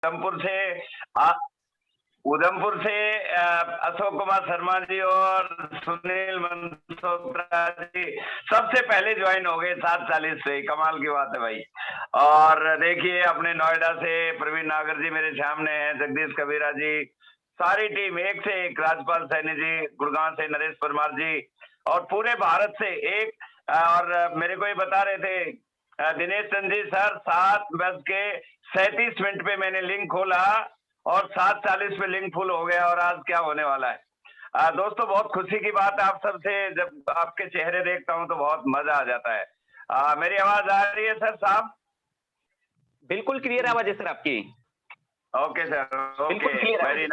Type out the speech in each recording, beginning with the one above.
उधमपुर से आ, उधमपुर से अशोक कुमार शर्मा जी और सुनील मनसोत्रा जी सबसे पहले ज्वाइन हो गए 7:40 से। कमाल की बात है भाई। और देखिए अपने नोएडा से प्रवीण नागर जी मेरे सामने हैं, जगदीश कबीरा जी, सारी टीम एक से एक, राजपाल सैनी जी, गुड़गांव से नरेश परमार जी, और पूरे भारत से एक। और मेरे को ये बता रहे थे दिनेश चंद जी सर, 7:37 पे मैंने लिंक खोला और 7:40 पे लिंक फुल हो गया, और आज क्या होने वाला है। दोस्तों बहुत खुशी की बात है, आप सबसे जब आपके चेहरे देखता हूं तो बहुत मजा आ जाता है। मेरी आवाज आ रही है सर साहब? बिल्कुल क्लियर आवाज है सर आपकी। Okay sir, okay, very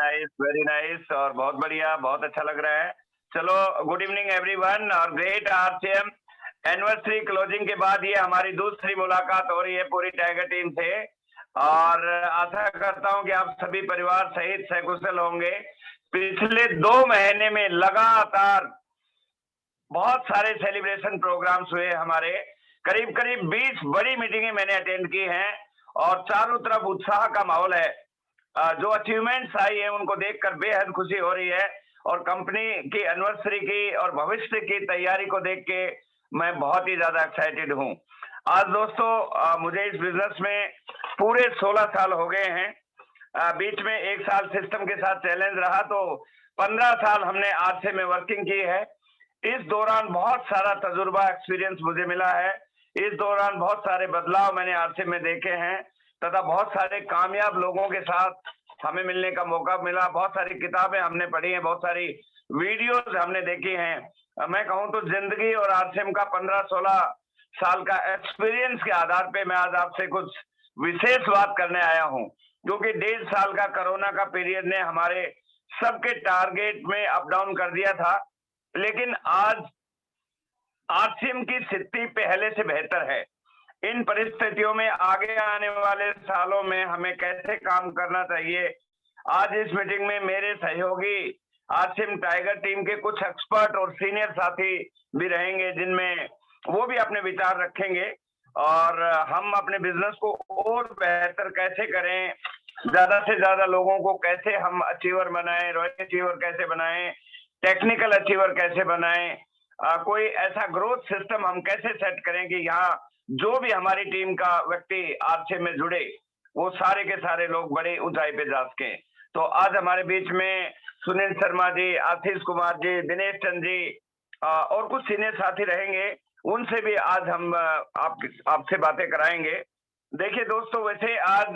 nice, और बहुत बढ़िया, बहुत अच्छा लग रहा है। चलो, गुड इवनिंग एवरीवन, और ग्रेट आरसीएम एनिवर्सरी क्लोजिंग के बाद ये हमारी दूसरी मुलाकात हो रही है पूरी टाइगर टीम से, और आशा करता हूं कि आप सभी परिवार सहित सकुशल होंगे। पिछले 2 महीने में लगातार बहुत सारे सेलिब्रेशन प्रोग्राम्स हुए हमारे, करीब करीब 20 बड़ी मीटिंगें मैंने अटेंड की हैं, और चारों तरफ उत्साह का माहौल है। जो अचीवमेंट्स आई है उनको देखकर बेहद खुशी हो रही है, और कंपनी की एनिवर्सरी की और भविष्य की तैयारी को देख के मैं बहुत ही ज्यादा एक्साइटेड हूं। आज दोस्तों मुझे इस बिजनेस में पूरे 16 साल हो गए हैं। बीच में 1 साल सिस्टम के साथ चैलेंज रहा, तो 15 साल हमने आरसे में वर्किंग की है। इस दौरान बहुत सारा तजुर्बा, एक्सपीरियंस मुझे मिला है। इस दौरान बहुत सारे बदलाव मैंने आरसे में देखे हैं, तथा बहुत सारे कामयाब लोगों के साथ हमें मिलने का मौका मिला। बहुत सारी किताबें हमने पढ़ी हैं, बहुत सारी वीडियोस हमने देखी हैं। मैं कहूं तो जिंदगी और आरसीएम का 15-16 साल का एक्सपीरियंस के आधार पे मैं आज आपसे कुछ विशेष बात करने आया हूं, क्योंकि 1.5 साल का कोरोना का पीरियड ने हमारे सबके टारगेट में अप डाउन कर दिया था, लेकिन आज आरसीएम की स्थिति पहले से बेहतर है। इन परिस्थितियों में आगे आने वाले सालों में हमें कैसे काम करना चाहिए, आज इस मीटिंग में मेरे सहयोगी आरसीएम टाइगर टीम के कुछ एक्सपर्ट और सीनियर साथी भी रहेंगे, जिनमें वो भी अपने विचार रखेंगे, और हम अपने बिजनेस को और बेहतर कैसे करें, ज्यादा से ज्यादा लोगों को कैसे हम अचीवर बनाएं, रॉयल अचीवर कैसे बनाएं, टेक्निकल अचीवर कैसे बनाएं, कोई ऐसा ग्रोथ सिस्टम हम कैसे सेट करें कि यहाँ जो भी हमारी टीम का व्यक्ति आरसीएम में जुड़े वो सारे के सारे लोग बड़ी ऊंचाई पे जा सके। तो आज हमारे बीच में सुनील शर्मा जी, आशीष कुमार जी, दिनेश चंद जी और कुछ सीनियर साथी रहेंगे, उनसे भी आज हम आपसे बातें कराएंगे। देखिए दोस्तों, वैसे आज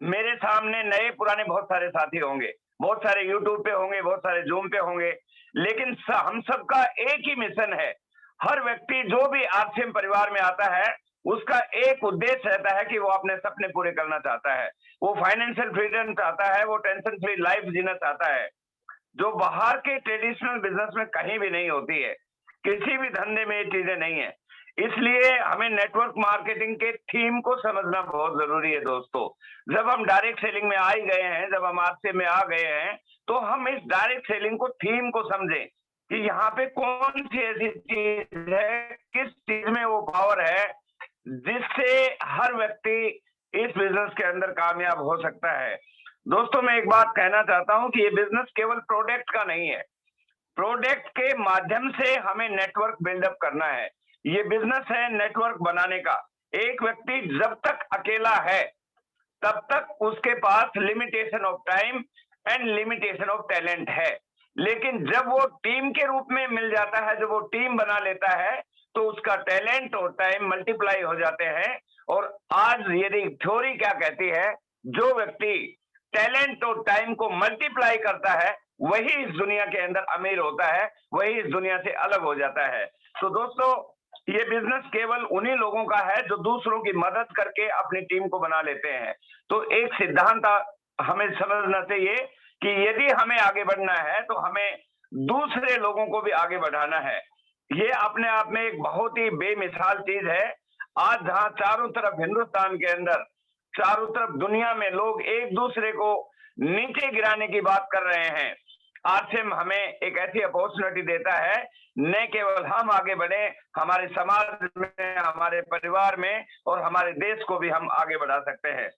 मेरे सामने नए पुराने बहुत सारे साथी होंगे, बहुत सारे यूट्यूब पे होंगे, बहुत सारे जूम पे होंगे, लेकिन हम सबका एक ही मिशन है। हर व्यक्ति जो भी आरसीएम परिवार में आता है, उसका एक उद्देश्य रहता है कि वो अपने सपने पूरे करना चाहता है, वो फाइनेंशियल फ्रीडम चाहता है, वो टेंशन फ्री लाइफ जीना चाहता है, जो बाहर के ट्रेडिशनल बिजनेस में कहीं भी नहीं होती है। किसी भी धंधे में ये चीजें नहीं है। इसलिए हमें नेटवर्क मार्केटिंग के थीम को समझना बहुत जरूरी है दोस्तों। जब हम डायरेक्ट सेलिंग में आ ही गए हैं, जब हम आरसीएम में आ गए हैं, तो हम इस डायरेक्ट सेलिंग को थीम को समझें कि यहाँ पे कौन सी ऐसी चीज है, किस चीज में वो पावर है जिससे हर व्यक्ति इस बिजनेस के अंदर कामयाब हो सकता है। दोस्तों मैं एक बात कहना चाहता हूं कि ये बिजनेस केवल प्रोडक्ट का नहीं है, प्रोडक्ट के माध्यम से हमें नेटवर्क बिल्डअप करना है। ये बिजनेस है नेटवर्क बनाने का। एक व्यक्ति जब तक अकेला है तब तक उसके पास limitation of time and limitation of talent है, लेकिन जब वो टीम के रूप में मिल जाता है, जब वो टीम बना लेता है, तो उसका टैलेंट और टाइम मल्टीप्लाई हो जाते हैं। और आज यदि थ्योरी क्या कहती है, जो व्यक्ति टैलेंट और टाइम को मल्टीप्लाई करता है वही इस दुनिया के अंदर अमीर होता है, वही इस दुनिया से अलग हो जाता है। तो दोस्तों ये बिजनेस केवल उन्हीं लोगों का है जो दूसरों की मदद करके अपनी टीम को बना लेते हैं। तो एक सिद्धांत हमें समझना चाहिए कि यदि हमें आगे बढ़ना है तो हमें दूसरे लोगों को भी आगे बढ़ाना है। ये अपने आप में एक बहुत ही बेमिसाल चीज है। आज जहां चारों तरफ हिंदुस्तान के अंदर, चारों तरफ दुनिया में लोग एक दूसरे को नीचे गिराने की बात कर रहे हैं, आरसीएम हमें एक ऐसी अपॉर्चुनिटी देता है, न केवल हम आगे बढ़े, हमारे समाज में, हमारे परिवार में और हमारे देश को भी हम आगे बढ़ा सकते हैं।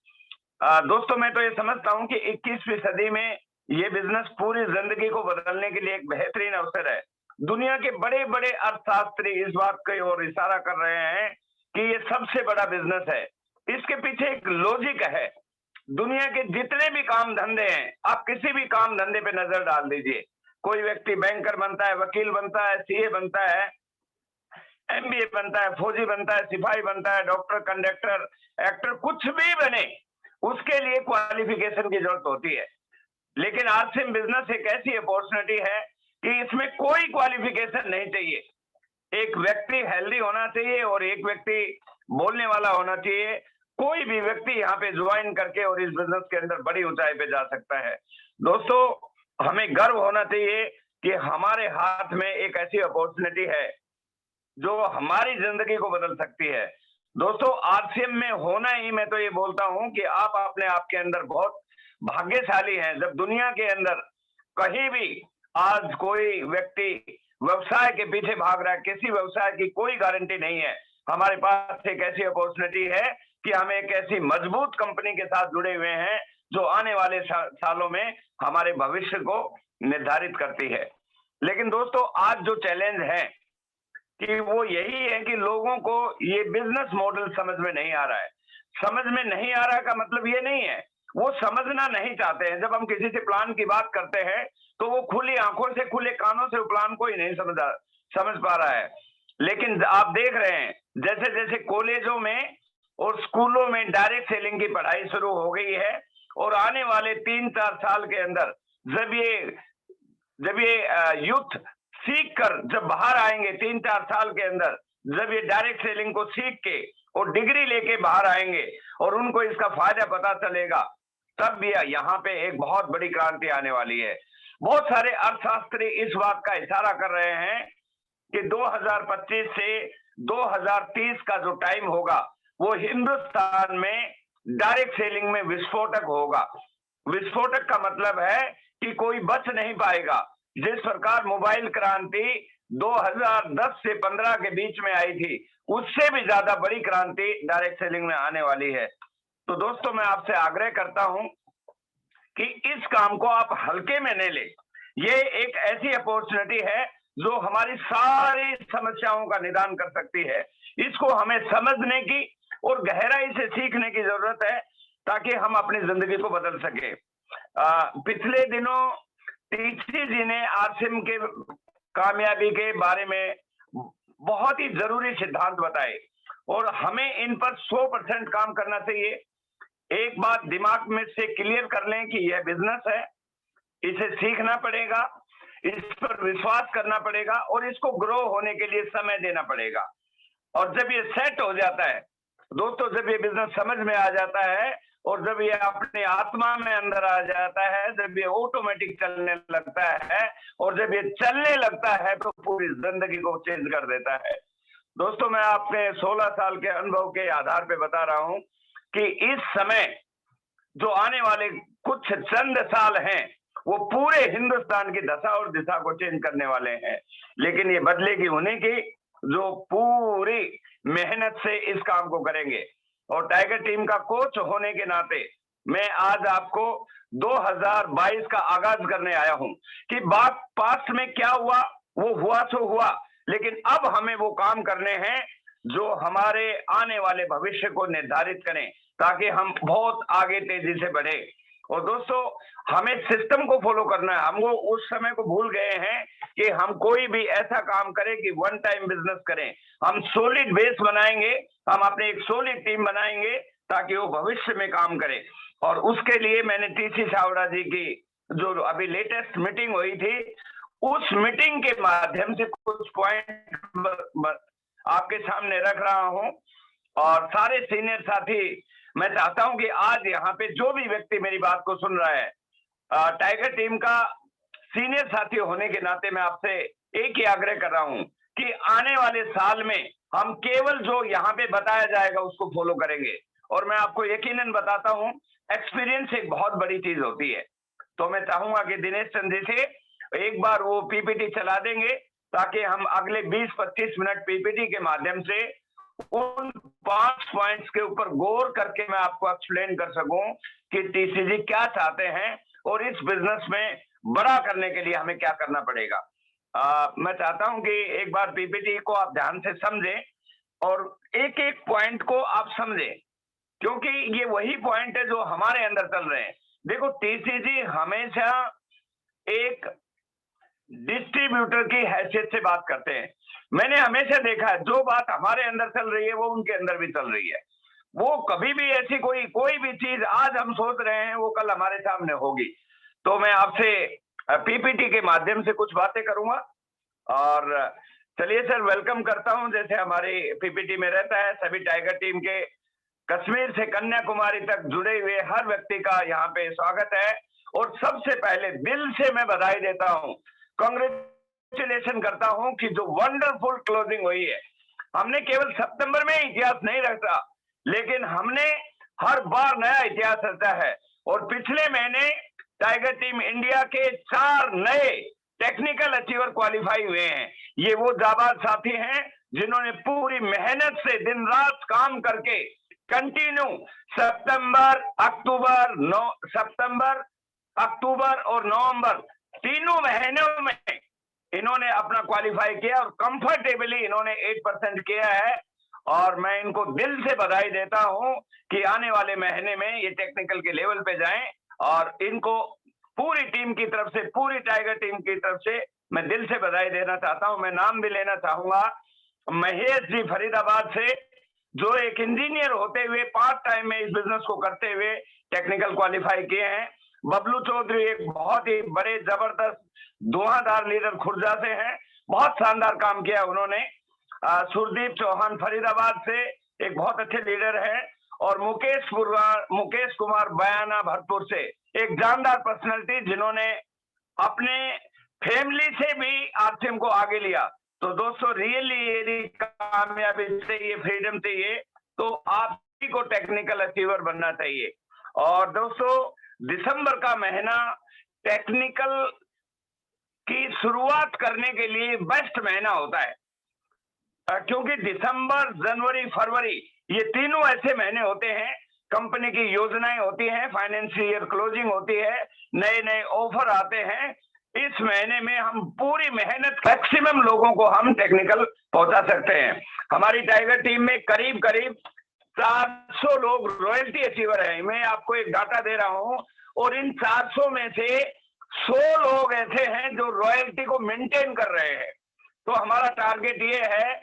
दोस्तों मैं तो ये समझता हूँ कि 21वीं सदी में ये बिजनेस पूरी जिंदगी को बदलने के लिए एक बेहतरीन अवसर है। दुनिया के बड़े-बड़े अर्थशास्त्री इस बात की ओर इशारा कर रहे हैं कि ये सबसे बड़ा बिजनेस है। इसके पीछे एक लॉजिक है। दुनिया के जितने भी काम धंधे हैं, आप किसी भी काम धंधे पे नजर डाल दीजिए। कोई व्यक्ति बैंकर बनता है, वकील बनता है, सीए बनता है, एमबीए बनता है, फौजी बनता है, सिपाही बनता है, डॉक्टर, कंडक्टर, एक्टर, कुछ भी बने, उसके लिए क्वालिफिकेशन की जरूरत होती है। लेकिन आरसीएम बिजनेस एक ऐसी अपॉर्चुनिटी है कि इसमें कोई क्वालिफिकेशन नहीं चाहिए। एक व्यक्ति हेल्दी होना चाहिए और एक व्यक्ति बोलने वाला होना चाहिए। कोई भी व्यक्ति यहाँ पे ज्वाइन करके और इस बिजनेस के अंदर बड़ी ऊंचाई पे जा सकता है। दोस्तों हमें गर्व होना चाहिए कि हमारे हाथ में एक ऐसी अपॉर्चुनिटी है जो हमारी जिंदगी को बदल सकती है। दोस्तों आरसीएम में होना ही, मैं तो ये बोलता हूं कि आप अपने आप के अंदर बहुत भाग्यशाली हैं। जब दुनिया के अंदर कहीं भी आज कोई व्यक्ति व्यवसाय के पीछे भाग रहा है, किसी व्यवसाय की कोई गारंटी नहीं है। हमारे पास एक ऐसी अपॉर्चुनिटी है कि हम एक ऐसी मजबूत कंपनी के साथ जुड़े हुए हैं जो आने वाले सालों में हमारे भविष्य को निर्धारित करती है। लेकिन दोस्तों आज जो चैलेंज है कि वो यही है कि लोगों को ये बिजनेस मॉडल समझ में नहीं आ रहा है। समझ में नहीं आ रहा का मतलब ये नहीं है, वो समझना नहीं चाहते हैं। जब हम किसी से प्लान की बात करते हैं तो वो खुली आंखों से, खुले कानों से प्लान को ही नहीं समझ पा रहा है। लेकिन आप देख रहे हैं जैसे जैसे कॉलेजों में और स्कूलों में डायरेक्ट सेलिंग की पढ़ाई शुरू हो गई है और आने वाले 3-4 साल के अंदर जब ये यूथ सीख कर जब बाहर आएंगे 3-4 साल के अंदर, जब ये डायरेक्ट सेलिंग को सीख के और डिग्री लेके बाहर आएंगे और उनको इसका फायदा पता चलेगा, तब भी यहाँ पे एक बहुत बड़ी क्रांति आने वाली है। बहुत सारे अर्थशास्त्री इस बात का इशारा कर रहे हैं कि 2025 से 2030 का जो टाइम होगा वो हिंदुस्तान में डायरेक्ट सेलिंग में विस्फोटक होगा। विस्फोटक का मतलब है कि कोई बच नहीं पाएगा। जिस प्रकार मोबाइल क्रांति 2010 से 15 के बीच में आई थी, उससे भी ज्यादा बड़ी क्रांति डायरेक्ट सेलिंग में आने वाली है। तो दोस्तों मैं आपसे आग्रह करता हूं कि इस काम को आप हल्के में नहीं ले। ये एक ऐसी अपॉर्चुनिटी है जो हमारी सारी समस्याओं का निदान कर सकती है। इसको हमें समझने की और गहराई से सीखने की जरूरत है ताकि हम अपनी जिंदगी को बदल सके। पिछले दिनों टीसी जी ने आरसीएम के कामयाबी के बारे में बहुत ही जरूरी सिद्धांत बताए और हमें इन पर 100% काम करना चाहिए। एक बात दिमाग में से क्लियर कर लें कि यह बिजनेस है, इसे सीखना पड़ेगा, इस पर विश्वास करना पड़ेगा और इसको ग्रो होने के लिए समय देना पड़ेगा। और जब ये सेट हो जाता है दोस्तों, जब ये बिजनेस समझ में आ जाता है और जब ये अपने आत्मा में अंदर आ जाता है, जब ये ऑटोमेटिक चलने लगता है और जब ये चलने लगता है तो पूरी जिंदगी को चेंज कर देता है। दोस्तों मैं अपने 16 साल के अनुभव के आधार पे बता रहा हूं कि इस समय जो आने वाले कुछ चंद साल हैं वो पूरे हिंदुस्तान की दशा और दिशा को चेंज करने वाले हैं। लेकिन ये बदलेगी उन्हीं की जो पूरी मेहनत से इस काम को करेंगे। और टाइगर टीम का कोच होने के नाते मैं आज आपको 2022 का आगाज करने आया हूं कि बात पास्ट में क्या हुआ वो हुआ तो हुआ, लेकिन अब हमें वो काम करने हैं जो हमारे आने वाले भविष्य को निर्धारित करें ताकि हम बहुत आगे तेजी से बढ़े। और दोस्तों हमें सिस्टम को फॉलो करना है। हम वो उस समय को भूल गए हैं कि हम कोई भी ऐसा काम करें कि वन टाइम बिजनेस करें। हम सॉलिड बेस बनाएंगे, हम अपने एक सॉलिड टीम बनाएंगे ताकि वो भविष्य में काम करे। और उसके लिए मैंने टीसी छावड़ा जी की जो अभी लेटेस्ट मीटिंग हुई थी, उस मीटिंग के माध्यम से कुछ पॉइंट आपके सामने रख रहा हूं। और सारे सीनियर साथी, मैं चाहता हूं कि आज यहाँ पे जो भी व्यक्ति मेरी बात को सुन रहा है, टाइगर टीम का सीनियर साथी होने के नाते मैं आपसे एक ही आग्रह कर रहा हूं कि आने वाले साल में हम केवल जो यहाँ पे बताया जाएगा उसको फॉलो करेंगे। और मैं आपको यकीनन बताता हूं, एक्सपीरियंस एक बहुत बड़ी चीज होती है। तो मैं चाहूंगा कि दिनेश चंद जी से एक बार वो पीपीटी चला देंगे ताकि हम अगले 20-25 मिनट पीपीटी के माध्यम से उन 5 पॉइंट्स के ऊपर गौर करके मैं आपको एक्सप्लेन कर सकूं कि टीसीजी क्या चाहते हैं और इस बिजनेस में बड़ा करने के लिए हमें क्या करना पड़ेगा। मैं चाहता हूं कि एक बार पीपीटी को आप ध्यान से समझें और एक एक पॉइंट को आप समझें, क्योंकि ये वही पॉइंट है जो हमारे अंदर चल रहे हैं। देखो, टीसीजी हमेशा एक डिस्ट्रीब्यूटर की हैसियत से बात करते हैं। मैंने हमेशा देखा है जो बात हमारे अंदर चल रही है वो उनके अंदर भी चल रही है। वो कभी भी ऐसी कोई भी चीज आज हम सोच रहे हैं वो कल हमारे सामने होगी। तो मैं आपसे पीपीटी के माध्यम से कुछ बातें करूंगा और चलिए सर, वेलकम करता हूं। जैसे हमारी पीपीटी में रहता है, सभी टाइगर टीम के कश्मीर से कन्याकुमारी तक जुड़े हुए हर व्यक्ति का यहाँ पे स्वागत है। और सबसे पहले दिल से मैं बधाई देता हूँ, कांग्रेचुलेशन करता हूं कि जो वंडरफुल क्लोजिंग हुई है। हमने केवल सितंबर में इतिहास नहीं रचा, लेकिन हमने हर बार नया इतिहास रचा है। और पिछले महीने टाइगर टीम इंडिया के 4 नए टेक्निकल अचीवर क्वालिफाई हुए हैं। ये वो जाबाज साथी हैं जिन्होंने पूरी मेहनत से दिन रात काम करके कंटिन्यू सितंबर, अक्टूबर और नवंबर तीनों महीनों में इन्होंने अपना क्वालिफाई किया और कंफर्टेबली इन्होंने 8% किया है। और मैं इनको दिल से बधाई देता हूं कि आने वाले महीने में ये टेक्निकल के लेवल पे जाएं। और इनको पूरी टीम की तरफ से, पूरी टाइगर टीम की तरफ से मैं दिल से बधाई देना चाहता हूं। मैं नाम भी लेना चाहूंगा महेश जी फरीदाबाद से, जो एक इंजीनियर होते हुए पार्ट टाइम में इस बिजनेस को करते हुए टेक्निकल क्वालिफाई किए हैं। बबलू चौधरी एक बहुत ही बड़े जबरदस्त धुआंधार लीडर खुर्जा से हैं, बहुत शानदार काम किया उन्होंने। सुरदीप चौहान फरीदाबाद से एक बहुत अच्छे लीडर हैं। और मुकेश कुमार बयाना भरतपुर से एक जानदार पर्सनैलिटी, जिन्होंने अपने फैमिली से भी आरसीएम को आगे लिया। तो दोस्तों, रियली यदि कामयाबी चाहिए, फ्रीडम चाहिए, तो आप ही को टेक्निकल अचीवर बनना चाहिए। और दोस्तों, दिसंबर का महीना टेक्निकल की शुरुआत करने के लिए बेस्ट महीना होता है, क्योंकि दिसंबर, जनवरी, फरवरी ये तीनों ऐसे महीने होते हैं, कंपनी की योजनाएं होती हैं, फाइनेंशियल ईयर क्लोजिंग होती है, नए नए ऑफर आते हैं। इस महीने में हम पूरी मेहनत, मैक्सिमम लोगों को हम टेक्निकल पहुंचा सकते हैं। हमारी टाइगर टीम में करीब करीब 400 लोग रॉयल्टी अचीवर हैं। मैं आपको एक डाटा दे रहा हूं, और इन 400 में से 100 लोग ऐसे हैं जो रॉयल्टी को मेंटेन कर रहे हैं। तो हमारा टारगेट ये है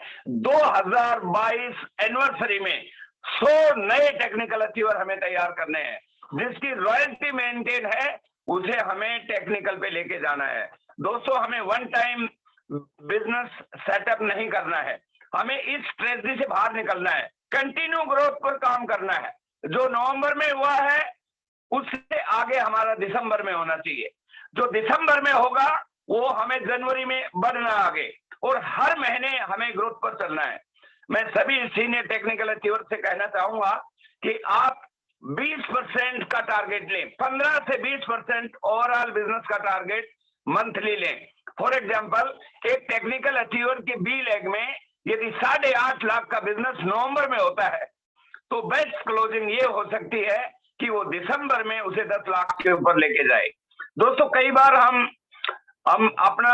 2022 एनिवर्सरी में 100 नए टेक्निकल अचीवर हमें तैयार करने हैं। जिसकी रॉयल्टी मेंटेन है उसे हमें टेक्निकल पे लेके जाना है। दोस्तों, हमें वन टाइम बिजनेस सेटअप नहीं करना है, हमें इस स्ट्रेटजी से बाहर निकलना है, कंटिन्यू ग्रोथ पर काम करना है। जो नवंबर में हुआ है उससे आगे हमारा दिसंबर में होना चाहिए। जो दिसंबर में होगा वो हमें जनवरी में बढ़ना आगे, और हर महीने हमें ग्रोथ पर चलना है। मैं सभी सीनियर टेक्निकल अचीवर से कहना चाहूंगा कि आप 20% का टारगेट लें, 15 से 20% ओवरऑल बिजनेस का टारगेट मंथली लें। फॉर एग्जांपल, एक टेक्निकल अचीवर के बी लेग में यदि 8.5 लाख का बिजनेस नवंबर में होता है, तो बेस्ट क्लोजिंग ये हो सकती है कि वो दिसंबर में उसे 10 लाख के ऊपर लेके जाए। दोस्तों, कई बार हम अपना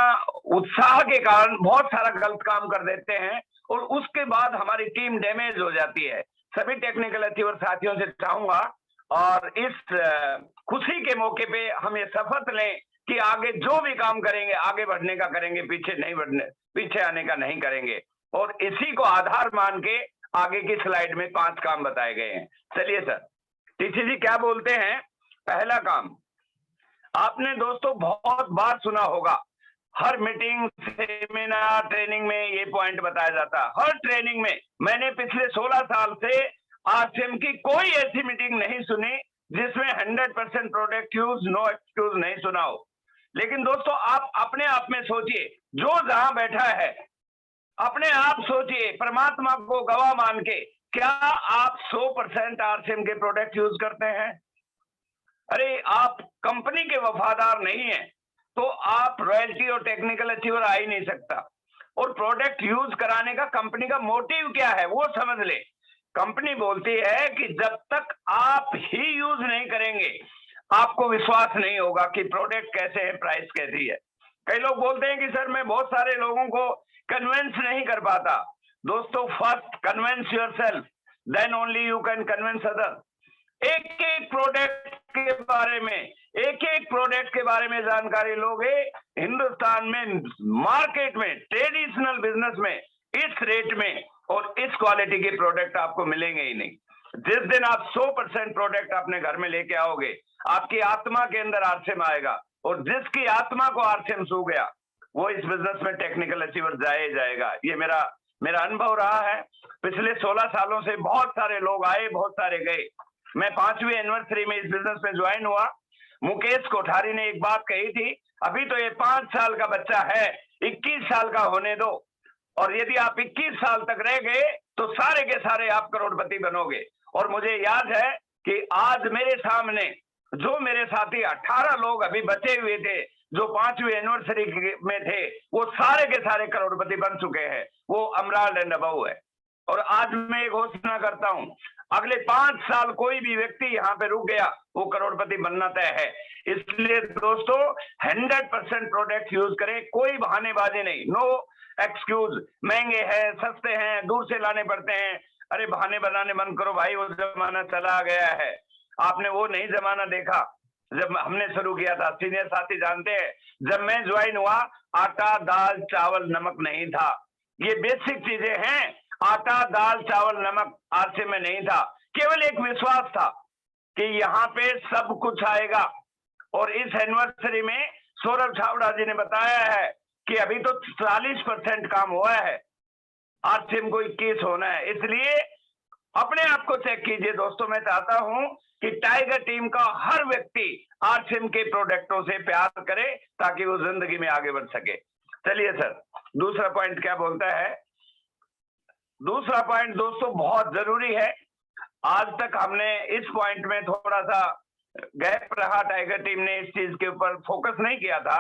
उत्साह के कारण बहुत सारा गलत काम कर देते हैं और उसके बाद हमारी टीम डैमेज हो जाती है। सभी टेक्निकल अचीवर साथियों से चाहूंगा, और इस खुशी के मौके पे हम ये शपथ लें कि आगे जो भी काम करेंगे आगे बढ़ने का करेंगे, पीछे आने का नहीं करेंगे। और इसी को आधार मान के आगे की स्लाइड में 5 काम बताए गए हैं। चलिए सर, टीसीजी क्या बोलते हैं। पहला काम, आपने दोस्तों बहुत बार सुना होगा, हर मीटिंग, सेमिनार, ट्रेनिंग में ये पॉइंट बताया जाता है। हर ट्रेनिंग में मैंने पिछले 16 साल से आरसीएम की कोई ऐसी मीटिंग नहीं सुनी जिसमें 100% प्रोडक्ट यूज, नो एक्सक्यूज नहीं सुना हो। लेकिन दोस्तों, आप अपने आप में सोचिए, जो जहां बैठा है अपने आप सोचिए, परमात्मा को गवाह मान के, क्या आप 100% आरसीएम के प्रोडक्ट यूज करते हैं? अरे, आप कंपनी के वफादार नहीं है तो आप रॉयल्टी और टेक्निकल अचीवर आ ही नहीं सकता। और प्रोडक्ट यूज कराने का कंपनी का मोटिव क्या है वो समझ ले। कंपनी बोलती है कि जब तक आप ही यूज नहीं करेंगे आपको विश्वास नहीं होगा कि प्रोडक्ट कैसे है, प्राइस कैसी है। कई लोग बोलते हैं कि सर मैं बहुत सारे लोगों को कन्विंस नहीं कर पाता। दोस्तों, first convince yourself, then only you can convince other. एक एक प्रोडक्ट के बारे में, एक एक प्रोडक्ट के बारे में जानकारी लोगे, हिंदुस्तान में मार्केट में ट्रेडिशनल बिजनेस में इस रेट में और इस क्वालिटी के प्रोडक्ट आपको मिलेंगे ही नहीं। जिस दिन आप 100% प्रोडक्ट अपने घर में लेके आओगे, आपकी आत्मा के अंदर आरसीएम आएगा, और जिसकी आत्मा को आरसीएम छू गया वो इस बिजनेस में टेक्निकल अचीवर जाएगा। ये मेरा अनुभव रहा है। पिछले 16 सालों से बहुत सारे लोग आए, बहुत सारे गए। मैं 5वीं एनिवर्सरी में इस बिजनेस में ज्वाइन हुआ। मुकेश कोठारी ने एक बात कही थी, अभी तो ये 5 साल का बच्चा है, 21 साल का होने दो, और यदि आप 21 साल तक रह गए तो सारे के सारे आप करोड़पति बनोगे। और मुझे याद है कि आज मेरे सामने जो मेरे साथी 18 लोग अभी बचे हुए थे जो 5वीं एनिवर्सरी में थे, वो सारे के सारे करोड़पति बन चुके हैं। वो अमराल एंड अबव है। और आज मैं एक घोषणा करता हूं, अगले 5 साल कोई भी व्यक्ति यहाँ पे रुक गया वो करोड़पति बनना तय है। इसलिए दोस्तों 100% प्रोडक्ट यूज करें, कोई बहानेबाजी नहीं, नो एक्सक्यूज। महंगे हैं, सस्ते हैं, दूर से लाने पड़ते हैं, अरे बहाने बनाने बंद करो भाई, वो जमाना चला गया है। आपने वो नहीं जमाना देखा जब हमने शुरू किया था। सीनियर साथी जानते हैं, जब मैं ज्वाइन हुआ आटा दाल चावल नमक नहीं था। ये बेसिक चीजें हैं। आटा दाल चावल नमक आरसीएम में नहीं था, केवल एक विश्वास था कि यहाँ पे सब कुछ आएगा। और इस एनिवर्सरी में सौरभ छावड़ा जी ने बताया है कि अभी तो 40% काम हुआ है, आरसीएम को 21 होना है। इसलिए अपने आप को चेक कीजिए दोस्तों। मैं चाहता हूं कि टाइगर टीम का हर व्यक्ति आरसीएम के प्रोडक्टों से प्यार करे ताकि वो जिंदगी में आगे बढ़ सके। चलिए सर, दूसरा पॉइंट क्या बोलता है? दूसरा पॉइंट दोस्तों बहुत जरूरी है। आज तक हमने इस पॉइंट में थोड़ा सा गैप रहा, टाइगर टीम ने इस चीज के ऊपर फोकस नहीं किया था।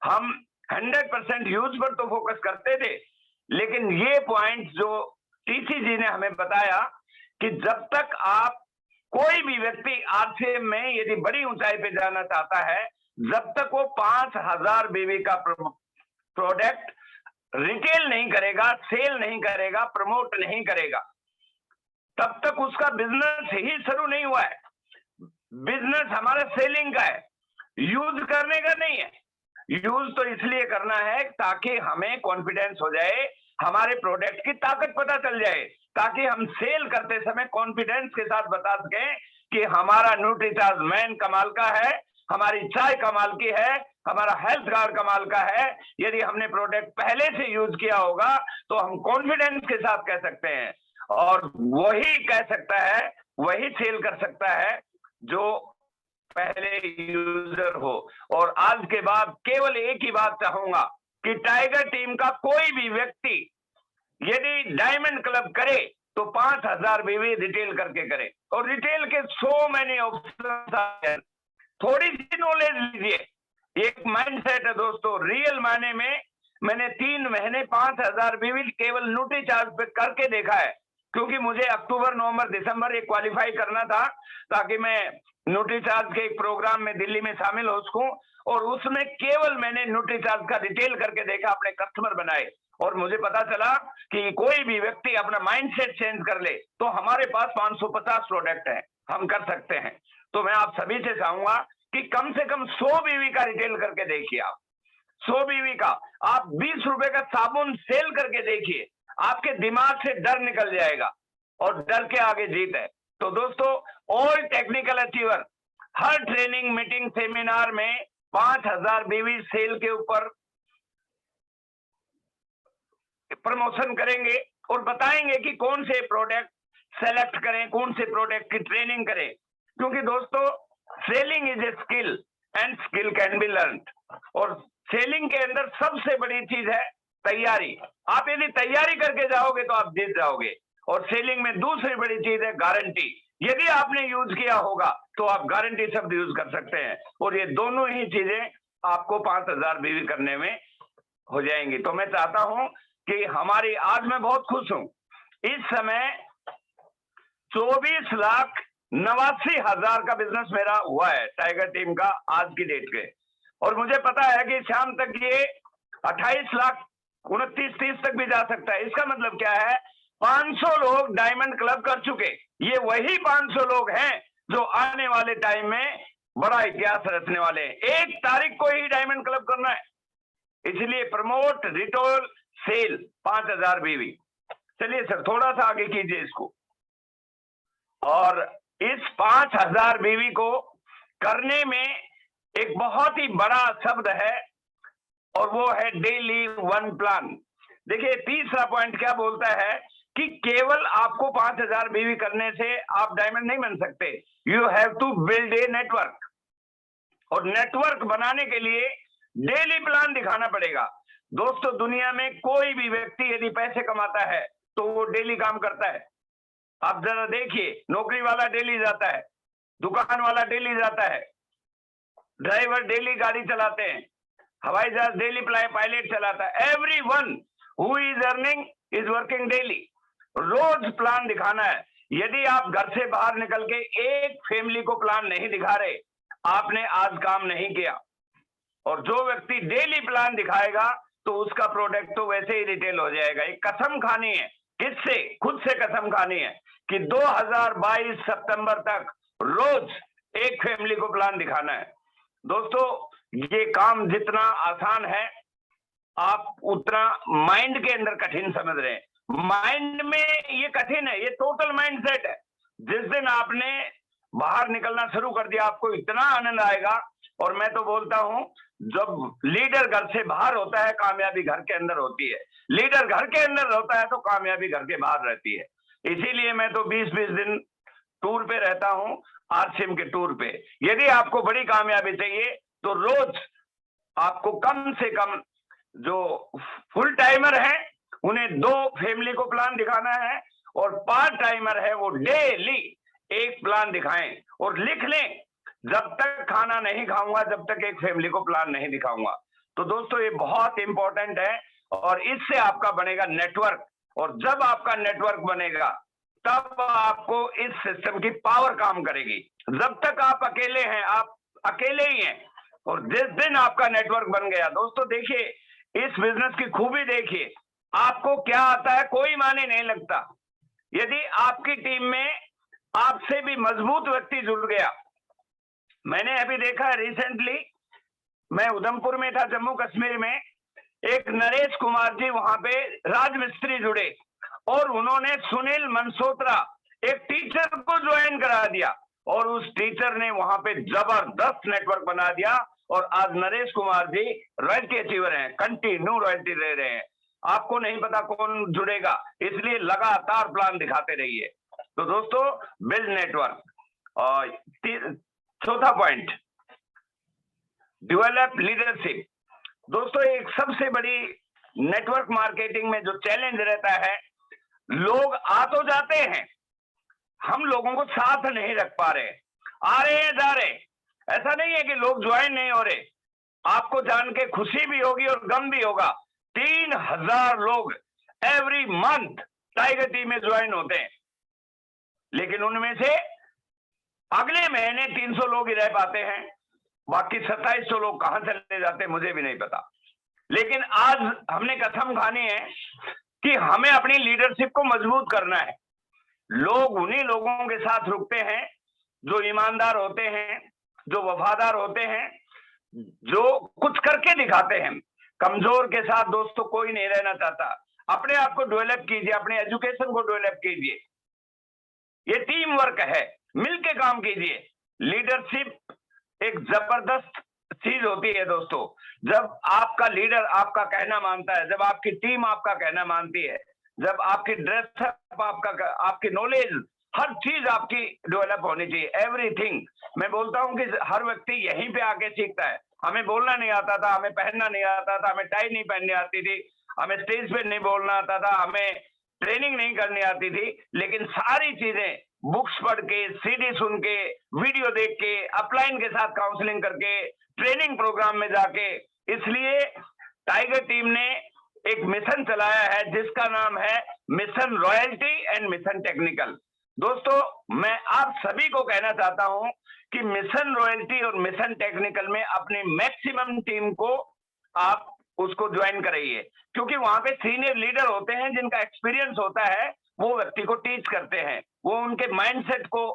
हम 100% यूज पर तो फोकस करते थे, लेकिन ये पॉइंट जो टीसी जी ने हमें बताया कि जब तक आप कोई भी व्यक्ति आरसीएम में यदि बड़ी ऊंचाई पे जाना चाहता है, जब तक वो 5000 बीवी का प्रोडक्ट रिटेल नहीं करेगा, सेल नहीं करेगा, प्रमोट नहीं करेगा, तब तक उसका बिजनेस ही शुरू नहीं हुआ है। बिजनेस हमारा सेलिंग का है, यूज करने का नहीं है। यूज तो इसलिए करना है ताकि हमें कॉन्फिडेंस हो जाए, हमारे प्रोडक्ट की ताकत पता चल जाए, ताकि हम सेल करते समय कॉन्फिडेंस के साथ बता सकें कि हमारा न्यूट्रीचार्ज मैन कमाल का है, हमारी चाय कमाल की है, हमारा हेल्थ कार्ड कमाल का है। यदि हमने प्रोडक्ट पहले से यूज किया होगा तो हम कॉन्फिडेंस के साथ कह सकते हैं, और वही कह सकता है, वही सेल कर सकता है जो पहले यूजर हो। और आज के बाद केवल एक ही बात चाहूंगा कि टाइगर टीम का कोई भी व्यक्ति यदि डायमंड क्लब करे तो 5000 बीवी रिटेल करके करे। और रिटेल के सो मैनी ऑप्शन, थोड़ी सी नॉलेज लीजिए। एक माइंडसेट है दोस्तों, रियल मायने में मैंने 3 महीने 5000 बीवी केवल न्यूट्रीचार्ज पे करके देखा है, क्योंकि मुझे अक्टूबर नवंबर दिसंबर एक क्वालिफाई करना था ताकि मैं न्यूट्रीचार्ज के एक प्रोग्राम में दिल्ली में शामिल हो सकूं। और उसमें केवल मैंने न्यूट्रीचार्ज का रिटेल करके देखा, अपने कस्टमर बनाए, और मुझे पता चला कि कोई भी व्यक्ति अपना माइंडसेट चेंज कर ले तो हमारे पास 550 प्रोडक्ट हैं, हम कर सकते हैं। तो मैं आप सभी से चाहूंगा कि कम से कम 100 बीवी का रिटेल करके देखिए। आप 100 बीवी का, आप 20 रुपए का साबुन सेल करके देखिए, आपके दिमाग से डर निकल जाएगा, और डर के आगे जीत है। तो दोस्तों, all technical achiever her training meeting seminar में 5000 बीवी सेल के ऊपर प्रमोशन करेंगे और बताएंगे कि कौन से प्रोडक्ट सेलेक्ट करें, कौन से प्रोडक्ट की ट्रेनिंग करें। क्योंकि दोस्तों selling is a skill and skill can be learned. और सेलिंग के अंदर सबसे बड़ी चीज है तैयारी। आप यदि तैयारी करके जाओगे तो आप जीत जाओगे। और सेलिंग में दूसरी बड़ी चीज है गारंटी। यदि आपने यूज किया होगा तो आप गारंटी शब्द यूज कर सकते हैं, और ये दोनों ही चीजें आपको 5000 बीवी करने में हो जाएंगी। तो मैं चाहता हूं कि हमारी, आज मैं बहुत खुश हूं, इस समय 24,89,000 का बिजनेस मेरा हुआ है टाइगर टीम का आज की डेट के। और मुझे पता है कि शाम तक ये 28 लाख 29-30 तक भी जा सकता है। इसका मतलब क्या है, 500 लोग डायमंड क्लब कर चुके। ये वही 500 लोग हैं जो आने वाले टाइम में बड़ा इतिहास रचने वाले हैं। 1 तारीख को ही डायमंड क्लब करना है, इसलिए प्रमोट रिटेल सेल 5,000 बीवी। चलिए सर थोड़ा सा आगे कीजिए इसको। और इस 5,000 बीवी को करने में एक बहुत ही बड़ा शब्द है और वो है डेली वन प्लान। देखिए तीसरा पॉइंट क्या बोलता है कि केवल आपको 5,000 बीवी करने से आप डायमंड नहीं बन सकते, you have to build a network. और नेटवर्क बनाने के लिए डेली प्लान दिखाना पड़ेगा। दोस्तों दुनिया में कोई भी व्यक्ति यदि पैसे कमाता है तो वो डेली काम करता है। आप जरा देखिए, नौकरी वाला डेली जाता है, दुकान वाला डेली जाता है, ड्राइवर डेली गाड़ी चलाते हैं, हवाई जहाज डेली पायलट चलाता है। Everyone who is earning is working daily. रोज प्लान दिखाना है। यदि आप घर से बाहर निकल के एक फैमिली को प्लान नहीं दिखा रहे, आपने आज काम नहीं किया। और जो व्यक्ति डेली प्लान दिखाएगा तो उसका प्रोडक्ट तो वैसे ही रिटेल हो जाएगा। एक कसम खानी है, किससे? खुद से कसम खानी है कि 2022 सितंबर तक रोज एक फैमिली को प्लान दिखाना है। दोस्तों ये काम जितना आसान है आप उतना माइंड के अंदर कठिन समझ रहे हैं। माइंड में ये कठिन है, ये टोटल माइंडसेट है। जिस दिन आपने बाहर निकलना शुरू कर दिया आपको इतना आनंद आएगा। और मैं तो बोलता हूं जब लीडर घर से बाहर होता है कामयाबी घर के अंदर होती है, लीडर घर के अंदर होता है तो कामयाबी घर के बाहर रहती है। इसीलिए मैं तो 20-20 दिन टूर पे रहता हूं, आरसीएम के टूर पे। यदि आपको बड़ी कामयाबी चाहिए तो रोज आपको कम से कम जो फुल टाइमर है उन्हें 2 फैमिली को प्लान दिखाना है और पार्ट टाइमर है वो डेली एक प्लान दिखाएं और लिख लें, जब तक खाना नहीं खाऊंगा जब तक एक फैमिली को प्लान नहीं दिखाऊंगा। तो दोस्तों ये बहुत इंपॉर्टेंट है और इससे आपका बनेगा नेटवर्क। और जब आपका नेटवर्क बनेगा तब आपको इस सिस्टम की पावर काम करेगी। जब तक आप अकेले हैं आप अकेले ही हैं। और जिस दिन आपका नेटवर्क बन गया, दोस्तों देखिए इस बिजनेस की खूबी देखिए, आपको क्या आता है कोई माने नहीं लगता। यदि आपकी टीम में आपसे भी मजबूत व्यक्ति जुड़ गया, मैंने अभी देखा रिसेंटली, मैं उधमपुर में था जम्मू कश्मीर में, एक नरेश कुमार जी वहां पे राजमिस्त्री जुड़े और उन्होंने सुनील मनसोत्रा एक टीचर को ज्वाइन करा दिया और उस टीचर ने वहां पे जबरदस्त नेटवर्क बना दिया और आज नरेश कुमार जी रॉयल्टी अचीवर हैं, कंटिन्यू रॉयल्टी ले रहे हैं। आपको नहीं पता कौन जुड़ेगा, इसलिए लगातार प्लान दिखाते रहिए। तो दोस्तों बिल्ड नेटवर्क। और चौथा पॉइंट, डेवलप लीडरशिप। दोस्तों एक सबसे बड़ी नेटवर्क मार्केटिंग में जो चैलेंज रहता है, लोग आ तो जाते हैं, हम लोगों को साथ नहीं रख पा रहे, आ रहे हैं जा रहे। ऐसा नहीं है कि लोग ज्वाइन नहीं हो रहे, आपको जान के खुशी भी होगी और गम भी होगा। 3,000 लोग एवरी मंथ टाइगर टीम में ज्वाइन होते हैं, लेकिन उनमें से अगले महीने 300 लोग ही रह पाते हैं, बाकी 2700 लोग कहां चले जाते हैं मुझे भी नहीं पता। लेकिन आज हमने कसम खानी है कि हमें अपनी लीडरशिप को मजबूत करना है। लोग उन्हीं लोगों के साथ रुकते हैं जो ईमानदार होते हैं, जो वफादार होते हैं, जो कुछ करके दिखाते हैं। कमजोर के साथ दोस्तों कोई नहीं रहना चाहता। अपने आप को डेवलप कीजिए, अपने एजुकेशन को डेवलप कीजिए। ये टीम वर्क है, मिलके काम कीजिए। लीडरशिप एक जबरदस्त चीज होती है दोस्तों। जब आपका लीडर आपका कहना मानता है, जब आपकी टीम आपका कहना मानती है, जब आपकी ड्रेसअप आपकी नॉलेज, हर चीज आपकी डेवलप होनी चाहिए, एवरीथिंग। मैं बोलता हूं कि हर व्यक्ति यहीं पे आके सीखता है। हमें बोलना नहीं आता था, हमें पहनना नहीं आता था, हमें टाई नहीं पहननी आती थी, हमें स्टेज पे नहीं बोलना आता था, हमें ट्रेनिंग नहीं करनी आती थी, लेकिन सारी चीजें बुक्स पढ़ के, सीडी सुन के, वीडियो देख के, अपलाइन के साथ काउंसलिंग करके, ट्रेनिंग प्रोग्राम में जाके। इसलिए टाइगर टीम ने एक मिशन चलाया है जिसका नाम है mission royalty and mission technical. दोस्तों, मैं आप सभी को कहना चाहता हूं कि मिशन रॉयल्टी और मिशन टेक्निकल में अपनी मैक्सिमम टीम को आप उसको ज्वाइन कराइए, क्योंकि वहां पे सीनियर लीडर होते हैं जिनका एक्सपीरियंस होता है, वो व्यक्ति को टीच करते हैं, वो उनके माइंडसेट को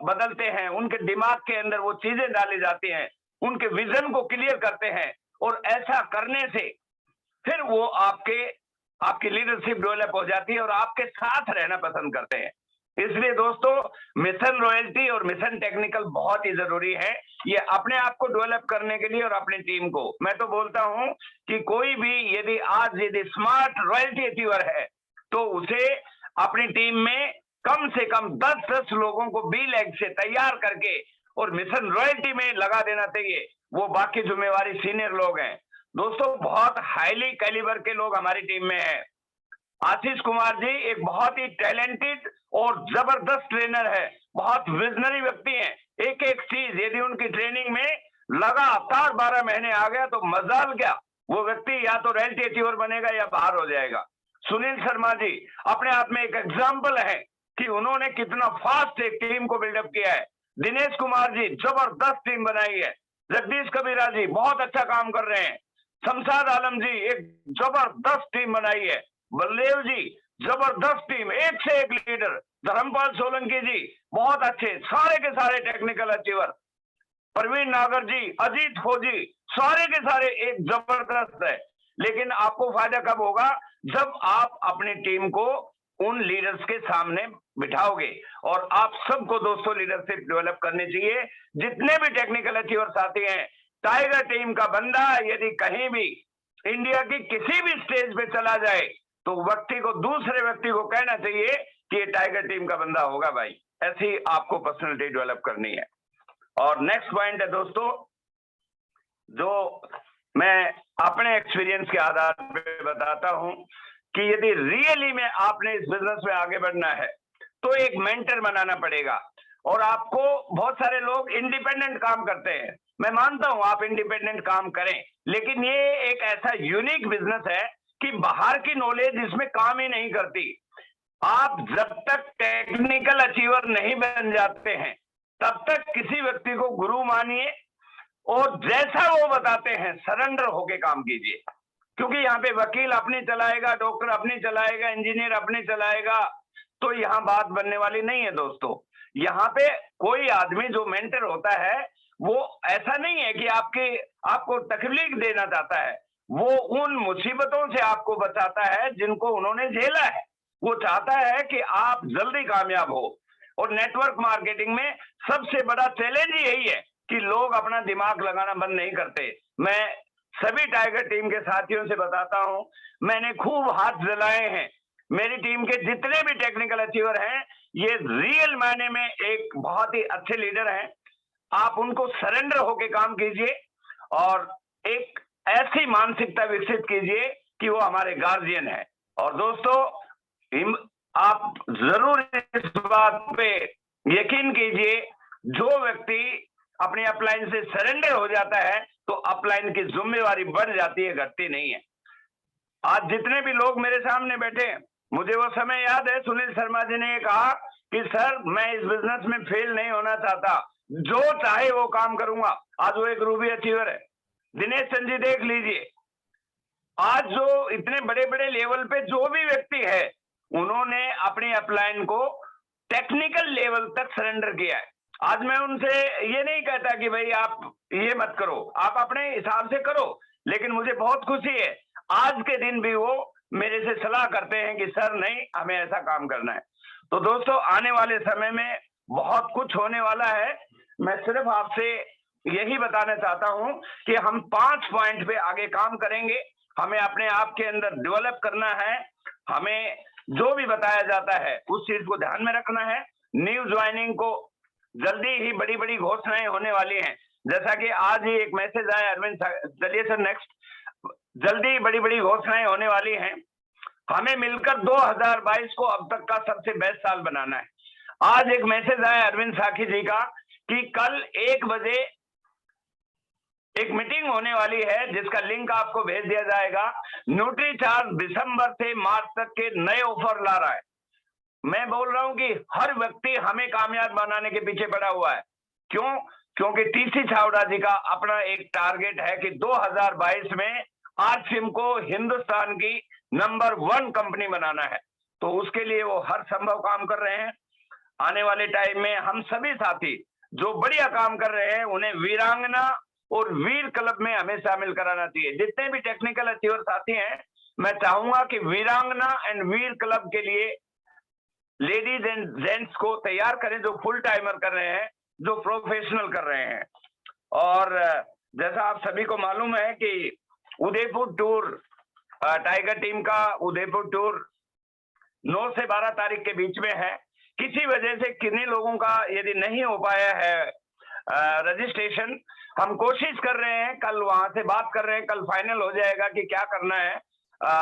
बदलते हैं, उनके दिमाग के अंदर वो चीजें डाली जाती हैं, उनके विजन को क्लियर करते हैं, और ऐसा करने से फिर वो आपकी लीडरशिप डेवलप हो जाती है और आपके साथ रहना पसंद करते हैं। इसलिए दोस्तों, मिशन रॉयल्टी और मिशन टेक्निकल बहुत ही जरूरी है, ये अपने आप को डेवलप करने के लिए और अपनी टीम को। मैं तो बोलता हूं कि कोई भी यदि स्मार्ट रॉयल्टी अचीवर है तो उसे अपनी टीम में कम से कम 10-10 लोगों को बी लैग से तैयार करके और मिशन रॉयल्टी में लगा देना चाहिए। वो बाकी जिम्मेवारी सीनियर लोग हैं। दोस्तों, बहुत हाईली कैलिबर के लोग हमारी टीम में हैं। आशीष कुमार जी एक बहुत ही टैलेंटेड और जबरदस्त ट्रेनर है, बहुत विजनरी व्यक्ति हैं। एक एक चीज यदि उनकी ट्रेनिंग में लगातार 12 महीने आ गया तो मजाल क्या, वो व्यक्ति या तो रॉयल्टी अचीवर बनेगा या बाहर हो जाएगा। सुनील शर्मा जी अपने आप में एक एग्जाम्पल है कि उन्होंने कितना फास्ट एक टीम को बिल्डअप किया है। दिनेश कुमार जी जबरदस्त टीम बनाई है। जगदीश कबीरा जी बहुत अच्छा काम कर रहे हैं। शमशाद आलम जी एक जबरदस्त टीम बनाई है। बलदेव जी जबरदस्त टीम, एक से एक लीडर। धर्मपाल सोलंकी जी बहुत अच्छे, सारे के सारे टेक्निकल अचीवर। प्रवीण नागर जी, अजीत फौजी, सारे के सारे एक जबरदस्त है। लेकिन आपको फायदा कब होगा, जब आप अपनी टीम को उन लीडर्स के सामने बिठाओगे। और आप सबको दोस्तों लीडरशिप डेवलप करनी चाहिए। जितने भी टेक्निकल अचीवर्स आते हैं, टाइगर टीम का बंदा यदि कहीं भी इंडिया की किसी भी स्टेज पे चला जाए तो व्यक्ति को दूसरे व्यक्ति को कहना चाहिए कि ये टाइगर टीम का बंदा होगा भाई। ऐसी आपको पर्सनैलिटी डेवलप करनी है। और नेक्स्ट पॉइंट है दोस्तों, जो मैं अपने एक्सपीरियंस के आधार पे बताता हूं कि यदि रियली में आपने इस बिजनेस में आगे बढ़ना है तो एक मेंटर बनाना पड़ेगा। और आपको बहुत सारे लोग इंडिपेंडेंट काम करते हैं, मैं मानता हूं आप इंडिपेंडेंट काम करें, लेकिन ये एक ऐसा यूनिक बिजनेस है कि बाहर की नॉलेज इसमें काम ही नहीं करती। आप जब तक टेक्निकल अचीवर नहीं बन जाते हैं तब तक किसी व्यक्ति को गुरु मानिए और जैसा वो बताते हैं सरेंडर होके काम कीजिए। क्योंकि यहाँ पे वकील अपनी चलाएगा, डॉक्टर अपनी चलाएगा, इंजीनियर अपनी चलाएगा, तो यहाँ बात बनने वाली नहीं है दोस्तों। यहाँ पे कोई आदमी जो मेंटर होता है वो ऐसा नहीं है कि आपको तकलीफ देना चाहता है, वो उन मुसीबतों से आपको बचाता है जिनको उन्होंने झेला है। वो चाहता है कि आप जल्दी कामयाब हो। और नेटवर्क मार्केटिंग में सबसे बड़ा चैलेंज यही है कि लोग अपना दिमाग लगाना बंद नहीं करते। मैं सभी टाइगर टीम के साथियों से बताता हूं, मैंने खूब हाथ जलाए हैं। मेरी टीम के जितने भी टेक्निकल अचीवर हैं, ये रियल मायने में एक बहुत ही अच्छे लीडर हैं। आप उनको सरेंडर होके काम कीजिए और एक ऐसी मानसिकता विकसित कीजिए कि वो हमारे गार्जियन है। और दोस्तों, आप जरूर इस बात पे यकीन कीजिए, जो व्यक्ति अपनी अपलाइन से सरेंडर हो जाता है तो अपलाइन की जिम्मेवारी बढ़ जाती है, घटती नहीं है। आज जितने भी लोग मेरे सामने बैठे हैं, मुझे वो समय याद है सुनील शर्मा जी ने कहा कि सर मैं इस बिजनेस में फेल नहीं होना चाहता, जो चाहे वो काम करूंगा। आज वो एक रूबी अचीवर है। दिनेश चंद जी देख लीजिए, आज जो इतने बड़े बड़े लेवल पे जो भी व्यक्ति है उन्होंने अपनी अपलाइन को टेक्निकल लेवल तक सरेंडर किया है। आज मैं उनसे ये नहीं कहता कि भाई आप ये मत करो, आप अपने हिसाब से करो, लेकिन मुझे बहुत खुशी है आज के दिन भी वो मेरे से सलाह करते हैं कि सर नहीं, हमें ऐसा काम करना है। तो दोस्तों, आने वाले समय में बहुत कुछ होने वाला है। मैं सिर्फ आपसे यही बताना चाहता हूं कि हम 5 पॉइंट पे आगे काम करेंगे। हमें अपने आप के अंदर डेवलप करना है, हमें जो भी बताया जाता है उस चीज को ध्यान में रखना है। न्यू ज्वाइनिंग को जल्दी ही बड़ी बड़ी घोषणाएं होने वाली हैं। जैसा कि आज ही एक मैसेज आया अरविंद, चलिए सर नेक्स्ट, जल्दी बड़ी बड़ी घोषणाएं होने वाली हैं। हमें मिलकर 2022 को अब तक का सबसे बेस्ट साल बनाना है। आज एक मैसेज आया अरविंद साखी जी का कि कल 1 बजे एक मीटिंग होने वाली है जिसका लिंक आपको भेज दिया जाएगा। न्यूट्रीचार्ज दिसंबर से मार्च तक के नए ऑफर ला रहा है। मैं बोल रहा हूं कि हर व्यक्ति हमें कामयाब बनाने के पीछे पड़ा हुआ है। क्यों? क्योंकि टीसी छावड़ा जी का अपना एक टारगेट है कि 2022 में आरसीएम को हिंदुस्तान की नंबर 1 कंपनी बनाना है। तो उसके लिए वो हर संभव काम कर रहे हैं। आने वाले टाइम में हम सभी साथी जो बढ़िया काम कर रहे हैं उन्हें वीरांगना और वीर क्लब में हमें शामिल कराना चाहिए। जितने भी टेक्निकल अचीवर साथी हैं, मैं चाहूंगा कि वीरांगना एंड वीर क्लब के लिए लेडीज एंड जेंट्स को तैयार करें जो फुल टाइमर कर रहे हैं, जो प्रोफेशनल कर रहे हैं। और जैसा आप सभी को मालूम है कि उदयपुर टूर, टाइगर टीम का उदयपुर टूर 9 से 12 तारीख के बीच में है। किसी वजह से किन्हीं लोगों का यदि नहीं हो पाया है रजिस्ट्रेशन, हम कोशिश कर रहे हैं, कल वहां से बात कर रहे हैं, कल फाइनल हो जाएगा कि क्या करना है।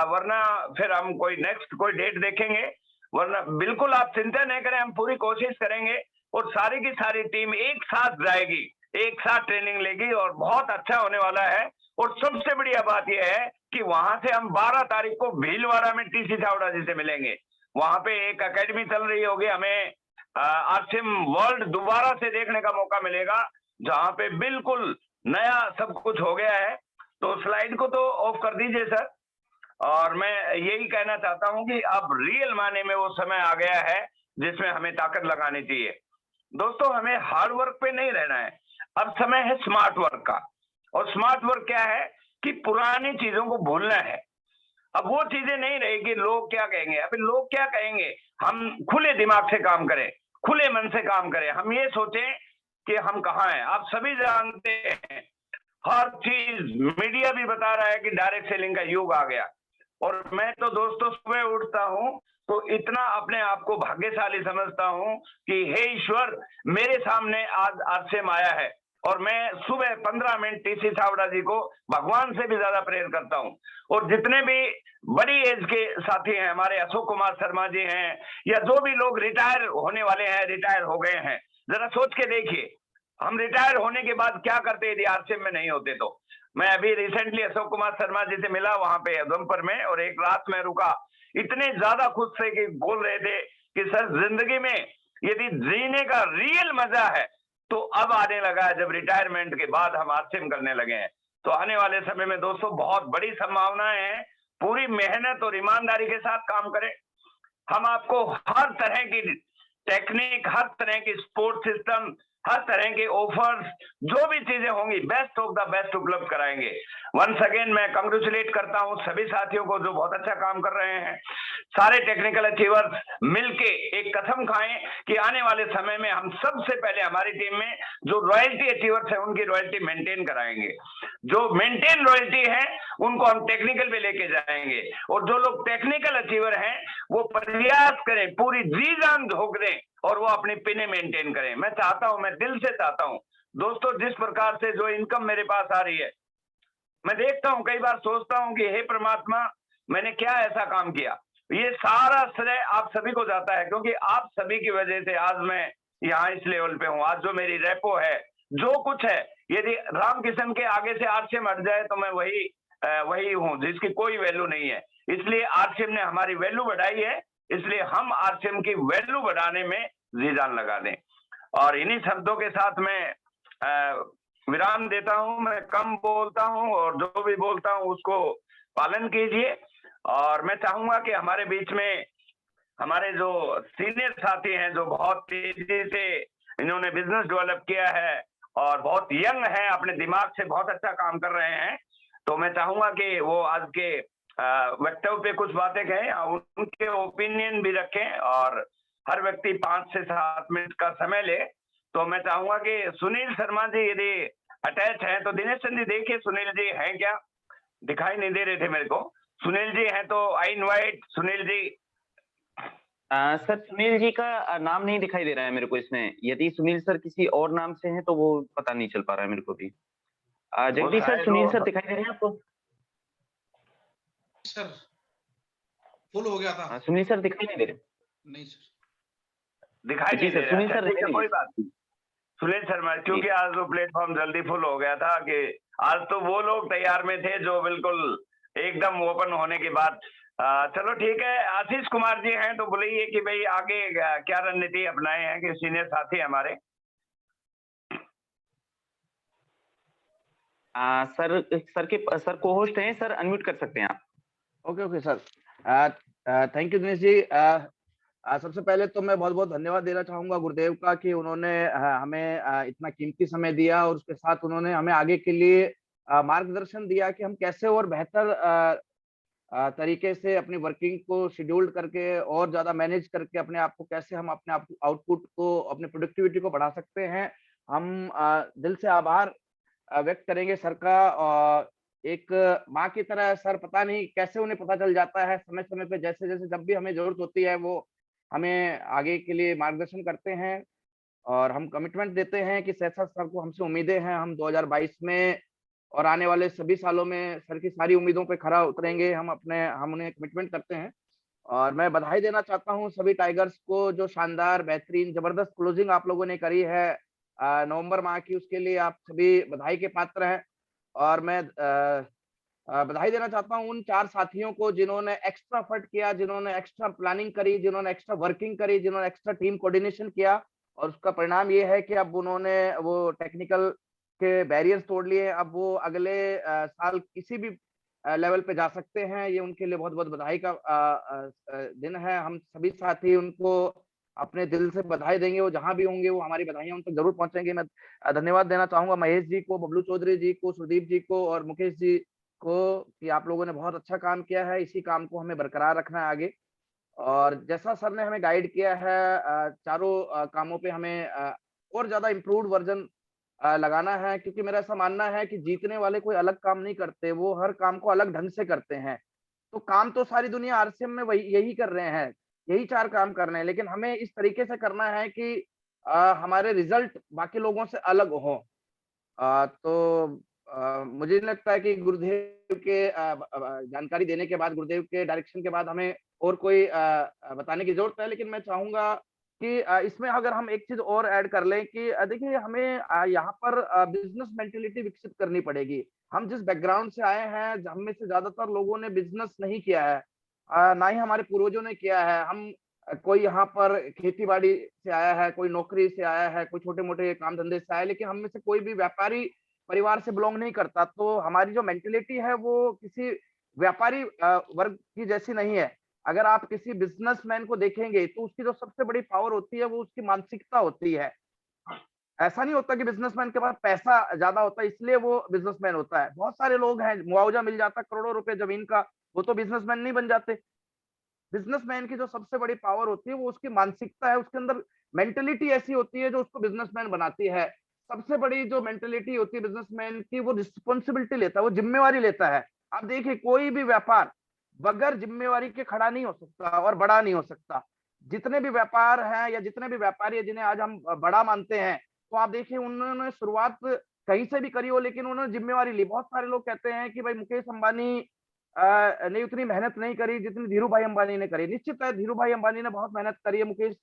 वरना फिर हम कोई नेक्स्ट कोई डेट देखेंगे। वरना बिल्कुल आप चिंता नहीं करें, हम पूरी कोशिश करेंगे और सारी की सारी टीम एक साथ जाएगी, एक साथ ट्रेनिंग लेगी और बहुत अच्छा होने वाला है। और सबसे बढ़िया बात यह है कि वहां से हम 12 तारीख को भीलवाड़ा में टीसी छावड़ा जी से मिलेंगे। वहां पे एक एकेडमी चल रही होगी, हमें आरसीएम वर्ल्ड दोबारा से देखने का मौका मिलेगा, जहां पे बिल्कुल नया सब कुछ हो गया है। तो स्लाइड को तो ऑफ कर दीजिए सर। और मैं यही कहना चाहता हूं कि अब रियल मायने में वो समय आ गया है जिसमें हमें ताकत लगानी चाहिए। दोस्तों, हमें हार्ड वर्क पे नहीं रहना है, अब समय है स्मार्ट वर्क का। और स्मार्ट वर्क क्या है कि पुरानी चीजों को भूलना है। अब वो चीजें नहीं रहेगी, लोग क्या कहेंगे। अभी लोग क्या कहेंगे, हम खुले दिमाग से काम करें, खुले मन से काम करें। हम ये सोचें कि हम कहाँ हैं। आप सभी जानते हैं, हर चीज मीडिया भी बता रहा है कि डायरेक्ट सेलिंग का युग आ गया। और मैं तो दोस्तों सुबह उठता हूं तो इतना अपने आप को भाग्यशाली समझता हूं कि हे ईश्वर, मेरे सामने आज आरसीएम आया है। और मैं सुबह 15 मिनट टीसी छावड़ा जी को भगवान से भी ज्यादा प्रेयर करता हूं। और जितने भी बड़ी एज के साथी हैं, हमारे अशोक कुमार शर्मा जी हैं, या जो भी लोग रिटायर होने वाले हैं, रिटायर हो गए हैं, जरा सोच के देखिए, हम रिटायर होने के बाद क्या करते यदि आरसीएम में नहीं होते तो। मैं अभी रिसेंटली अशोक कुमार शर्मा जी से मिला वहां पे उधमपुर में, और एक रात में रुका। इतने ज्यादा खुश थे कि बोल रहे थे कि सर, जिंदगी में यदि जीने का रियल मजा है तो अब आने लगा है, जब रिटायरमेंट के बाद हम आरसीएम करने लगे हैं। तो आने वाले समय में दोस्तों बहुत बड़ी संभावनाएं हैं। पूरी मेहनत और ईमानदारी के साथ काम करें। हम आपको हर तरह की टेक्निक, हर तरह की सपोर्ट सिस्टम, हर तरह के ऑफर्स, जो भी चीजें होंगी, बेस्ट ऑफ द बेस्ट उपलब्ध कराएंगे। वंस अगेन मैं कंग्रेचुलेट करता हूं सभी साथियों को जो बहुत अच्छा काम कर रहे हैं। सारे टेक्निकल अचीवर्स मिलके एक कसम खाएं कि आने वाले समय में हम सबसे पहले हमारी टीम में जो रॉयल्टी अचीवर्स है उनकी रॉयल्टी मेंटेन कराएंगे। जो मेंटेन रॉयल्टी है उनको हम टेक्निकल पे लेके जाएंगे। और जो लोग टेक्निकल अचीवर हैं वो प्रयास करें, पूरी जी जान झोंक दें और वो अपनी पिने मेंटेन करें। मैं चाहता हूं, मैं दिल से चाहता हूं दोस्तों, जिस प्रकार से जो इनकम मेरे पास आ रही है, मैं देखता हूं, कई बार सोचता हूं कि हे परमात्मा, मैंने क्या ऐसा काम किया। ये सारा श्रेय आप सभी को जाता है, क्योंकि आप सभी की वजह से आज मैं यहाँ इस लेवल पे हूँ। आज जो मेरी रेपो है, जो कुछ है, यदि रामकिशन के आगे से आरसीएम हट जाए तो मैं वही हूँ जिसकी कोई वैल्यू नहीं है। इसलिए आरसीएम ने हमारी वैल्यू बढ़ाई है, इसलिए हम आरसीएम की वैल्यू बढ़ाने में जी जान लगा दें। और इन्हीं शब्दों के साथ मैं विराम देता हूं। मैं कम बोलता हूं और जो भी बोलता हूं उसको पालन कीजिए। और मैं चाहूंगा कि हमारे बीच में हमारे जो सीनियर साथी हैं, जो बहुत तेजी से इन्होंने बिजनेस डेवलप किया है और बहुत यंग हैं, अपने दिमाग से बहुत अच्छा काम कर रहे हैं, तो मैं चाहूंगा कि वो आज के वक्तव्य पे कुछ बातें कहें, उनके ओपिनियन भी रखें और हर व्यक्ति 5 से 7 मिनट का समय ले। तो मैं चाहूंगा कि सुनील शर्मा जी यदि अटैच हैं तो दिनेश चंद जी देखिए सुनील जी हैं क्या, दिखाई नहीं दे रहे थे मेरे को। सुनील जी हैं तो I invite Sunil ji. Sir, Sunil ji का नाम नहीं दिखाई दे रहा है मेरे को इसमें। यदि सुनील सर किसी और नाम से हैं तो वो पता नहीं चल पा रहा है मेरे को भी। जगदीश सर, सुनील सर दिखाई दे रहे हैं आपको? सर फुल हो गया था। सुनील सर दिखाई नहीं दे रहे? नहीं सर, दिखाई नहीं दे रहा। सुनील सर कोई बात नहीं, सुनील शर्मा, क्योंकि आज वो प्लेटफॉर्म जल्दी फुल हो गया था कि आज तो वो लोग तैयार में थे जो बिल्कुल एकदम ओपन होने के बाद। चलो ठीक है, आशीष कुमार जी हैं तो बोलिए कि भाई आगे क्या रणनीति अपनाए हैं कि सीनियर साथी हमारे। सर को होस्ट हैं सर, अनम्यूट कर सकते हैं आप। Okay sir, thank you Dinesh ji. सबसे पहले तो मैं बहुत बहुत धन्यवाद देना चाहूंगा गुरुदेव का कि उन्होंने हमें इतना कीमती समय दिया और उसके साथ उन्होंने हमें आगे के लिए मार्गदर्शन दिया कि हम कैसे और बेहतर तरीके से अपनी वर्किंग को शेड्यूल्ड करके और ज्यादा मैनेज करके अपने आप को कैसे हम अपने आप आउटपुट को, अपने प्रोडक्टिविटी को बढ़ा सकते हैं। हम दिल से आभार व्यक्त करेंगे सर का। एक माँ की तरह सर, पता नहीं कैसे उन्हें पता चल जाता है समय समय पे, जैसे जैसे जब भी हमें जरूरत होती है वो हमें आगे के लिए मार्गदर्शन करते हैं और हम कमिटमेंट देते हैं कि सैसा सर को हमसे उम्मीदें हैं। हम 2022 में और आने वाले सभी सालों में सर की सारी उम्मीदों पे खरा उतरेंगे। हम उन्हें कमिटमेंट करते हैं और मैं बधाई देना चाहता हूँ सभी टाइगर्स को जो शानदार, बेहतरीन, जबरदस्त क्लोजिंग आप लोगों ने करी है नवंबर माह की। उसके लिए आप सभी बधाई के पात्र हैं। और मैं बधाई देना चाहता हूँ उन 4 साथियों को जिन्होंने एक्स्ट्रा एफर्ट किया, जिन्होंने एक्स्ट्रा प्लानिंग करी, जिन्होंने एक्स्ट्रा वर्किंग करी, जिन्होंने एक्स्ट्रा टीम कोऑर्डिनेशन किया। और उसका परिणाम ये है कि अब उन्होंने वो टेक्निकल के बैरियर्स तोड़ लिए। अब वो अगले साल किसी भी लेवल पे जा सकते हैं। ये उनके लिए बहुत बहुत बधाई का दिन है। हम सभी साथी उनको अपने दिल से बधाई देंगे। वो जहां भी होंगे वो हमारी बधाइयां उन तक जरूर पहुंचेंगी। मैं धन्यवाद देना चाहूंगा महेश जी को, बबलू चौधरी जी को, सुदीप जी को और मुकेश जी को कि आप लोगों ने बहुत अच्छा काम किया है। इसी काम को हमें बरकरार रखना है आगे। और जैसा सर ने हमें गाइड किया है चारों कामों पे हमें और ज्यादा इम्प्रूव्ड वर्जन लगाना है, क्योंकि मेरा ऐसा मानना है कि जीतने वाले कोई अलग काम नहीं करते, वो हर काम को अलग ढंग से करते हैं। तो काम तो सारी दुनिया आरसीएम में वही यही कर रहे हैं, यही 4 काम कर रहे हैं, लेकिन हमें इस तरीके से करना है कि हमारे रिजल्ट बाकी लोगों से अलग हो। तो मुझे नहीं लगता है कि गुरुदेव के जानकारी देने के बाद, गुरुदेव के डायरेक्शन के बाद हमें और कोई बताने की जरूरत है। लेकिन मैं चाहूंगा कि इसमें अगर हम एक चीज और ऐड कर लें कि देखिए हमें यहाँ पर बिजनेस मेंटेलिटी विकसित करनी पड़ेगी। हम जिस बैकग्राउंड से आए हैं, हम में से ज्यादातर लोगों ने बिजनेस नहीं किया है, ना ही हमारे पूर्वजों ने किया है। हम कोई यहाँ पर खेती बाड़ी से आया है, कोई नौकरी से आया है, कोई छोटे मोटे काम धंधे से आया है, लेकिन हम में से कोई भी व्यापारी परिवार से बिलोंग नहीं करता। तो हमारी जो मेंटेलिटी है वो किसी व्यापारी वर्ग की जैसी नहीं है। अगर आप किसी बिजनेसमैन को देखेंगे तो उसकी जो सबसे बड़ी पावर होती है वो उसकी मानसिकता होती है। ऐसा नहीं होता कि बिजनेसमैन के पास पैसा ज्यादा होता है इसलिए वो बिजनेसमैन होता है। बहुत सारे लोग हैं, मुआवजा मिल जाता है करोड़ों रुपए जमीन का, वो तो बिजनेसमैन नहीं बन जाते। बिजनेसमैन की जो सबसे बड़ी पावर होती है वो उसकी मानसिकता है, उसके अंदर मेंटेलिटी ऐसी होती है जो उसको बिजनेसमैन बनाती है। सबसे बड़ी जो मेंटेलिटी होती है बिजनेसमैन की, वो रिस्पॉन्सिबिलिटी लेता है, वो जिम्मेवारी लेता है। आप देखिए कोई भी व्यापार बगैर जिम्मेवारी के खड़ा नहीं हो सकता और बड़ा नहीं हो सकता। जितने भी व्यापार हैं या जितने भी व्यापारी है जिन्हें आज हम बड़ा मानते हैं, तो आप देखिए उन्होंने शुरुआत कहीं से भी करी हो लेकिन उन्होंने जिम्मेवारी ली। बहुत सारे लोग कहते हैं कि भाई मुकेश अंबानी ने उतनी मेहनत नहीं करी जितनी धीरू भाई अंबानी ने करी। निश्चित है धीरू भाई अंबानी ने बहुत मेहनत करी है, मुकेश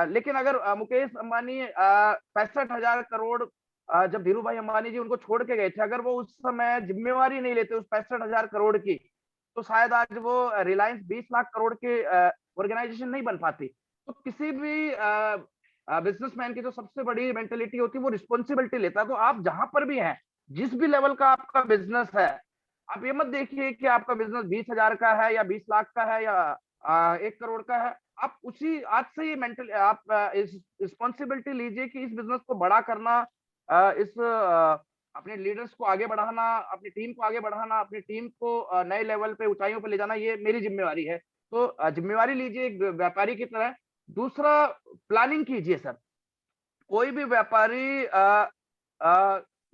लेकिन अगर मुकेश अंबानी 65,000 करोड़ जब धीरू भाई अंबानी जी उनको छोड़ के गए थे, अगर वो उस समय जिम्मेवारी नहीं लेते उस 65,000 करोड़ की, तो शायद आज वो रिलायंस 20 लाख करोड़ के ऑर्गेनाइजेशन नहीं बन पाती। तो किसी भी बिजनेसमैन की जो सबसे बड़ी मेंटेलिटी होती है वो रिस्पॉन्सिबिलिटी लेता है। तो आप जहां पर भी हैं, जिस भी लेवल का आपका बिजनेस है, आप ये मत देखिए कि आपका बिजनेस 20,000 का है या 20 लाख का है या 1 करोड़ का है। आप उसी आज से ही मेंटल आप इस रिस्पॉन्सिबिलिटी लीजिए कि इस बिजनेस को बड़ा करना, अपने लीडर्स को आगे बढ़ाना, अपनी टीम को आगे बढ़ाना, अपनी टीम को नए लेवल पे, ऊंचाइयों पे ले जाना, ये मेरी जिम्मेवारी है। तो जिम्मेवारी लीजिए एक व्यापारी की तरह। दूसरा, प्लानिंग कीजिए सर। कोई भी व्यापारी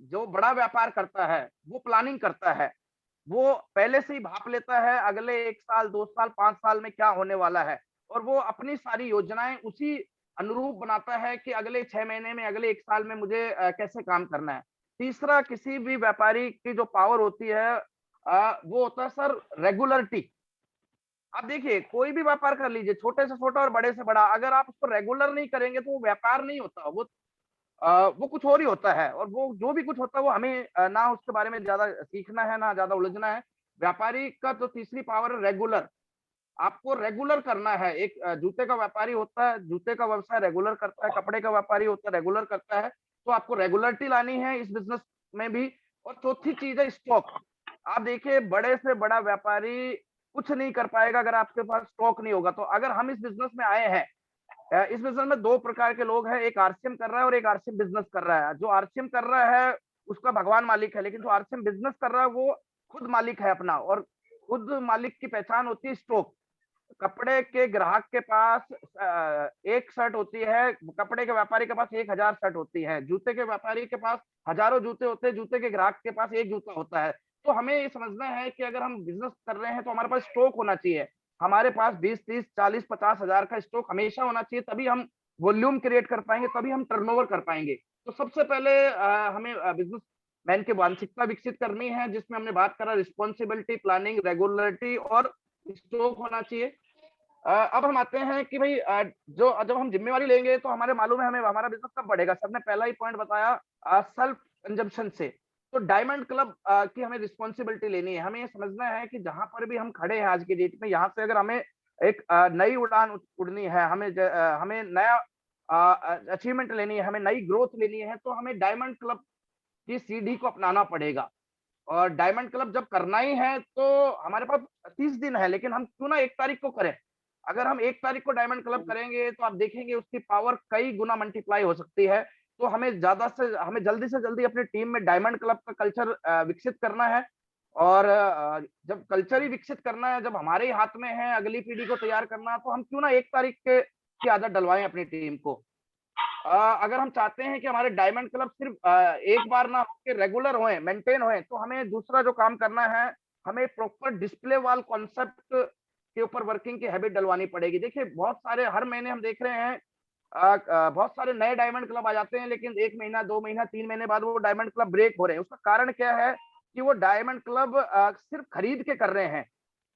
जो बड़ा व्यापार करता है वो प्लानिंग करता है, वो पहले से ही भाप लेता है अगले 1 साल, 2 साल, 5 साल में क्या होने वाला है, और वो अपनी सारी योजनाएं उसी अनुरूप बनाता है कि अगले 6 महीने में, अगले 1 साल में मुझे कैसे काम करना है। तीसरा, किसी भी व्यापारी की जो पावर होती है वो होता है सर रेगुलरिटी। आप देखिए कोई भी व्यापार कर लीजिए, छोटे से छोटा और बड़े से बड़ा, अगर आप उसको रेगुलर नहीं करेंगे तो वो व्यापार नहीं होता। वो वो कुछ और ही होता है, और वो जो भी कुछ होता है वो हमें ना उसके बारे में ज्यादा सीखना है, ना ज्यादा उलझना है। व्यापारी का तो तीसरी पावर है रेगुलर। आपको रेगुलर करना है। एक जूते का व्यापारी होता है, जूते का व्यवसाय रेगुलर करता है, कपड़े का व्यापारी होता है, रेगुलर करता है। तो आपको रेगुलरिटी लानी है इस बिज़नेस में भी। और चौथी चीज़ है स्टॉक। आप देखिए, बड़े से बड़ा व्यापारी कुछ नहीं कर पाएगा अगर आपके पास स्टॉक नहीं होगा। तो अगर हम इस बिज़नेस में आए हैं, इस बिज़नेस में 2 प्रकार के लोग हैं, एक आरसीएम कर रहा है और एक आरसीएम बिज़नेस कर रहा है। जो आरसीएम कर रहा है उसका भगवान मालिक है, लेकिन जो आरसीएम बिज़नेस कर रहा है वो खुद मालिक है अपना, और खुद मालिक की पहचान होती है स्टॉक। कपड़े के ग्राहक के पास 1 शर्ट होती है, कपड़े के व्यापारी के पास 1000 शर्ट होती है, जूते के व्यापारी के पास हज़ारों जूते होते हैं, जूते के ग्राहक के पास 1 जूता होता है। तो हमें ये समझना है कि अगर हम बिज़नेस कर रहे हैं तो हमारे पास स्टॉक होना चाहिए। हमारे पास 20, 30, 40, 50 हज़ार का स्टॉक हमेशा होना चाहिए, तभी हम वॉल्यूम क्रिएट कर पाएँगे, तभी हम टर्नओवर कर पाएँगे। तो सबसे पहले हमें बिज़नेसमैन की मानसिकता विकसित करनी है, जिसमें हमने बात करा रिस्पॉन्सिबिलिटी, प्लानिंग, रेगुलरिटी और स्टॉक होना चाहिए। अब हम आते हैं कि भाई जो जब हम ज़िम्मेवारी लेंगे तो हमारे मालूम है हमें हमारा बिज़नेस कब बढ़ेगा। सर ने पहला ही पॉइंट बताया सेल्फ कंजम्पशन से। तो डायमंड क्लब की हमें रिस्पॉन्सिबिलिटी लेनी है। हमें ये समझना है कि जहाँ पर भी हम खड़े हैं आज की डेट में, यहाँ से अगर हमें एक नई उड़ान उड़नी है, हमें नया अचीवमेंट लेनी है, हमें नई ग्रोथ लेनी है, तो हमें डायमंड क्लब की सीढ़ी को अपनाना पड़ेगा। और डायमंड क्लब जब करना ही है तो हमारे पास 30 दिन है, लेकिन हम क्यों ना 1 तारीख को करें। अगर हम 1 तारीख को डायमंड क्लब करेंगे तो आप देखेंगे उसकी पावर कई गुना मल्टीप्लाई हो सकती है। तो हमें जल्दी से जल्दी अपनी टीम में डायमंड क्लब का कल्चर विकसित करना है। और जब कल्चर ही विकसित करना है, जब हमारे ही हाथ में है अगली पीढ़ी को तैयार करना, तो हम क्यों ना 1 तारीख के की आदत डलवाएँ अपनी टीम को। अगर हम चाहते हैं कि हमारे डायमंड क्लब सिर्फ एक बार ना होके रेगुलर होएँ, मेंटेन होएँ, तो हमें दूसरा जो काम करना है, हमें प्रॉपर डिस्प्ले वॉल कॉन्सेप्ट के ऊपर वर्किंग की हैबिट डलवानी पड़ेगी। देखिए, बहुत सारे हर महीने हम देख रहे हैं बहुत सारे नए डायमंड क्लब आ जाते हैं, लेकिन 1 महीना, 2 महीना, 3 महीने बाद वो डायमंड क्लब ब्रेक हो रहे हैं। उसका कारण क्या है कि वो डायमंड क्लब सिर्फ खरीद के कर रहे हैं।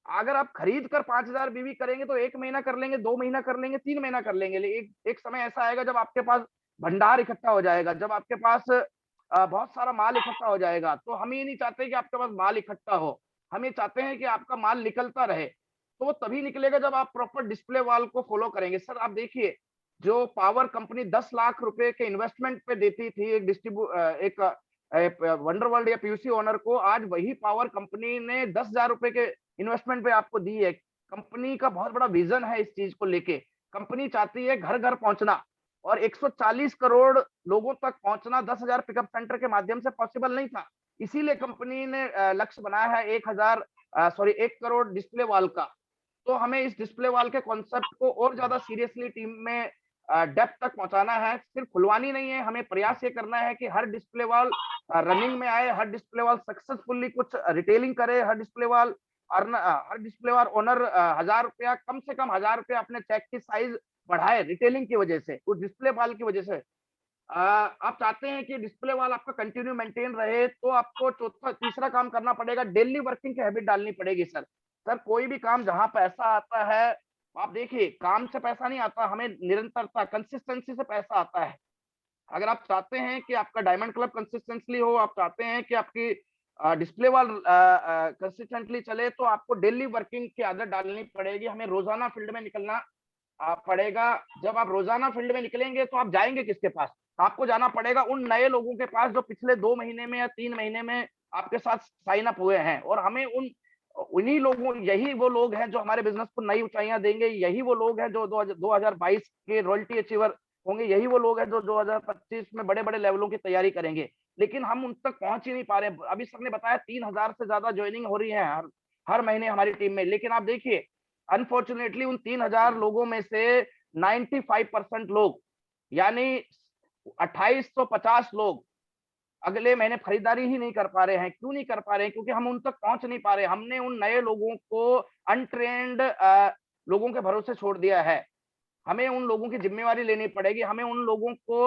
अगर आप खरीद कर 5000 बीवी करेंगे तो 1 महीना कर लेंगे, 2 महीना कर लेंगे, 3 महीना कर लेंगे। एक एक समय ऐसा आएगा जब आपके पास भंडार इकट्ठा हो जाएगा, जब आपके पास बहुत सारा माल इकट्ठा हो जाएगा। तो हम ये नहीं चाहते कि आपके पास माल इकट्ठा हो, हम ये चाहते हैं कि आपका माल निकलता रहे। तो वो तभी निकलेगा जब आप प्रॉपर डिस्प्ले वॉल को फॉलो करेंगे। सर आप देखिए, जो पावर कंपनी 10 लाख रुपए के इन्वेस्टमेंट पे देती थी एक वंडरवर्ल्ड या पीयूसी ओनर को, आज वही पावर कंपनी ने 10,000 रुपए के इन्वेस्टमेंट पे आपको दी है। कंपनी का बहुत बड़ा विजन है इस चीज को लेके। कंपनी चाहती है घर घर पहुंचना, और 140 करोड़ लोगों तक पहुंचना 10,000 पिकअप सेंटर के माध्यम से पॉसिबल नहीं था। इसीलिए कंपनी ने लक्ष्य बनाया है 1 करोड़ डिस्प्ले वॉल का। तो हमें इस डिस्प्ले वॉल के कॉन्सेप्ट को और ज्यादा सीरियसली टीम में डेप्थ तक पहुंचाना है। सिर्फ खुलवानी नहीं है, हमें प्रयास ये करना है कि हर डिस्प्ले वॉल रनिंग में आए, हर डिस्प्ले वॉल सक्सेसफुली कुछ रिटेलिंग करे, हर डिस्प्ले वॉल ओनर 1000 रुपया, कम से कम 1000 रुपया अपने चेक की साइज बढ़ाए रिटेलिंग की वजह से, उस डिस्प्ले वॉल की वजह से। आप चाहते हैं कि डिस्प्ले वॉल आपका कंटिन्यू मेंटेन रहे, तो आपको तीसरा काम करना पड़ेगा, डेली वर्किंग की हैबिट डालनी पड़ेगी सर। सर कोई भी काम जहाँ पैसा आता है, आप देखिए काम से पैसा नहीं आता, हमें निरंतरता, कंसिस्टेंसी से पैसा आता है। अगर आप चाहते हैं कि आपका डायमंड क्लब कंसिस्टेंटली हो, आप चाहते हैं कि आपकी डिस्प्ले वॉल कंसिस्टेंटली चले, तो आपको डेली वर्किंग की आदत डालनी पड़ेगी। हमें रोजाना फील्ड में निकलना पड़ेगा। जब आप रोजाना फील्ड में निकलेंगे तो आप जाएंगे किसके पास? आपको जाना पड़ेगा उन नए लोगों के पास जो पिछले 2 महीने में या 3 महीने में आपके साथ साइन अप हुए हैं, और हमें उन्हीं लोगों, यही वो लोग हैं जो हमारे बिजनेस को नई ऊंचाइयां देंगे, यही वो लोग हैं जो 2022 के रॉयल्टी अचीवर होंगे, यही वो लोग हैं जो 2025 में बड़े-बड़े लेवलों की तैयारी करेंगे। लेकिन हम उन तक पहुंच ही नहीं पा रहे हैं। अभी सर ने बताया 3000 से ज्यादा ज्वाइनिंग हो रही है हर महीने हमारी टीम में, लेकिन आप देखिए अनफॉर्चुनेटली उन 3000 लोगों में से 95% लोग, यानी 2850 लोग अगले महीने खरीदारी ही नहीं कर पा रहे हैं। क्यों नहीं कर पा रहे हैं? क्योंकि हम उन तक पहुंच नहीं पा रहे। हमने उन नए लोगों को अनट्रेन्ड लोगों के भरोसे छोड़ दिया है। हमें उन लोगों की जिम्मेवारी लेनी पड़ेगी। हमें उन लोगों को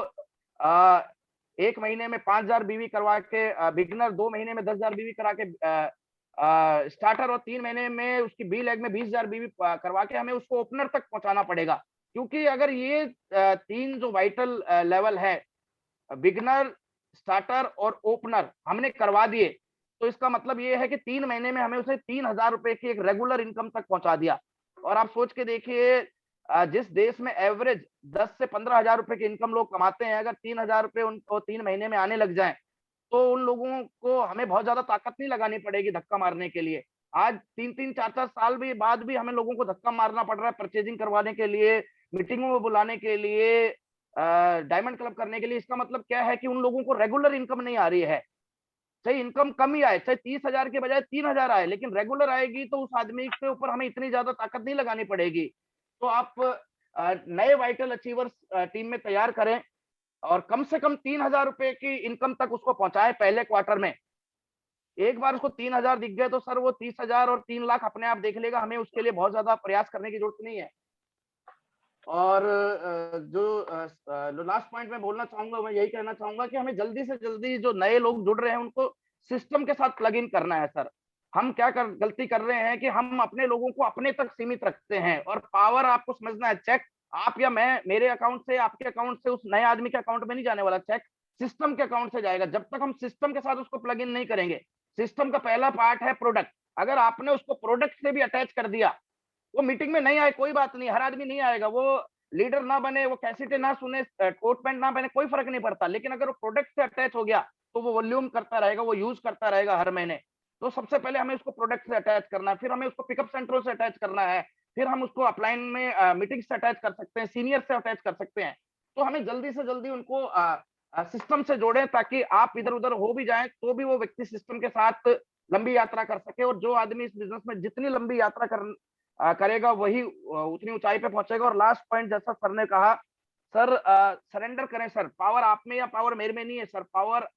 1 महीने में 5000 बीवी करवा के बिगिनर, 2 महीने में 10,000 बीवी करा के स्टार्टर, और 3 महीने में उसकी बी लेग में 20,000 बीवी करवा के हमें उसको ओपनर तक पहुंचाना पड़ेगा। क्योंकि अगर ये 3 जो वाइटल लेवल है, बिगनर, स्टार्टर और ओपनर हमने करवा दिए, तो इसका मतलब ये है कि 3 महीने में हमें उसे 3,000 रुपए की एक रेगुलर इनकम तक पहुंचा दिया। और आप सोच के देखिए, जिस देश में एवरेज 10 से 15,000 रुपए की इनकम लोग कमाते हैं, अगर 3,000 रुपए उनको 3 महीने में आने लग जाएं, तो उन लोगों को हमें बहुत ज्यादा ताकत नहीं लगानी पड़ेगी धक्का मारने के लिए। आज 3-3, 4-4 साल भी बाद भी हमें लोगों को धक्का मारना पड़ रहा है परचेजिंग करवाने के लिए, मीटिंगों में बुलाने के लिए, डायमंड क्लब करने के लिए। इसका मतलब क्या है कि उन लोगों को रेगुलर इनकम नहीं आ रही है। चाहे इनकम कम ही आए, चाहे 30,000 के बजाय 3,000 आए, लेकिन रेगुलर आएगी तो उस आदमी के ऊपर हमें इतनी ज्यादा ताकत नहीं लगानी पड़ेगी। तो आप नए वाइटल अचीवर्स टीम में तैयार करें और कम से कम 3,000 रुपए की इनकम तक उसको पहुंचाए पहले क्वार्टर में। एक बार उसको 3,000 दिख गए तो सर वो 30,000 और 3 लाख अपने आप देख लेगा, हमें उसके लिए बहुत ज्यादा प्रयास करने की जरूरत नहीं है। और जो लास्ट पॉइंट मैं बोलना चाहूंगा, मैं यही कहना चाहूंगा कि हमें जल्दी से जल्दी जो नए लोग जुड़ रहे हैं उनको सिस्टम के साथ प्लग इन करना है। सर हम क्या गलती कर रहे हैं कि हम अपने लोगों को अपने तक सीमित रखते हैं, और पावर आपको समझना है, चेक आप या मैं, मेरे अकाउंट से आपके अकाउंट से उस नए आदमी के अकाउंट में नहीं जाने वाला, चेक सिस्टम के अकाउंट से जाएगा। जब तक हम सिस्टम के साथ उसको प्लग इन नहीं करेंगे, सिस्टम का पहला पार्ट है प्रोडक्ट, अगर आपने उसको प्रोडक्ट से भी अटैच कर दिया, वो मीटिंग में नहीं आए कोई बात नहीं, हर आदमी नहीं आएगा, वो लीडर ना बने, वो कैसेटे ना सुने, कोट पैंट ना पहने, कोई फर्क नहीं पड़ता, लेकिन अगर वो प्रोडक्ट से अटैच हो गया तो वो वॉल्यूम करता रहेगा, वो यूज करता रहेगा हर महीने। तो सबसे पहले हमें उसको प्रोडक्ट से अटैच करना है, फिर हमें उसको पिकअप सेंटरों से अटैच करना है, फिर हम उसको अपलाइन में मीटिंग से अटैच कर सकते हैं, सीनियर से अटैच कर सकते हैं। तो हमें जल्दी से जल्दी उनको सिस्टम से जोड़ें, ताकि आप इधर उधर हो भी जाएं तो भी वो व्यक्ति सिस्टम के साथ लंबी यात्रा कर सके। और जो आदमी इस बिजनेस में जितनी लंबी यात्रा करेगा वही उतनी ऊंचाई पे पहुंचेगा। और लास्ट पॉइंट, जैसा सर ने कहा, सर सरेंडर करें सर, पावर आप में या पावर मेरे में नहीं है सर, पावर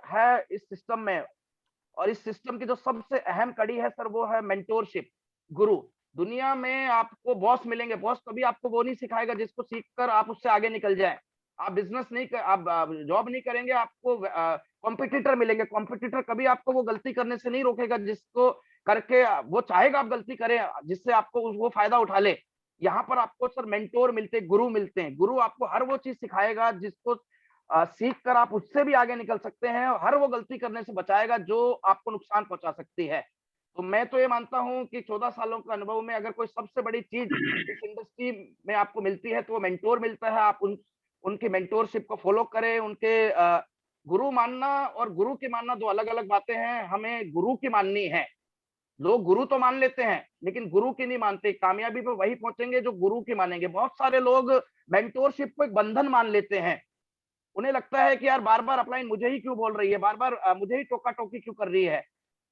है इस सिस्टम में। और इस सिस्टम की जो सबसे अहम कड़ी है सर, वो है मेंटोरशिप, गुरु। दुनिया में आपको बॉस मिलेंगे, बॉस कभी आपको वो नहीं सिखाएगा जिसको सीखकर आप उससे आगे निकल जाए। आप बिजनेस नहीं कर, आप जॉब नहीं करेंगे, आपको कॉम्पिटिटर मिलेंगे, कॉम्पिटिटर कभी आपको वो गलती करने से नहीं रोकेगा जिसको करके वो चाहेगा आप गलती करें, जिससे आपको वो फायदा उठा ले। यहाँ पर आपको सर मेंटोर मिलते हैं, गुरु मिलते हैं। गुरु आपको हर वो चीज सिखाएगा जिसको सीख कर आप उससे भी आगे निकल सकते हैं, और हर वो गलती करने से बचाएगा जो आपको नुकसान पहुंचा सकती है। तो मैं तो ये मानता हूं कि 14 सालों के अनुभव में अगर कोई सबसे बड़ी चीज इस इंडस्ट्री में आपको मिलती है तो वो मेंटोर मिलता है। आप उनकी मेंटोरशिप को फॉलो करें। उनके गुरु मानना और गुरु की मानना दो अलग अलग बातें हैं। हमें गुरु की माननी है। लोग गुरु तो मान लेते हैं लेकिन गुरु की नहीं मानते। कामयाबी पे वही पहुंचेंगे जो गुरु की मानेंगे। बहुत सारे लोग मेंटोरशिप को एक बंधन मान लेते हैं। उन्हें लगता है कि यार बार बार अपलाइन मुझे ही क्यों बोल रही है, बार बार मुझे ही टोका टोकी क्यों कर रही है।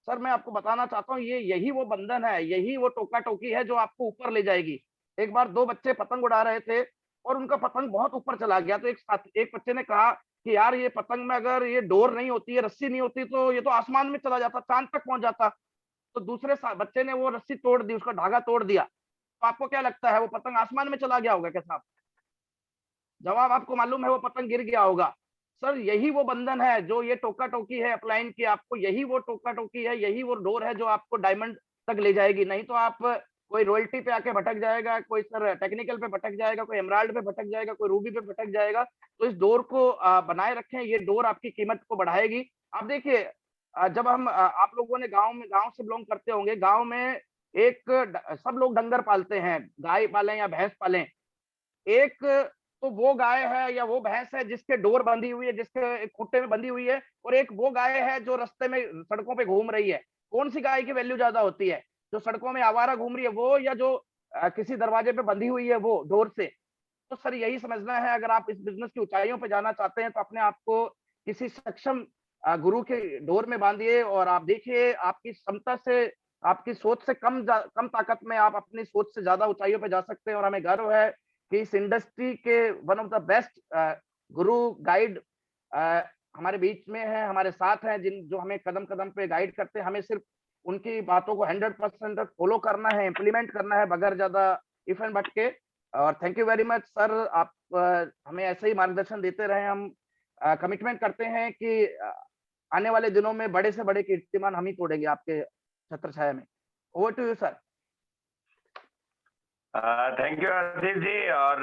सर मैं आपको बताना चाहता हूँ, यही वो बंधन है, यही वो टोका टोकी है जो आपको ऊपर ले जाएगी। एक बार दो बच्चे पतंग उड़ा रहे थे और उनका पतंग बहुत ऊपर चला गया। तो एक बच्चे ने कहा कि यार ये पतंग में अगर ये डोर नहीं होती है, रस्सी नहीं होती, तो ये तो आसमान में चला जाता, चांद तक पहुंच जाता। तो दूसरे बच्चे ने वो रस्सी तोड़ दी, उसका धागा तोड़ दिया। तो आपको क्या लगता है वो पतंग आसमान में चला गया होगा क्या साहब? जवाब आपको मालूम है, वो पतंग गिर गया होगा। सर यही वो बंधन है जो ये टोका टोकी है अपलाइन की, आपको यही वो टोका टोकी है, यही वो डोर है जो आपको डायमंड तक ले जाएगी। नहीं तो आप कोई रॉयल्टी पे आके भटक जाएगा, कोई सर टेक्निकल पे भटक जाएगा, कोई एमराल्ड पे भटक जाएगा, कोई रूबी पे भटक जाएगा। तो इस डोर को बनाए रखें, ये डोर आपकी कीमत को बढ़ाएगी। आप देखिए जब हम आप लोगों ने गांव से बिलोंग करते होंगे, गांव में एक सब लोग डंगर पालते हैं, गाय पालें या भैंस पालें। एक तो वो गाय है या वो भैंस है जिसके डोर बंधी हुई है, जिसके खुट्टे में बंधी हुई है, और एक वो गाय है जो रास्ते में सड़कों पे घूम रही है। कौन सी गाय की वैल्यू ज्यादा होती है? जो सड़कों में आवारा घूम रही है वो, या जो किसी दरवाजे पे बंधी हुई है वो डोर से? तो सर यही समझना है, अगर आप इस बिजनेस की ऊंचाइयों पे जाना चाहते हैं तो अपने आप को किसी सक्षम गुरु के डोर में बांधिए, और आप देखिए आपकी क्षमता से, आपकी सोच से कम ताकत में आप अपनी सोच से ज्यादा ऊंचाइयों पे जा सकते हैं। और हमें गर्व है कि इस इंडस्ट्री के one of the best Guru guide हमारे बीच में है, हमारे साथ हैं, जो हमें कदम कदम पे गाइड करते हैं। हमें सिर्फ उनकी बातों को 100% फॉलो करना है, इम्प्लीमेंट करना है, बगैर ज्यादा इफ एंड बट के। और thank you very much sir, आप हमें ऐसे ही मार्गदर्शन देते रहे। हम कमिटमेंट करते हैं कि आने वाले दिनों में बड़े से बड़े कीर्तिमान हम ही तोड़ेंगे आपके छत्र छाया में। Over to you sir. Thank you Ashish ji. और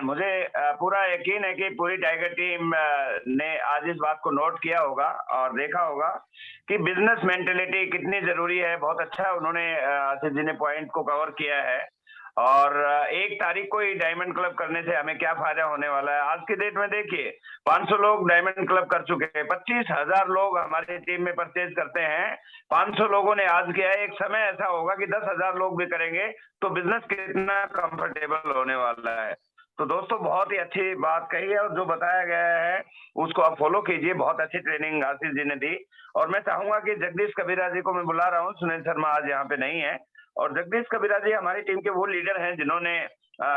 मुझे पूरा यकीन है कि पूरी टाइगर टीम ने आज इस बात को नोट किया होगा और देखा होगा कि बिजनेस मेंटेलिटी कितनी जरूरी है। बहुत अच्छा उन्होंने आशीष जी ने पॉइंट को कवर किया है। और 1 तारीख को ही डायमंड क्लब करने से हमें क्या फायदा होने वाला है। आज की डेट में देखिए 500 लोग डायमंड क्लब कर चुके हैं, 25,000 लोग हमारी टीम में परचेज करते हैं, 500 लोगों ने आज किया है। एक समय ऐसा होगा कि 10,000 लोग भी करेंगे तो बिजनेस कितना कंफर्टेबल होने वाला है। तो दोस्तों बहुत ही अच्छी बात कही है और जो बताया गया है उसको आप फॉलो कीजिए। बहुत अच्छी ट्रेनिंग आशीष जी ने दी। और मैं चाहूंगा कि जगदीश कबीरा जी को मैं बुला रहा हूँ। सुनील शर्मा आज यहाँ पे नहीं है और जगदीश कबीरा जी हमारी टीम के वो लीडर हैं जिन्होंने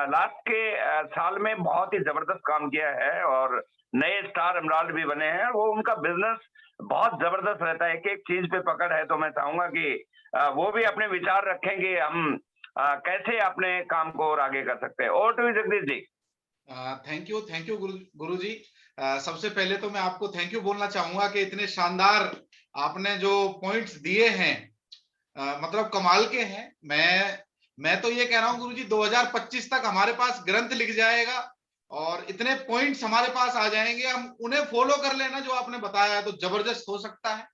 लास्ट के साल में बहुत ही जबरदस्त काम किया है और नए स्टार एमराल्ड भी बने हैं। वो उनका बिजनेस बहुत जबरदस्त रहता है, एक एक चीज पे पकड़ है। तो मैं चाहूंगा कि वो भी अपने विचार रखेंगे हम कैसे अपने काम को और आगे कर सकते हैं। Over to Jagdish ji. Thank you guru ji. सबसे पहले तो मैं आपको थैंक यू बोलना चाहूंगा कि इतने शानदार आपने जो पॉइंट्स दिए हैं मतलब कमाल के हैं। मैं तो ये कह रहा हूँ गुरुजी 2025 तक हमारे पास ग्रंथ लिख जाएगा और इतने पॉइंट्स हमारे पास आ जाएंगे, हम उन्हें फॉलो कर लेना जो आपने बताया है तो जबरदस्त हो सकता है।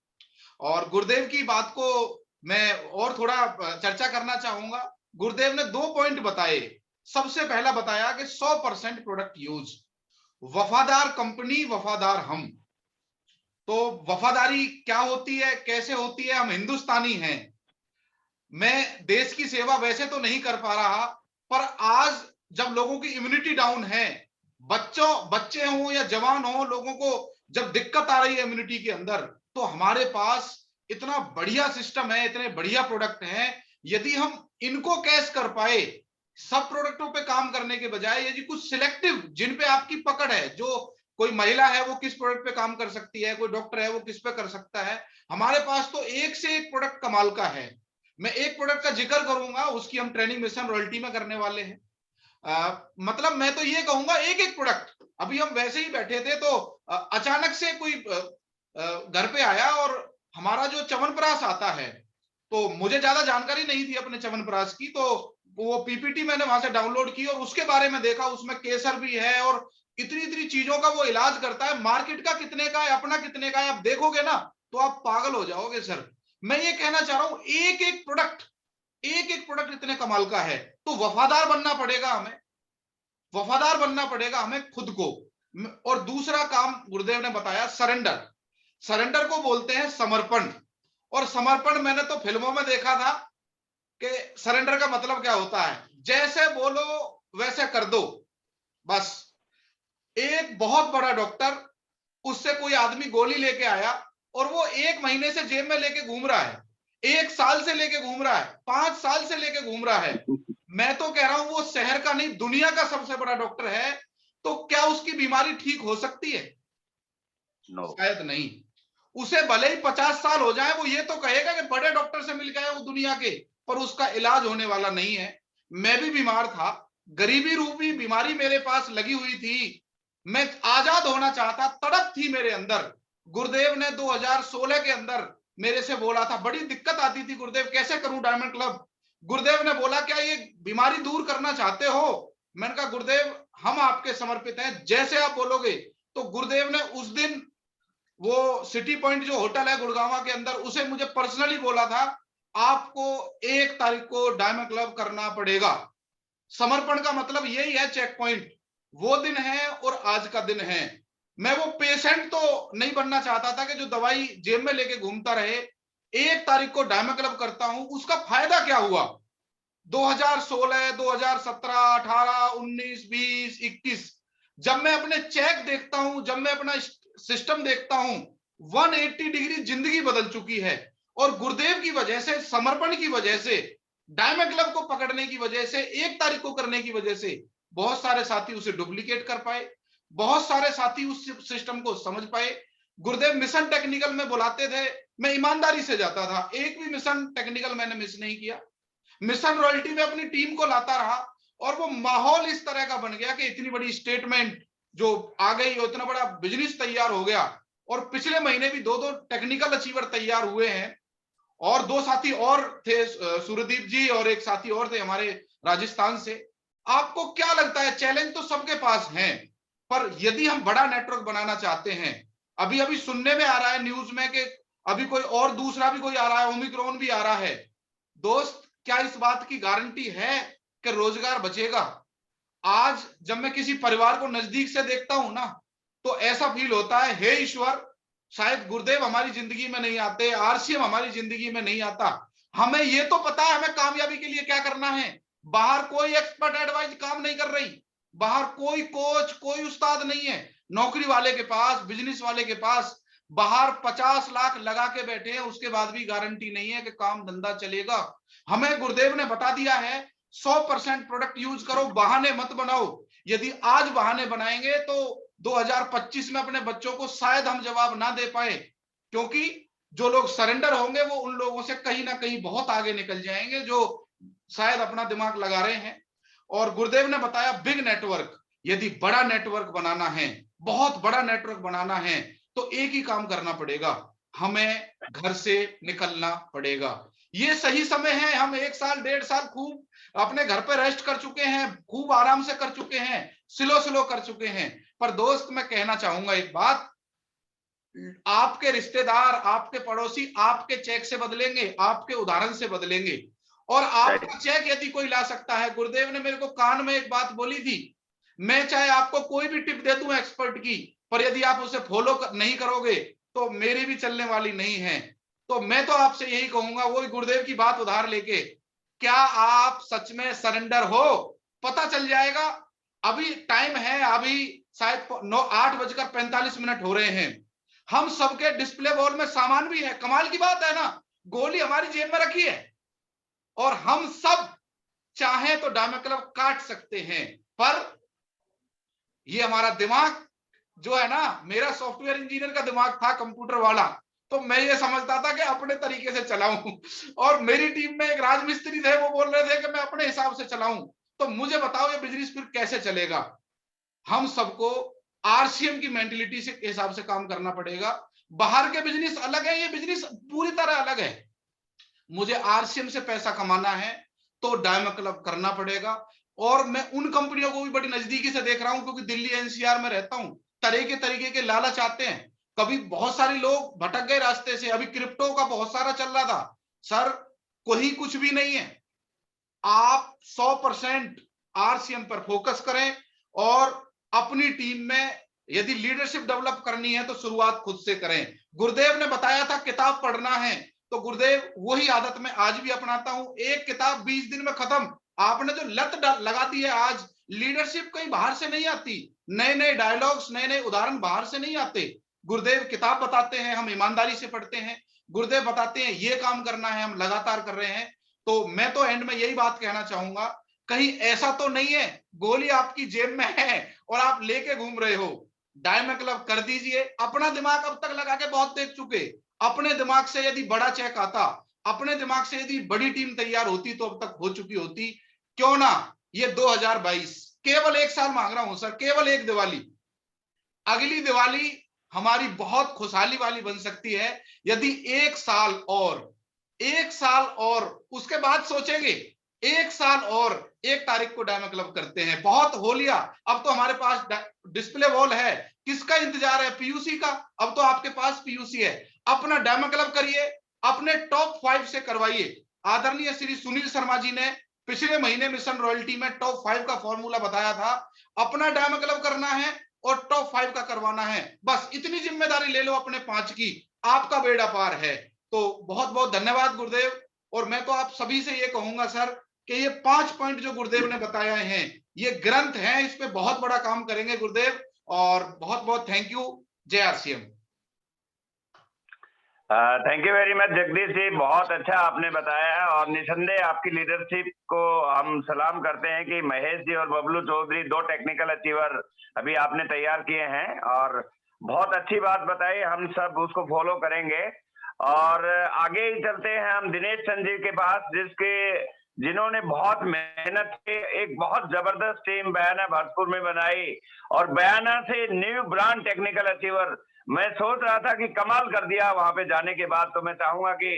और गुरुदेव की बात को मैं और थोड़ा चर्चा करना चाहूंगा। गुरुदेव ने 2 पॉइंट बताए। सबसे पहला बताया कि 100% प्रोडक्ट यूज, वफादार कंपनी वफादार हम। तो वफादारी क्या होती है, कैसे होती है? हम हिंदुस्तानी हैं, मैं देश की सेवा वैसे तो नहीं कर पा रहा, पर आज जब लोगों की इम्यूनिटी डाउन है, बच्चे हों या जवान हों, लोगों को जब दिक्कत आ रही है इम्यूनिटी के अंदर, तो हमारे पास इतना बढ़िया सिस्टम है, इतने बढ़िया प्रोडक्ट हैं। यदि हम इनको कैच कर पाए, सब प्रोडक्टों पे काम करने के बजाय यदि कुछ सिलेक्टिव जिन पे आपकी पकड़ है, जो कोई महिला है वो किस प्रोडक्ट पे काम कर सकती है, कोई डॉक्टर है वो किस पे कर सकता है, हमारे पास तो एक से एक प्रोडक्ट कमाल का है। मैं एक प्रोडक्ट का जिक्र करूंगा, उसकी हम ट्रेनिंग मिशन रॉयल्टी में करने वाले हैं। मतलब मैं तो ये कहूंगा एक एक प्रोडक्ट। अभी हम वैसे ही बैठे थे तो अचानक से कोई घर पे आया और हमारा जो च्यवनप्राश आता है, तो मुझे ज्यादा जानकारी नहीं थी अपने च्यवनप्राश की, तो वो पीपीटी मैंने वहां से डाउनलोड की और उसके बारे में देखा, उसमें केसर भी है और इतनी इतनी चीजों का वो इलाज करता है। मार्केट का कितने का है, अपना कितने का है, आप देखोगे ना तो आप पागल हो जाओगे सर। मैं ये कहना चाह रहा हूं एक एक प्रोडक्ट इतने कमाल का है, तो वफादार बनना पड़ेगा हमें, वफादार बनना पड़ेगा हमें खुद को। और दूसरा काम गुरुदेव ने बताया सरेंडर को बोलते हैं समर्पण। और समर्पण मैंने तो फिल्मों में देखा था कि सरेंडर का मतलब क्या होता है, जैसे बोलो वैसे कर दो बस। एक बहुत बड़ा डॉक्टर, उससे कोई आदमी गोली लेके आया और वो 1 महीने से जेब में लेके घूम रहा है, 1 साल से लेके घूम रहा है, 5 साल से लेके घूम रहा है। मैं तो कह रहा हूं वो शहर का नहीं दुनिया का सबसे बड़ा डॉक्टर है, तो क्या उसकी बीमारी ठीक हो सकती है? शायद नहीं। उसे भले ही 50 साल हो जाए, वो ये तो कहेगा कि बड़े डॉक्टर से मिल गया वो दुनिया के, पर उसका इलाज होने वाला नहीं है। मैं भी बीमार था, गरीबी रूपी बीमारी मेरे पास लगी हुई थी, मैं आजाद होना चाहता, तड़प थी मेरे अंदर। गुरुदेव ने 2016 के अंदर मेरे से बोला था, बड़ी दिक्कत आती थी गुरुदेव कैसे करूं डायमंड क्लब। गुरुदेव ने बोला क्या ये बीमारी दूर करना चाहते हो? मैंने कहा गुरुदेव हम आपके समर्पित हैं, जैसे आप बोलोगे। तो गुरुदेव ने उस दिन वो सिटी पॉइंट जो होटल है गुड़गांव के अंदर, उसे मुझे पर्सनली बोला था आपको 1 तारीख को डायमंड क्लब करना पड़ेगा। समर्पण का मतलब यही है, चेक पॉइंट वो दिन है और आज का दिन है। मैं वो पेशेंट तो नहीं बनना चाहता था कि जो दवाई जेब में लेके घूमता रहे। 1 तारीख को डायमंड क्लब करता हूं, उसका फायदा क्या हुआ? 2016, 2017, 18, 19, 20, 21 जब मैं अपने चेक देखता हूं, जब मैं अपना सिस्टम देखता हूं, 180 डिग्री जिंदगी बदल चुकी है। और गुरुदेव की वजह से, समर्पण की वजह से, डायमंड क्लब को पकड़ने की वजह से, 1 तारीख को करने की वजह से बहुत सारे साथी उसे डुप्लीकेट कर पाए, बहुत सारे साथी उस सिस्टम को समझ पाए। गुरुदेव मिशन टेक्निकल में बुलाते थे, मैं ईमानदारी से जाता था, एक भी मिशन टेक्निकल मैंने मिस नहीं किया। मिशन रॉयल्टी में अपनी टीम को लाता रहा और वो माहौल इस तरह का बन गया कि इतनी बड़ी स्टेटमेंट जो आ गई, इतना बड़ा बिजनेस तैयार हो गया। और पिछले महीने भी 2 टेक्निकल अचीवर तैयार हुए हैं और 2 साथी और थे, सूर्यदीप जी और एक साथी और थे हमारे राजस्थान से। आपको क्या लगता है, चैलेंज तो सबके पास है, पर यदि हम बड़ा नेटवर्क बनाना चाहते हैं, अभी अभी सुनने में आ रहा है न्यूज में कि अभी कोई और दूसरा भी कोई आ रहा है, ओमिक्रॉन भी आ रहा है। दोस्त, क्या इस बात की गारंटी है कि रोजगार बचेगा? आज जब मैं किसी परिवार को नजदीक से देखता हूं ना, तो ऐसा फील होता है, हे ईश्वर, शायद गुरुदेव हमारी जिंदगी में नहीं आते, आरसीएम हमारी जिंदगी में नहीं आता। हमें ये तो पता है हमें कामयाबी के लिए क्या करना है। बाहर कोई एक्सपर्ट एडवाइस काम नहीं कर रही, बाहर कोई कोच, कोई उस्ताद नहीं है। नौकरी वाले के पास, बिजनेस वाले के पास बाहर 50 लाख लगा के बैठे हैं, उसके बाद भी गारंटी नहीं है कि काम धंधा चलेगा। हमें गुरुदेव ने बता दिया है 100% प्रोडक्ट यूज करो, बहाने मत बनाओ। यदि आज बहाने बनाएंगे तो 2025 में अपने बच्चों को शायद हम जवाब ना दे पाए, क्योंकि जो लोग सरेंडर होंगे वो उन लोगों से कहीं ना कहीं बहुत आगे निकल जाएंगे जो शायद अपना दिमाग लगा रहे हैं। और गुरुदेव ने बताया बिग नेटवर्क, यदि बड़ा नेटवर्क बनाना है, बहुत बड़ा नेटवर्क बनाना है, तो एक ही काम करना पड़ेगा, हमें घर से निकलना पड़ेगा। ये सही समय है, हम 1 साल 1.5 साल खूब अपने घर पे रेस्ट कर चुके हैं, खूब आराम से कर चुके हैं, स्लो कर चुके हैं। पर दोस्त, मैं कहना चाहूंगा एक बात, आपके रिश्तेदार, आपके पड़ोसी आपके चेक से बदलेंगे, आपके उदाहरण से बदलेंगे। और आपका चेक यदि कोई ला सकता है, गुरुदेव ने मेरे को कान में एक बात बोली थी, मैं चाहे आपको कोई भी टिप दे दूं एक्सपर्ट की, पर यदि आप उसे फॉलो नहीं करोगे तो मेरी भी चलने वाली नहीं है। तो मैं तो आपसे यही कहूंगा, वही गुरुदेव की बात उधार लेके, क्या आप सच में सरेंडर हो? पता चल जाएगा। अभी टाइम है, अभी शायद 8:45 हो रहे हैं। हम सबके डिस्प्ले वॉल में सामान भी है। कमाल की बात है ना, गोली हमारी जेब में रखी है और हम सब चाहे तो डायमंड क्लब काट सकते हैं। पर ये हमारा दिमाग जो है ना, मेरा सॉफ्टवेयर इंजीनियर का दिमाग था, कंप्यूटर वाला, तो मैं ये समझता था कि अपने तरीके से चलाऊं, और मेरी टीम में एक राजमिस्त्री थे, वो बोल रहे थे कि मैं अपने हिसाब से चलाऊं। तो मुझे बताओ ये बिजनेस फिर कैसे चलेगा? हम सबको आरसीएम की मेंटेलिटी से हिसाब से काम करना पड़ेगा। बाहर के बिजनेस अलग है, ये बिजनेस पूरी तरह अलग है। मुझे आरसीएम से पैसा कमाना है तो डायमंड क्लब करना पड़ेगा। और मैं उन कंपनियों को भी बड़ी नजदीकी से देख रहा हूं, क्योंकि दिल्ली एनसीआर में रहता हूं। तरीके के लालच आते हैं, कभी बहुत सारे लोग भटक गए रास्ते से। अभी क्रिप्टो का बहुत सारा चल रहा था, सर कोई कुछ भी नहीं है। आप 100% आरसीएम पर फोकस करें, और अपनी टीम में यदि लीडरशिप डेवलप करनी है तो शुरुआत खुद से करें। गुरुदेव ने बताया था किताब पढ़ना है, तो गुरुदेव वही आदत मैं आज भी अपनाता हूं, एक किताब 20 दिन में खत्म। आपने जो लत लगा दी है आज, लीडरशिप कहीं बाहर से नहीं आती, नए नए डायलॉग्स, नए नए उदाहरण बाहर से नहीं आते। गुरुदेव किताब बताते हैं, हम ईमानदारी से पढ़ते हैं। गुरुदेव बताते हैं ये काम करना है, हम लगातार कर रहे हैं। तो मैं तो एंड में यही बात कहना चाहूंगा, कहीं ऐसा तो नहीं है गोली आपकी जेब में है और आप लेके घूम रहे हो। डायमंड क्लब कर दीजिए। अपना दिमाग अब तक लगा के बहुत देख चुके, अपने दिमाग से यदि बड़ा चेक आता, अपने दिमाग से यदि बड़ी टीम तैयार होती तो अब तक हो चुकी होती। क्यों ना ये 2022, केवल 1 साल मांग रहा हूं सर, केवल एक दिवाली, अगली दिवाली हमारी बहुत खुशहाली वाली बन सकती है यदि 1 साल और, 1 साल और उसके बाद सोचेंगे, 1 साल और 1 तारीख को डायमंड क्लब करते हैं। बहुत हो लिया, अब तो हमारे पास डिस्प्ले वॉल है, किसका इंतजार है? पीयूसी का। अब तो आपके पास पीयूसी है, अपना डायमंड क्लब करिए, अपने टॉप 5 से करवाइए। आदरणीय श्री सुनील शर्मा जी ने पिछले महीने मिशन रॉयल्टी में टॉप 5 का फॉर्मूला बताया था। अपना डायमंड क्लब करना है और टॉप 5 का करवाना है, बस इतनी जिम्मेदारी ले लो अपने 5 की, आपका बेड़ा पार है। तो बहुत बहुत धन्यवाद गुरुदेव। और मैं तो आप सभी से ये कहूंगा सर कि ये 5 पॉइंट जो गुरुदेव ने बताया है, ये ग्रंथ है, इस पे बहुत बड़ा काम करेंगे गुरुदेव। और बहुत बहुत थैंक यू। जय RCM. Thank you very much Jagdish ji, बहुत अच्छा आपने बताया है। और निसंदेह आपकी लीडरशिप को हम सलाम करते हैं कि महेश जी और बबलू चौधरी 2 टेक्निकल अचीवर अभी आपने तैयार किए हैं, और बहुत अच्छी बात बताई, हम सब उसको फॉलो करेंगे। और आगे ही चलते हैं हम दिनेश चंद जी के पास, जिन्होंने बहुत मेहनत से एक बहुत जबरदस्त टीम बयाना भरतपुर में बनाई, और बयाना से न्यू ब्रांड टेक्निकल अचीवर मैं सोच रहा था कि कमाल कर दिया वहां पे जाने के बाद। तो मैं चाहूंगा कि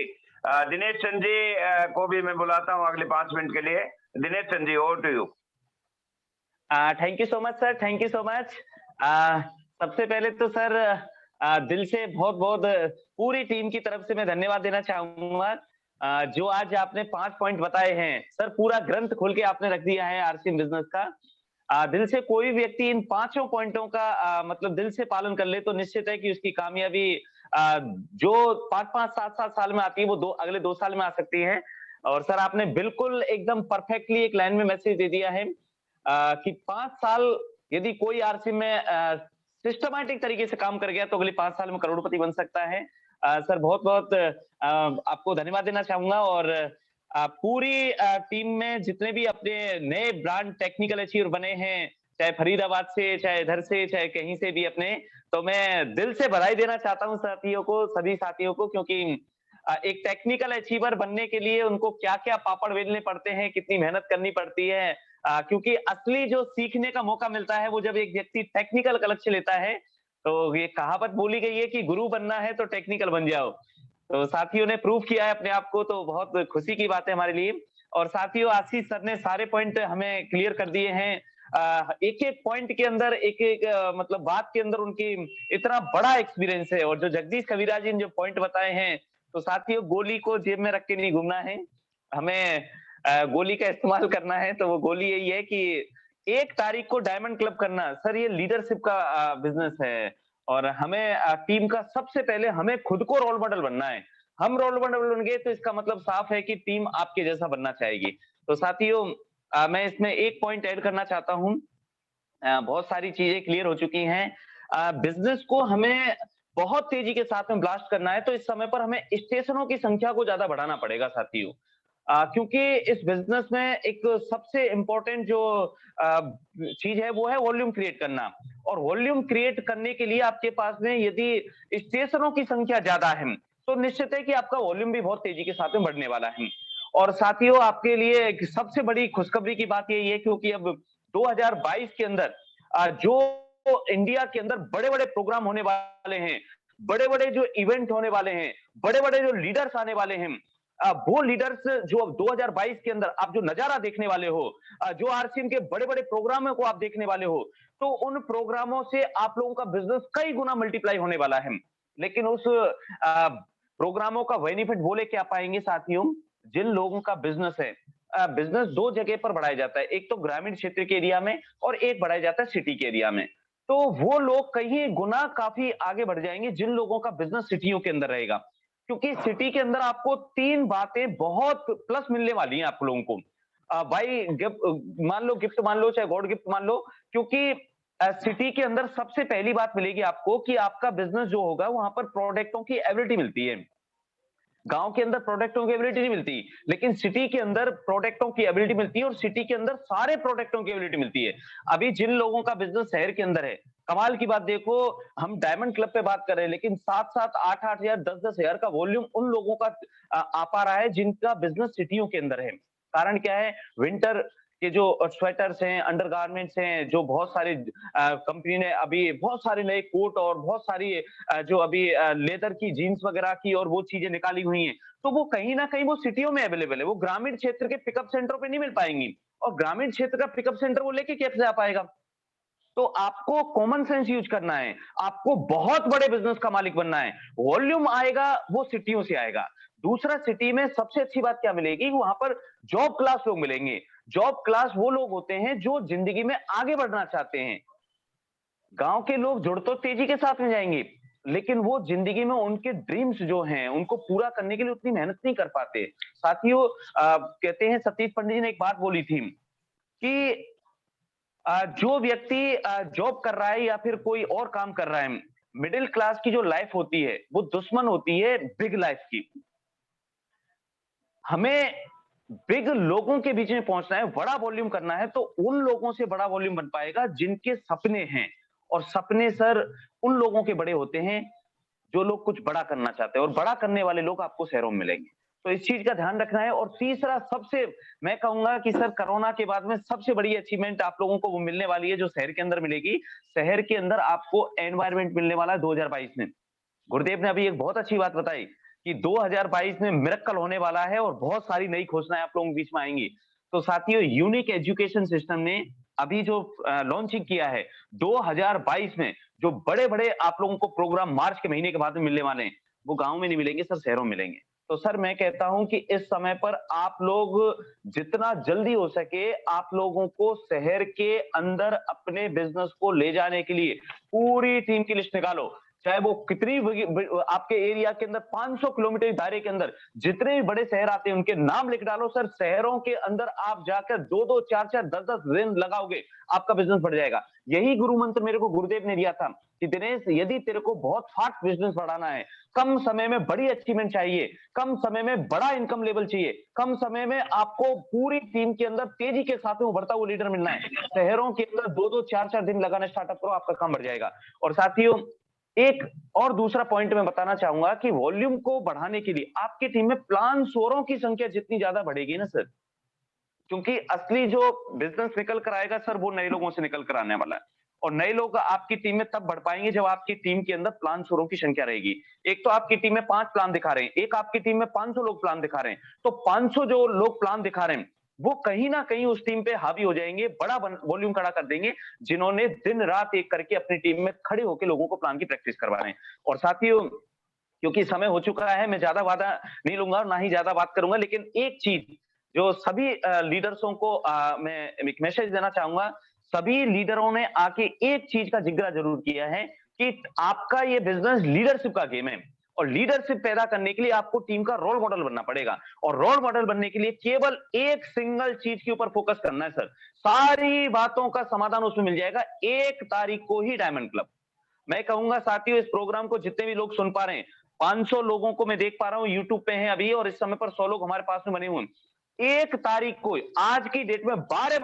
दिनेश चंद जी को भी मैं बुलाता हूं अगले 5 मिनट के लिए। Dinesh Chand ji, over to you. Thank you so much sir, thank you so much. सबसे पहले तो सर दिल से बहुत बहुत पूरी टीम की तरफ से मैं धन्यवाद देना चाहूंगा। जो आज आपने 5 पॉइंट बताए हैं सर, पूरा ग्रंथ खोल के आपने रख दिया है आरसीएम बिजनेस का। दिल से कोई व्यक्ति इन 5 पॉइंटों का मतलब दिल से पालन कर ले तो निश्चित है कि उसकी कामयाबी जो 5-5, 7-7 साल में आती है वो अगले 2 साल में आ सकती है। और सर आपने बिल्कुल एकदम परफेक्टली एक लाइन में मैसेज दे दिया है कि 5 साल यदि कोई आरसीएम में सिस्टमैटिक तरीके से काम कर गया तो अगले 5 साल में करोड़पति बन सकता है। सर बहुत-बहुत आपको धन्यवाद देना चाहूंगा। और पूरी टीम में जितने भी अपने नए ब्रांड टेक्निकल अचीवर बने हैं, चाहे फरीदाबाद से, चाहे इधर से, चाहे कहीं से भी अपने, तो मैं दिल से बधाई देना चाहता हूँ साथियों को, सभी साथियों को, क्योंकि एक टेक्निकल अचीवर बनने के लिए उनको क्या-क्या पापड़ बेलने पड़ते हैं, कितनी मेहनत करनी पड़ती है। क्योंकि असली जो सीखने का मौका मिलता है वो जब एक व्यक्ति टेक्निकल का लक्ष्य लेता है। तो ये कहावत बोली गई है कि गुरु बनना है तो टेक्निकल बन जाओ। तो साथियों ने प्रूव किया है अपने आप को, तो बहुत खुशी की बात है हमारे लिए। और साथियों आशीष सर ने सारे पॉइंट हमें क्लियर कर दिए हैं। एक-एक पॉइंट के अंदर एक-एक मतलब बात के अंदर उनकी इतना बड़ा एक्सपीरियंस है। और जो जगदीश कविरा जी ने जो पॉइंट बताए हैं, तो साथियों गोली को जेब में रख के नहीं घूमना है, हमें गोली का इस्तेमाल करना है। तो वो गोली यही है कि 1 तारीख को डायमंड क्लब करना, सर ये लीडरशिप का बिजनेस है। और हमें टीम का सबसे पहले हमें खुद को रोल मॉडल बनना है। हम रोल मॉडल बन गए तो इसका मतलब साफ है कि टीम आपके जैसा बनना चाहेगी। तो साथियों मैं इसमें एक पॉइंट ऐड करना चाहता हूँ। बहुत सारी चीजें क्लियर हो चुकी हैं। बिजनेस को हमें बहुत तेजी के साथ में ब्लास्ट करना है तो इस समय पर हमें स्टेशनों की संख्या को ज्यादा बढ़ाना पड़ेगा साथियों। क्योंकि इस बिजनेस में एक सबसे इम्पोर्टेंट जो चीज है वो है वॉल्यूम क्रिएट करना। और वॉल्यूम क्रिएट करने के लिए आपके पास में यदि स्टेशनों की संख्या ज्यादा है तो निश्चित है कि आपका वॉल्यूम भी बहुत तेजी के साथ में बढ़ने वाला है। और साथियों आपके लिए एक सबसे बड़ी खुशखबरी की बात यही है, क्योंकि अब 2022 के अंदर जो इंडिया के अंदर बड़े-बड़े प्रोग्राम होने वाले हैं, बड़े-बड़े जो इवेंट होने वाले हैं, बड़े-बड़े जो लीडर्स आने वाले हैं, वो लीडर्स जो 2022 के अंदर आप जो नजारा देखने वाले हो, जो आरसीएम के बड़े-बड़े प्रोग्रामों को आप देखने वाले हो, तो उन प्रोग्रामों से आप लोगों का बिजनेस कई गुना मल्टीप्लाई होने वाला है। लेकिन उस प्रोग्रामों का बेनिफिट वो लेके आ पाएंगे साथियों जिन लोगों का बिजनेस है। बिजनेस 2 जगह पर बढ़ाया जाता है, एक तो ग्रामीण क्षेत्र के एरिया में और एक बढ़ाया जाता है सिटी के एरिया में। तो वो लोग कहीं गुना काफी आगे बढ़ जाएंगे जिन लोगों का बिजनेस सिटियों के अंदर रहेगा। क्योंकि सिटी के अंदर आपको 3 बातें बहुत प्लस मिलने वाली हैं आप लोगों को। भाई गिफ्ट मान लो, गिफ्ट मान लो, चाहे गॉड गिफ्ट मान लो, क्योंकि सिटी के अंदर सबसे पहली बात मिलेगी आपको कि आपका बिजनेस जो होगा वहां पर प्रोडक्टों की एबिलिटी मिलती है। गांव के अंदर प्रोडक्टों की एबिलिटी नहीं मिलती, लेकिन सिटी के अंदर प्रोडक्टों की एबिलिटी मिलती है और सिटी के अंदर सारे प्रोडक्टों की एबिलिटी मिलती है। अभी जिन लोगों का बिजनेस शहर के अंदर है, कमाल की बात देखो, हम डायमंड क्लब पे बात कर रहे हैं लेकिन 7-7, 8-8 हजार, 10-10 हजार का वॉल्यूम उन लोगों का आ पा रहा है जिनका बिजनेस सिटियों के अंदर है। कारण क्या है? विंटर के जो स्वेटर्स हैं, अंडरगारमेंट्स हैं, जो बहुत सारी कंपनी ने अभी बहुत सारे नए कोट और बहुत सारी जो अभी लेदर की जीन्स वगैरह की और वो चीजें निकाली हुई हैं, तो वो कहीं ना कहीं वो सिटियों में अवेलेबल है, वो ग्रामीण क्षेत्र के पिकअप सेंटरों पे नहीं मिल पाएंगी। और ग्रामीण क्षेत्र का पिकअप सेंटर वो लेके कैसे आ पाएगा? तो आपको कॉमन सेंस यूज करना है, आपको बहुत बड़े बिजनेस का मालिक बनना है। वॉल्यूम आएगा वो सिटियों से आएगा। दूसरा, सिटी में सबसे अच्छी बात क्या मिलेगी? वहां पर जॉब क्लास लोग मिलेंगे। जॉब क्लास वो लोग होते हैं जो जिंदगी में आगे बढ़ना चाहते हैं। गांव के लोग जुड़ तो तेजी के साथ में जाएंगे, लेकिन वो जिंदगी में उनके ड्रीम्स जो हैं उनको पूरा करने के लिए उतनी मेहनत नहीं कर पाते। साथियों कहते हैं, सतीश पंडित जी ने एक बात बोली थी कि जो व्यक्ति जॉब कर रहा है या फिर कोई और काम कर रहा है, मिडिल क्लास की जो लाइफ होती है वो दुश्मन होती है बिग लाइफ की। हमें बिग लोगों के बीच में पहुंचना है, बड़ा वॉल्यूम करना है, तो उन लोगों से बड़ा वॉल्यूम बन पाएगा जिनके सपने हैं। और सपने सर उन लोगों के बड़े होते हैं जो लोग कुछ बड़ा करना चाहते हैं, और बड़ा करने वाले लोग आपको शहरों में मिलेंगे। तो इस चीज का ध्यान रखना है। और तीसरा सबसे मैं कहूंगा कि सर कोरोना के बाद में सबसे बड़ी अचीवमेंट आप लोगों को वो मिलने वाली है जो शहर के अंदर मिलेगी। शहर के अंदर आपको एनवायरमेंट मिलने वाला है 2022 में। गुरुदेव ने अभी एक बहुत अच्छी बात बताई कि 2022 में मिरेकल होने वाला है और बहुत सारी नई घोषणाएं आप लोगों के बीच में आएंगी। तो साथियों, यूनिक एजुकेशन सिस्टम ने अभी जो लॉन्चिंग किया है 2022 में, जो बड़े बड़े आप लोगों को प्रोग्राम मार्च के महीने के बाद में मिलने वाले हैं, वो गांव में नहीं मिलेंगे सर, शहरों में मिलेंगे। तो सर मैं कहता हूं कि इस समय पर आप लोग जितना जल्दी हो सके आप लोगों को शहर के अंदर अपने बिजनेस को ले जाने के लिए पूरी टीम की लिस्ट निकालो। चाहे वो कितनी आपके एरिया के अंदर 500 किलोमीटर के दायरे के अंदर जितने भी बड़े शहर आते हैं उनके नाम लिख डालो सर। शहरों के अंदर आप जाकर 2-2, 4-4, 10-10 दिन लगाओगे, आपका बिजनेस बढ़ जाएगा। यही गुरु मंत्र मेरे को गुरुदेव ने दिया था कि दिनेश, यदि तेरे को बहुत फास्ट बिजनेस बढ़ाना है, कम समय में बड़ी अचीवमेंट चाहिए, कम समय में बड़ा इनकम लेवल चाहिए, कम समय में आपको पूरी टीम के अंदर तेजी के साथ में उभरता हुआ लीडर मिलना है, शहरों के अंदर 2-2, 4-4 दिन लगाना स्टार्टअप करो, आपका काम बढ़ जाएगा। और साथियों, एक और दूसरा पॉइंट मैं बताना चाहूंगा कि वॉल्यूम को बढ़ाने के लिए आपकी टीम में प्लान सोरों की संख्या जितनी ज्यादा बढ़ेगी ना सर, क्योंकि असली जो बिजनेस निकल कर आएगा सर वो नए लोगों से निकल कर आने वाला है। और नए लोग आपकी टीम में तब बढ़ पाएंगे जब आपकी टीम के अंदर प्लान सोरों की संख्या रहेगी। एक तो आपकी टीम में 5 प्लान दिखा रहे हैं, एक आपकी टीम में 500 लोग प्लान दिखा रहे हैं, तो 500 जो लोग प्लान दिखा रहे हैं वो कहीं ना कहीं उस टीम पे हावी हो जाएंगे, बड़ा वॉल्यूम खड़ा कर देंगे, जिन्होंने दिन रात एक करके अपनी टीम में खड़े होकर लोगों को प्लान की प्रैक्टिस करवा रहे हैं। और साथियों, क्योंकि समय हो चुका है, मैं ज्यादा वादा नहीं लूंगा और ना ही ज्यादा बात करूंगा, लेकिन एक चीज जो सभी लीडर्सों को मैं एक मैसेज देना चाहूंगा। सभी लीडरों ने आके एक चीज का जिक्र जरूर किया है कि आपका ये बिजनेस लीडरशिप का गेम है और लीडरशिप पैदा करने के लिए आपको टीम का रोल मॉडल बनना पड़ेगा। और रोल मॉडल बनने के लिए केवल एक सिंगल चीज के ऊपर फोकस करना है सर, सारी बातों का समाधान उसमें मिल जाएगा। 1 तारीख को ही डायमंड क्लब। मैं कहूंगा साथियों, इस प्रोग्राम को जितने भी लोग सुन पा रहे हैं, 500 लोगों को मैं देख पा रहा हूं यूट्यूब पे हैं अभी, और इस समय पर 100 लोग हमारे पास में बने हुए हैं। 1 तारीख को आज की डेट में 12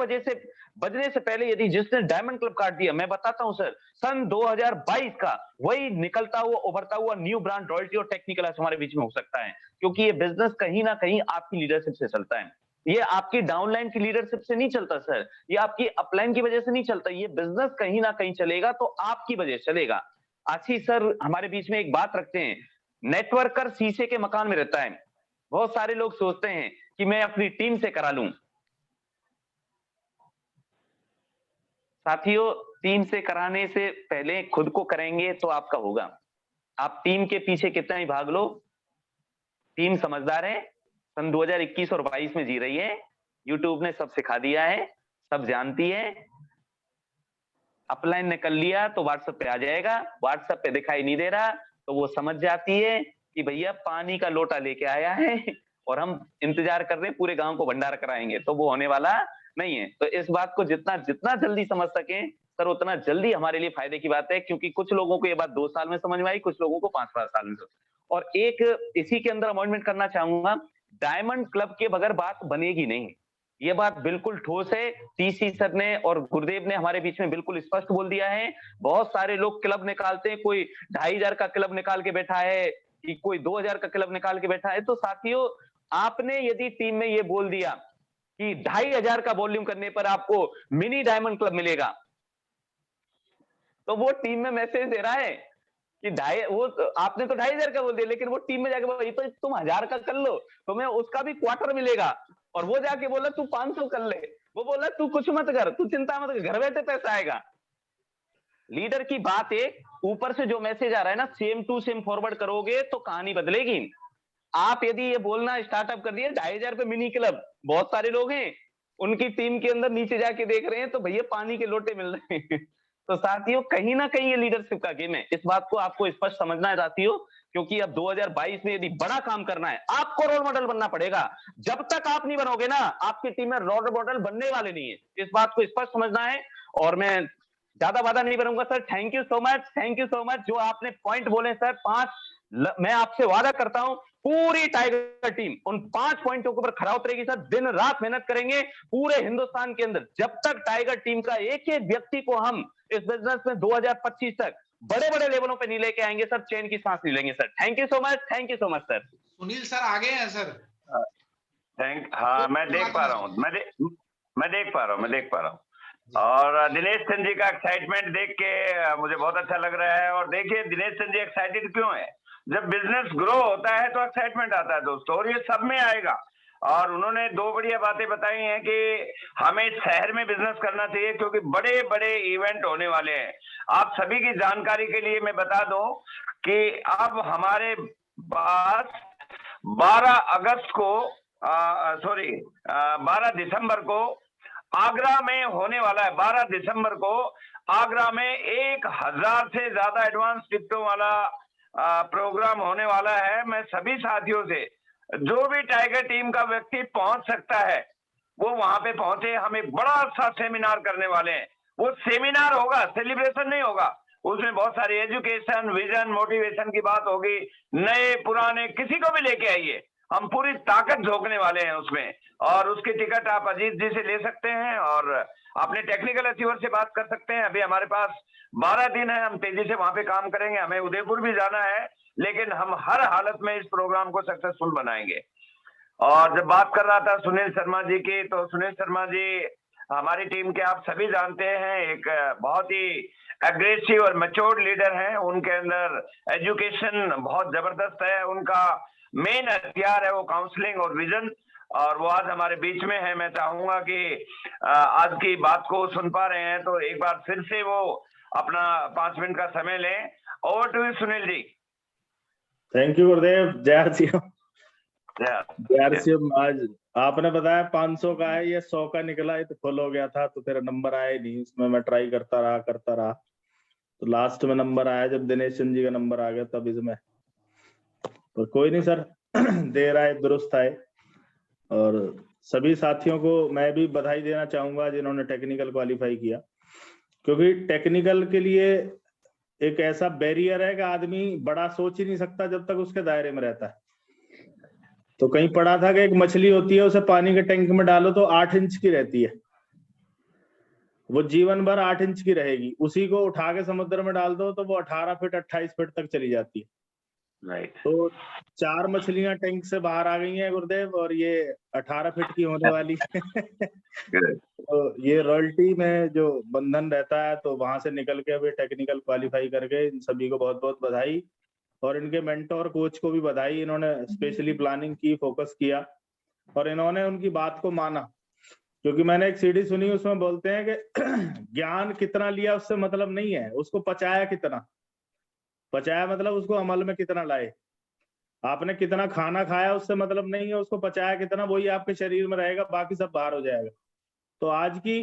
बजने से पहले यदि जिसने डायमंड क्लब काट दिया, मैं बताता हूं सर, सन 2022 का वही निकलता हुआ उभरता हुआ न्यू ब्रांड रॉयल्टी और टेक्निकल हमारे बीच में हो सकता है, क्योंकि ये बिजनेस कहीं ना कहीं आपकी लीडरशिप से चलता है। ये आपकी डाउनलाइन की लीडरशिप से नहीं चलता सर, ये आपकी अपलाइन की वजह से नहीं चलता। ये बिजनेस कहीं ना कहीं चलेगा तो आपकी वजह से चलेगा। आशीष सर हमारे बीच में एक बात रखते हैं, नेटवर्कर शीशे के मकान में रहता है। बहुत सारे लोग सोचते हैं कि मैं अपनी टीम से करा लूं। साथियों, टीम से कराने से पहले खुद को करेंगे तो आपका होगा। आप टीम के पीछे कितना ही भाग लो, टीम समझदार है, सन 2021 और 22 में जी रही है। यूट्यूब ने सब सिखा दिया है, सब जानती है। अपलाइन ने कर लिया तो व्हाट्सएप पे आ जाएगा, व्हाट्सएप पे दिखाई नहीं दे रहा तो वो समझ जाती है कि भैया पानी का लोटा लेके आया है और हम इंतजार कर रहे हैं पूरे गांव को भंडारा कराएंगे, तो वो होने वाला नहीं है। तो इस बात को जितना जल्दी समझ सकें सर, उतना जल्दी हमारे लिए फायदे की बात है, क्योंकि कुछ लोगों को ये बात 2 साल में समझ में आई, कुछ लोगों को 5 साल में। और एक इसी के अंदर अमेंडमेंट करना चाहूंगा, डायमंड क्लब के बगैर बात बनेगी नहीं, ये बात बिल्कुल ठोस है। टीसी सर ने और गुरुदेव ने हमारे बीच में बिल्कुल स्पष्ट बोल दिया है। बहुत सारे लोग क्लब निकालते हैं, कोई 2500 का क्लब निकाल के बैठा है, कोई 2000 का क्लब निकाल के बैठा है। तो साथियों, आपने यदि टीम में ये बोल दिया कि 2500 का वॉल्यूम करने पर आपको मिनी डायमंड क्लब मिलेगा, तो वो टीम में मैसेज दे रहा है कि आपने तो 2500 का बोल दिया, लेकिन वो टीम में जाके बोला तो तुम 1000 का कर लो, तुम्हें उसका भी क्वार्टर मिलेगा। और वो जाके बोला तू 500 कर ले, वो बोला तू कुछ मत कर, तू चिंता मत कर, घर बैठे पैसा आएगा। लीडर की बात एक, ऊपर से जो मैसेज आ रहा है ना, सेम टू सेम फॉरवर्ड करोगे तो कहानी बदलेगी। आप यदि ये बोलना स्टार्टअप कर दिए 2500 पे मिनी क्लब, बहुत सारे लोग हैं उनकी टीम के अंदर नीचे जाके देख रहे हैं तो भैया पानी के लोटे मिल रहे हैं। तो साथियों, कहीं ना कहीं ये लीडरशिप का गेम है, इस बात को आपको स्पष्ट समझना है साथियों, क्योंकि अब 2022 में यदि बड़ा काम करना है, आपको रोल मॉडल बनना पड़ेगा। जब तक आप नहीं बनोगे ना, आपकी टीम में रोल मॉडल बनने वाले नहीं है, इस बात को स्पष्ट समझना है। और मैं ज्यादा वादा नहीं बनूंगा sir, thank you so much, thank you so much. जो आपने पॉइंट बोले सर 5, मैं आपसे वादा करता हूं पूरी टाइगर टीम उन 5 पॉइंटों के ऊपर खरा उतरेगी सर। दिन रात मेहनत करेंगे पूरे हिंदुस्तान के अंदर, जब तक टाइगर टीम का एक एक व्यक्ति को हम इस बिजनेस में 2025 तक बड़े बड़े लेवलों पे नहीं लेके आएंगे सर, चैन की सांस नहीं लेंगे sir. Thank you so much, thank you so much sir. Sunil sir आ गए हैं सर। हाँ मैं देख पा रहा हूँ, मैं देख पा रहा हूँ। और दिनेश चंद जी का एक्साइटमेंट देख के मुझे बहुत अच्छा लग रहा है। और देखिए दिनेश चंद जी एक्साइटेड क्यों है, जब बिजनेस ग्रो होता है तो एक्साइटमेंट आता है दोस्तों, और ये सब में आएगा। और उन्होंने दो बढ़िया बातें बताई हैं कि हमें शहर में बिजनेस करना चाहिए क्योंकि बड़े बड़े इवेंट होने वाले हैं। आप सभी की जानकारी के लिए मैं बता दूं कि अब हमारे पास 12 अगस्त को 12 दिसंबर को आगरा में होने वाला है। 12 दिसंबर को आगरा में 1000 से ज्यादा एडवांस टिकटों वाला प्रोग्राम होने वाला है। मैं सभी साथियों से, जो भी टाइगर टीम का व्यक्ति पहुंच सकता है वो वहां पे पहुंचे। हम एक बड़ा सा सेमिनार करने वाले हैं। वो सेमिनार होगा, सेलिब्रेशन नहीं होगा। उसमें बहुत सारी एजुकेशन, विजन, मोटिवेशन की बात होगी। नए पुराने किसी को भी लेके आइए, हम पूरी ताकत झोंकने वाले हैं उसमें। और उसकी टिकट आप अजीत जी से ले सकते हैं और अपने टेक्निकल अचीवर से बात कर सकते हैं। अभी हमारे पास 12 दिन है, हम तेजी से वहां पे काम करेंगे। हमें उदयपुर भी जाना है, लेकिन हम हर हालत में इस प्रोग्राम को सक्सेसफुल बनाएंगे। और जब बात कर रहा था सुनील शर्मा जी की, तो सुनील शर्मा जी हमारी टीम के आप सभी जानते हैं एक बहुत ही एग्रेसिव और मैच्योर्ड लीडर हैं। उनके अंदर एजुकेशन बहुत जबरदस्त है। उनका मेन हथियार है वो काउंसलिंग और विजन, और वो आज हमारे बीच में है। मैं चाहूंगा कि आज की बात को सुन पा रहे हैं तो एक बार फिर से वो अपना 5 मिनट का समय लें। Over to you Sunil ji. Thank you Gurudev. जय श्री आज आपने बताया 500 का है, ये 100 का निकला, ये तो फुल हो गया था तो तेरा नंबर आया नहीं। उसमें मैं ट्राई करता रहा तो लास्ट में नंबर आया जब दिनेश चंद जी का नंबर आ गया तब इसमें। तो कोई नहीं सर, देर आए दुरुस्त आए। और सभी साथियों को मैं भी बधाई देना चाहूंगा जिन्होंने टेक्निकल क्वालिफाई किया, क्योंकि टेक्निकल के लिए एक ऐसा बैरियर है कि आदमी बड़ा सोच ही नहीं सकता जब तक उसके दायरे में रहता है। तो कहीं पढ़ा था कि एक मछली होती है, उसे पानी के टैंक में डालो तो 8 इंच की रहती है, वो जीवन भर 8 इंच की रहेगी। उसी को उठा के समुद्र में डाल दो तो वो 18 फीट 28 फीट तक चली जाती है। तो 4 मछलियां टैंक से बाहर आ गई हैं गुरुदेव, और ये 18 फीट की होने वाली तो ये रॉयल्टी में जो बंधन रहता है, तो वहां से निकल के अभी टेक्निकल क्वालिफाई करके इन सभी को बहुत बहुत बधाई। और इनके मेंटोर कोच को भी बधाई, इन्होंने स्पेशली प्लानिंग की, फोकस किया और इन्होंने उनकी बात को माना। क्योंकि मैंने एक सीडी सुनी, उसमें बोलते हैं कि ज्ञान कितना लिया उससे मतलब नहीं है, उसको पचाया कितना। पचाया मतलब उसको अमल में कितना लाए। आपने कितना खाना खाया उससे मतलब नहीं है, उसको पचाया कितना, वही आपके शरीर में रहेगा, बाकी सब बाहर हो जाएगा। तो आज की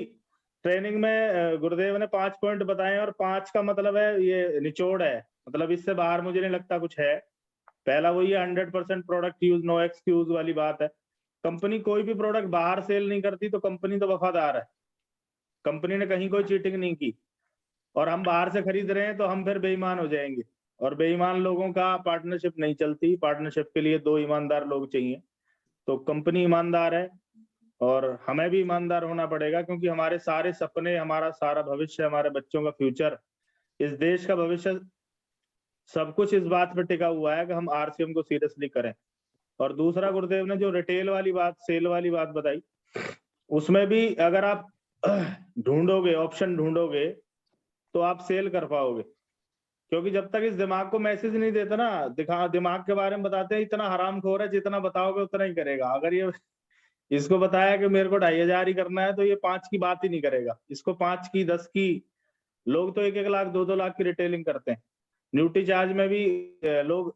ट्रेनिंग में गुरुदेव ने 5 पॉइंट बताए और 5 का मतलब है ये निचोड़ है, मतलब इससे बाहर मुझे नहीं लगता कुछ है। पहला वही है 100% प्रोडक्ट यूज, नो एक्सक्यूज वाली बात है। कंपनी कोई भी प्रोडक्ट बाहर सेल नहीं करती तो कंपनी तो वफादार है, कंपनी ने कहीं कोई चीटिंग नहीं की। और हम बाहर से खरीद रहे हैं तो हम फिर बेईमान हो जाएंगे, और बेईमान लोगों का पार्टनरशिप नहीं चलती। पार्टनरशिप के लिए 2 ईमानदार लोग चाहिए। तो कंपनी ईमानदार है और हमें भी ईमानदार होना पड़ेगा, क्योंकि हमारे सारे सपने, हमारा सारा भविष्य, हमारे बच्चों का फ्यूचर, इस देश का भविष्य, सब कुछ इस बात पे टिका हुआ है कि हम आरसीएम को सीरियसली करें। और दूसरा गुरुदेव ने जो रिटेल वाली बात, सेल वाली बात बताई, उसमें भी अगर आप ढूंढोगे, ऑप्शन ढूंढोगे तो आप सेल कर पाओगे। क्योंकि जब तक इस दिमाग को मैसेज नहीं देता ना, दिमाग के बारे में बताते हैं इतना हरामखोर है, जितना बताओगे उतना ही करेगा। अगर ये इसको बताया कि मेरे को 2500 ही करना है तो ये 5 की बात ही नहीं करेगा। इसको 5 की, 10 की, लोग तो 1-1 लाख 2-2 लाख की रिटेलिंग करते हैं। न्यूट्री चार्ज में भी लोग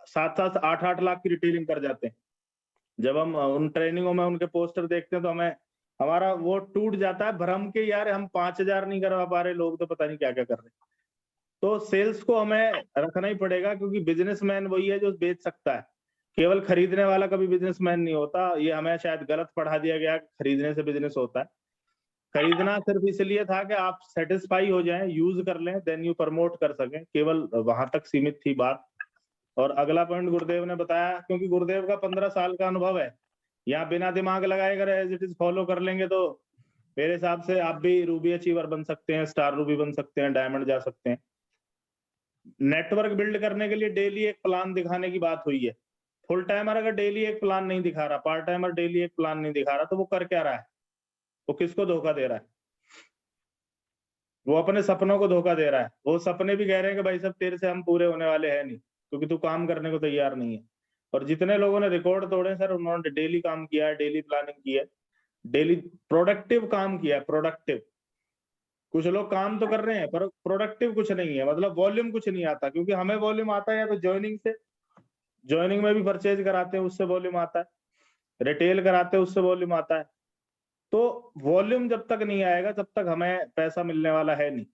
7-7, 8-8 लाख की रिटेलिंग कर जाते हैं। जब हम उन ट्रेनिंगों में उनके पोस्टर देखते हैं तो हमें, हमारा वो टूट जाता है भ्रम के, यार हम 5000 नहीं करवा पा रहे, लोग तो पता नहीं क्या क्या कर रहे हैं। तो सेल्स को हमें रखना ही पड़ेगा, क्योंकि बिजनेसमैन वही है जो बेच सकता है, केवल खरीदने वाला कभी बिजनेसमैन नहीं होता। ये हमें शायद गलत पढ़ा दिया गया, खरीदने से बिजनेस होता है। खरीदना सिर्फ इसलिए था कि आप सेटिस्फाई हो जाएं, यूज कर लें, देन यू प्रमोट कर सकें, केवल वहां तक सीमित थी बात। और अगला पॉइंट गुरुदेव ने बताया, क्योंकि गुरुदेव का 15 साल का अनुभव है, यहाँ बिना दिमाग लगाए अगर एज इट इज फॉलो कर लेंगे तो मेरे हिसाब से आप भी रूबी अचीवर बन सकते हैं, स्टार रूबी बन सकते हैं, डायमंड जा सकते हैं। नेटवर्क बिल्ड करने के लिए डेली एक प्लान दिखाने की बात हुई है। फुल टाइमर अगर डेली एक प्लान नहीं दिखा रहा, पार्ट टाइमर डेली एक प्लान नहीं दिखा रहा, तो वो कर क्या रहा है? वो किसको धोखा दे रहा है? वो अपने सपनों को धोखा दे रहा है। वो सपने भी कह रहे हैं कि भाई साहब तेरे से हम पूरे होने वाले हैं नहीं, क्योंकि तू काम करने को तैयार नहीं है। और जितने लोगों ने रिकॉर्ड तोड़े सर, उन्होंने डेली काम किया है, डेली प्लानिंग की है, डेली प्रोडक्टिव काम किया है, प्रोडक्टिव। कुछ लोग काम तो कर रहे हैं पर प्रोडक्टिव कुछ नहीं है, मतलब वॉल्यूम कुछ नहीं आता, क्योंकि हमें वॉल्यूम आता है या तो ज्वाइनिंग से, ज्वाइनिंग में भी परचेज कराते हैं उससे वॉल्यूम आता है, रिटेल कराते हैं उससे वॉल्यूम आता है। तो वॉल्यूम जब तक नहीं आएगा तब तक हमें पैसा मिलने वाला है नहीं,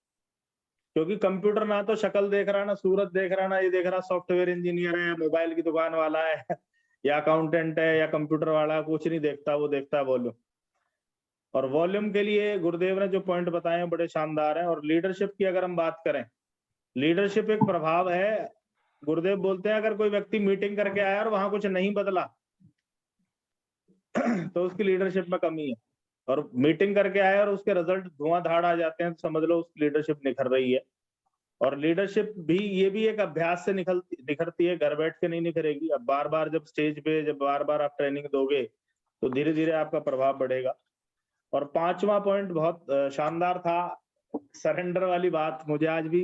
क्योंकि कंप्यूटर ना तो शक्ल देख रहा, ना सूरत देख रहा, ना ये देख रहा सॉफ्टवेयर इंजीनियर है, मोबाइल की दुकान वाला है या अकाउंटेंट है या कंप्यूटर वाला, कुछ नहीं देखता, वो देखता है वॉल्यूम। और वॉल्यूम के लिए गुरुदेव ने जो पॉइंट बताए हैं बड़े शानदार हैं। और लीडरशिप की अगर हम बात करें, लीडरशिप एक प्रभाव है। गुरुदेव बोलते हैं अगर कोई व्यक्ति मीटिंग करके आया और वहां कुछ नहीं बदला तो उसकी लीडरशिप में कमी है। और मीटिंग करके आया और उसके रिजल्ट धुआंधार आ जाते हैं, तो समझ लो उसकी लीडरशिप निखर रही है। और लीडरशिप भी, ये भी एक अभ्यास से निखरती है, घर बैठ के नहीं निखरेगी। अब बार बार जब स्टेज पे, जब बार बार आप ट्रेनिंग दोगे तो धीरे धीरे आपका प्रभाव बढ़ेगा। और 5वां पॉइंट बहुत शानदार था, सरेंडर वाली बात। मुझे आज भी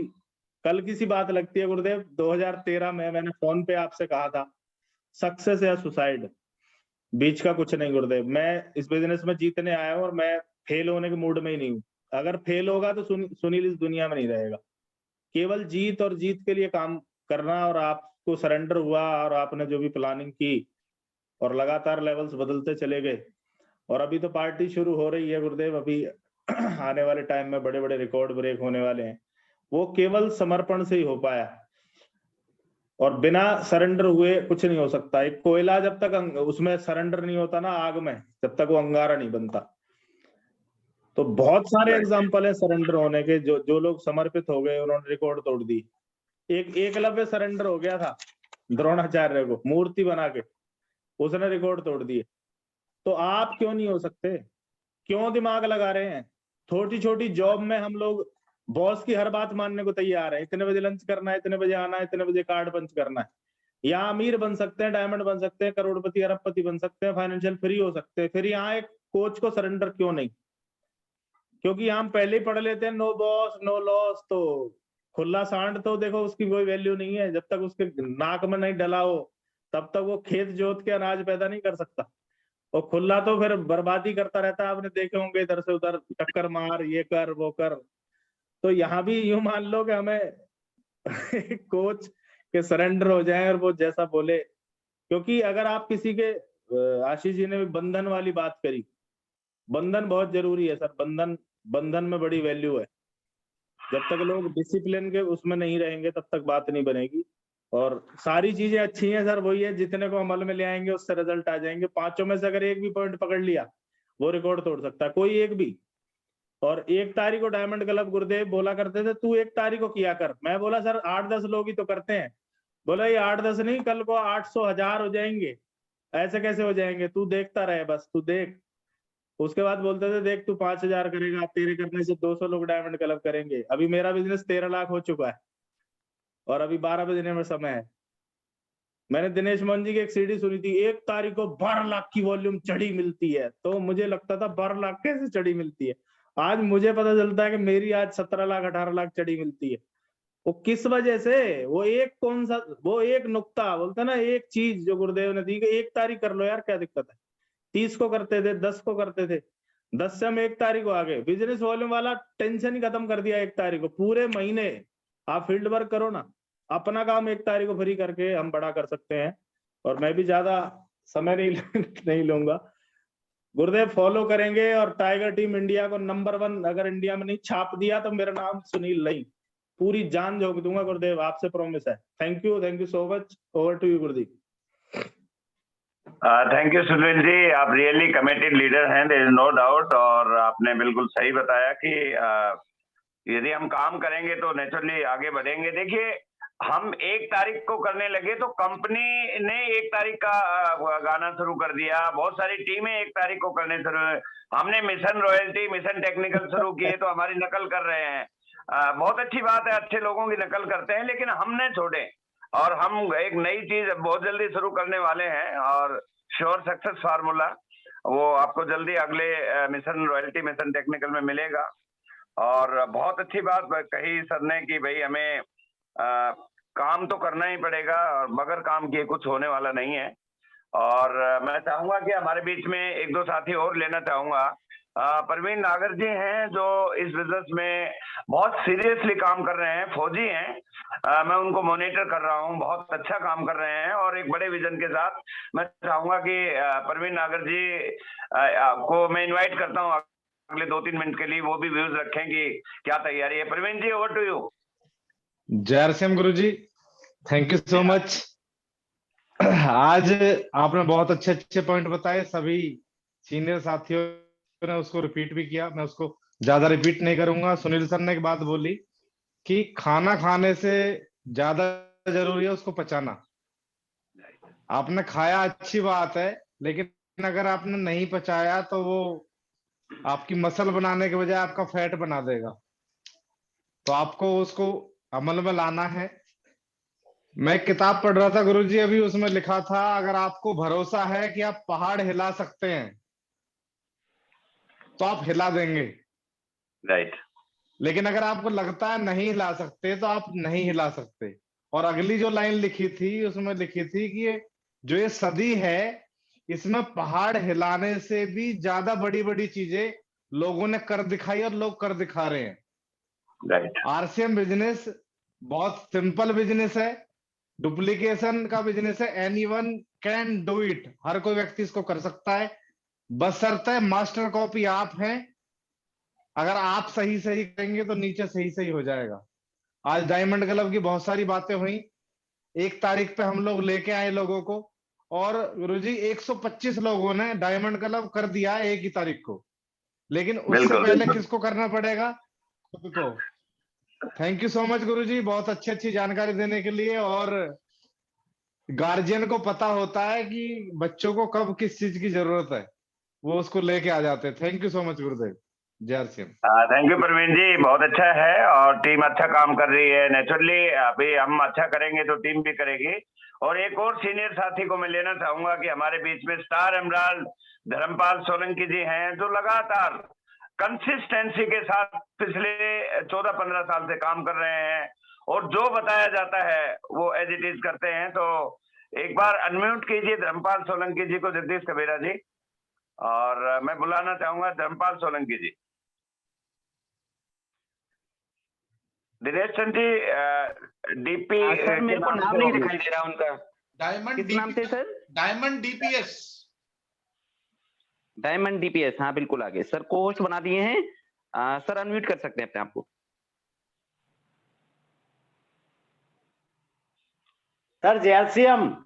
कल की सी बात लगती है गुरुदेव। 2013 में मैंने फोन पे आपसे कहा था, सक्सेस या सुसाइड, बीच का कुछ नहीं गुरुदेव। मैं इस बिजनेस में जीतने आया हूँ और मैं फेल होने के मूड में ही नहीं हूँ। अगर फेल होगा तो सुनील इस दुनिया में नहीं रहेगा। केवल जीत और जीत के लिए काम करना, और आपको सरेंडर हुआ और आपने जो भी प्लानिंग की और लगातार लेवल्स बदलते चले गए। और अभी तो पार्टी शुरू हो रही है गुरुदेव, अभी आने वाले टाइम में बड़े बड़े रिकॉर्ड ब्रेक होने वाले हैं। वो केवल समर्पण से ही हो पाया, और बिना सरेंडर हुए कुछ नहीं हो सकता। एक कोयला जब तक उसमें सरेंडर नहीं होता ना आग में, तब तक वो अंगारा नहीं बनता। तो बहुत सारे एग्जाम्पल है सरेंडर होने के, जो लोग समर्पित हो गए उन्होंने रिकॉर्ड तोड़ दी। एक एकलव्य सरेंडर हो गया था द्रोणाचार्य को, मूर्ति बना के, उसने रिकॉर्ड तोड़ दिए। तो आप क्यों नहीं हो सकते? क्यों दिमाग लगा रहे हैं? छोटी छोटी जॉब में हम लोग बॉस की हर बात मानने को तैयार है। इतने बजे लंच करना है, इतने बजे आना है, इतने बजे कार्ड पंच करना है। यहाँ अमीर बन सकते हैं, डायमंड बन सकते हैं, करोड़पति अरबपति बन सकते हैं, फाइनेंशियल फ्री हो सकते हैं। फिर यहाँ एक कोच को सरेंडर क्यों नहीं? क्योंकि हम पहले ही पढ़ लेते हैं नो बॉस नो लॉस। तो खुला सांड तो देखो उसकी कोई वैल्यू नहीं है, जब तक उसके नाक में नहीं डला हो तब तक वो खेत जोत के अनाज पैदा नहीं कर सकता। और खुला तो फिर बर्बादी करता रहता है। आपने देखे होंगे इधर से उधर टक्कर मार, ये कर वो कर। तो यहाँ भी यूं मान लो कि हमें कोच के सरेंडर हो जाए और वो जैसा बोले। क्योंकि अगर आप किसी के, आशीष जी ने भी बंधन वाली बात करी, बंधन बहुत जरूरी है सर। बंधन में बड़ी वैल्यू है। जब तक लोग डिसिप्लिन के उसमें नहीं रहेंगे तब तक बात नहीं बनेगी। और सारी चीजें अच्छी हैं सर, वही है जितने को अमल में ले आएंगे उससे रिजल्ट आ जाएंगे। 5 में से अगर एक भी पॉइंट पकड़ लिया वो रिकॉर्ड तोड़ सकता है, कोई एक भी। और 1 तारीख को डायमंड क्लब गुरुदेव बोला करते थे तू 1 तारीख को किया कर। मैं बोला सर 8-10 लोग ही तो करते हैं। बोला ये 8-10 नहीं, कल को 800-1000 हो जाएंगे। ऐसे कैसे हो जाएंगे? तू देखता रहे बस, तू देख। उसके बाद बोलते थे देख तू 5000 करेगा, तेरे करने से 200 लोग डायमंड क्लब करेंगे। अभी मेरा बिजनेस 13 लाख हो चुका है और अभी 12 बजने में समय है। मैंने दिनेश मोहन जी की एक सीडी सुनी थी, 1 तारीख को 12 लाख की वॉल्यूम चढ़ी मिलती है। तो मुझे लगता था 12 लाख कैसे चढ़ी मिलती है। आज मुझे पता चलता है कि मेरी आज 17 लाख 18 लाख चढ़ी मिलती है। वो किस वजह से? वो एक कौन सा, वो एक नुक्ता बोलते ना, एक चीज जो गुरुदेव ने दी कि 1 तारीख कर लो यार, क्या दिक्कत है? 30 को करते थे, 10 को करते थे, 10 से हम 1 तारीख को आ गए। बिजनेस वॉल्यूम वाला टेंशन ही खत्म कर दिया 1 तारीख को। पूरे महीने आप फील्ड वर्क करो ना, अपना काम 1 तारीख को फ्री करके हम बड़ा कर सकते हैं। और मैं भी ज्यादा समय नहीं लूंगा। गुरुदेव फॉलो करेंगे और टाइगर टीम इंडिया को नंबर 1 अगर इंडिया में नहीं छाप दिया तो मेरा नाम सुनील नहीं, पूरी जान झोंक दूंगा गुरुदेव, आपसे प्रॉमिस है। Thank you so much. Over to you Gurudev. Thank you Sunil ji, आप रियली कमिटेड लीडर हैं, देयर इज नो डाउट। और आपने बिल्कुल सही बताया कि यदि हम काम करेंगे तो नेचुरली आगे बढ़ेंगे। देखिए हम 1 तारीख को करने लगे तो कंपनी ने 1 तारीख का गाना शुरू कर दिया, बहुत सारी टीमें 1 तारीख को करने शुरू। हमने मिशन रॉयल्टी, मिशन टेक्निकल शुरू किए तो हमारी नकल कर रहे हैं। बहुत अच्छी बात है, अच्छे लोगों की नकल करते हैं, लेकिन हमने छोड़े। और हम एक नई चीज बहुत जल्दी शुरू करने वाले हैं, और श्योर सक्सेस फार्मूला वो आपको जल्दी अगले मिशन रॉयल्टी मिशन टेक्निकल में मिलेगा। और बहुत अच्छी बात कही सर ने कि भाई हमें काम तो करना ही पड़ेगा, और बगैर काम किए कुछ होने वाला नहीं है। और मैं चाहूंगा कि हमारे बीच में एक दो साथी और लेना चाहूंगा। परवीन नागर जी हैं जो इस बिजनेस में बहुत सीरियसली काम कर रहे हैं, फौजी हैं। मैं उनको मॉनिटर कर रहा हूं, बहुत अच्छा काम कर रहे हैं और एक बड़े विजन के साथ। मैं चाहूंगा कि परवीन नागर जी को मैं इनवाइट करता हूं अगले 2-3 मिनट के लिए, वो भी व्यूज रखें कि क्या तैयारी है। Parveen ji, over to you. जय RCM Guru ji, thank you so much. आज आपने बहुत अच्छे अच्छे पॉइंट बताए, सभी सीनियर साथियों ने उसको रिपीट भी किया, मैं उसको ज्यादा रिपीट नहीं करूंगा। सुनील सर ने एक बात बोली कि खाना खाने से ज्यादा जरूरी है उसको पचाना। आपने खाया अच्छी बात है, लेकिन अगर आपने नहीं पचाया तो वो आपकी मसल बनाने के बजाय आपका फैट बना देगा। तो आपको उसको अमल में लाना है। मैं एक किताब पढ़ रहा था गुरुजी अभी, उसमें लिखा था अगर आपको भरोसा है कि आप पहाड़ हिला सकते हैं तो आप हिला देंगे, राइट। लेकिन अगर आपको लगता है नहीं हिला सकते तो आप नहीं हिला सकते। और अगली जो लाइन लिखी थी उसमें लिखी थी कि ये सदी है, इसमें पहाड़ हिलाने से भी ज्यादा बड़ी बड़ी चीजें लोगों ने कर दिखाई और लोग कर दिखा रहे हैं। राइट। आरसीएम बिजनेस बहुत सिंपल बिजनेस है, डुप्लीकेशन का बिजनेस है। एनीवन कैन डू इट, हर कोई व्यक्ति इसको कर सकता है, बशर्ते मास्टर कॉपी आप हैं। अगर आप सही सही करेंगे तो नीचे सही सही हो जाएगा। आज डायमंड क्लब की बहुत सारी बातें हुई, 1 तारीख पे हम लोग लेके आए लोगों को, और गुरुजी 125 लोगों ने डायमंड क्लब कर दिया 1 तारीख को, लेकिन उससे पहले किसको करना पड़ेगा? खुद को। थैंक यू सो मच गुरुजी, बहुत अच्छी अच्छी जानकारी देने के लिए। और गार्जियन को पता होता है कि बच्चों को कब किस चीज की जरूरत है, वो उसको लेके आ जाते हैं। थैंक यू सो मच गुरुदेव। जय आरसीएम। थैंक यू प्रवीण जी, बहुत अच्छा है और टीम अच्छा काम कर रही है। नेचुरली अभी हम अच्छा करेंगे तो टीम भी करेगी। और एक और सीनियर साथी को मैं लेना चाहूंगा कि हमारे बीच में स्टार एमराल्ड धर्मपाल सोलंकी जी हैं, जो लगातार कंसिस्टेंसी के साथ पिछले 14-15 साल से काम कर रहे हैं, और जो बताया जाता है वो एज इट इज करते हैं। तो एक बार अनम्यूट कीजिए धर्मपाल सोलंकी जी को, जगदीश कबीरा जी, और मैं बुलाना चाहूंगा धर्मपाल सोलंकी जी। दिनेश चंद जी, डीपी सर मेरे को नाम नहीं दिखाई दे रहा उनका। डायमंड किस नाम से sir? Diamond DPS. Diamond DPS, हाँ बिल्कुल आगे सर को होस्ट बना दिए हैं। सर अनम्यूट कर सकते हैं अपने आप को। सर जयसीएम,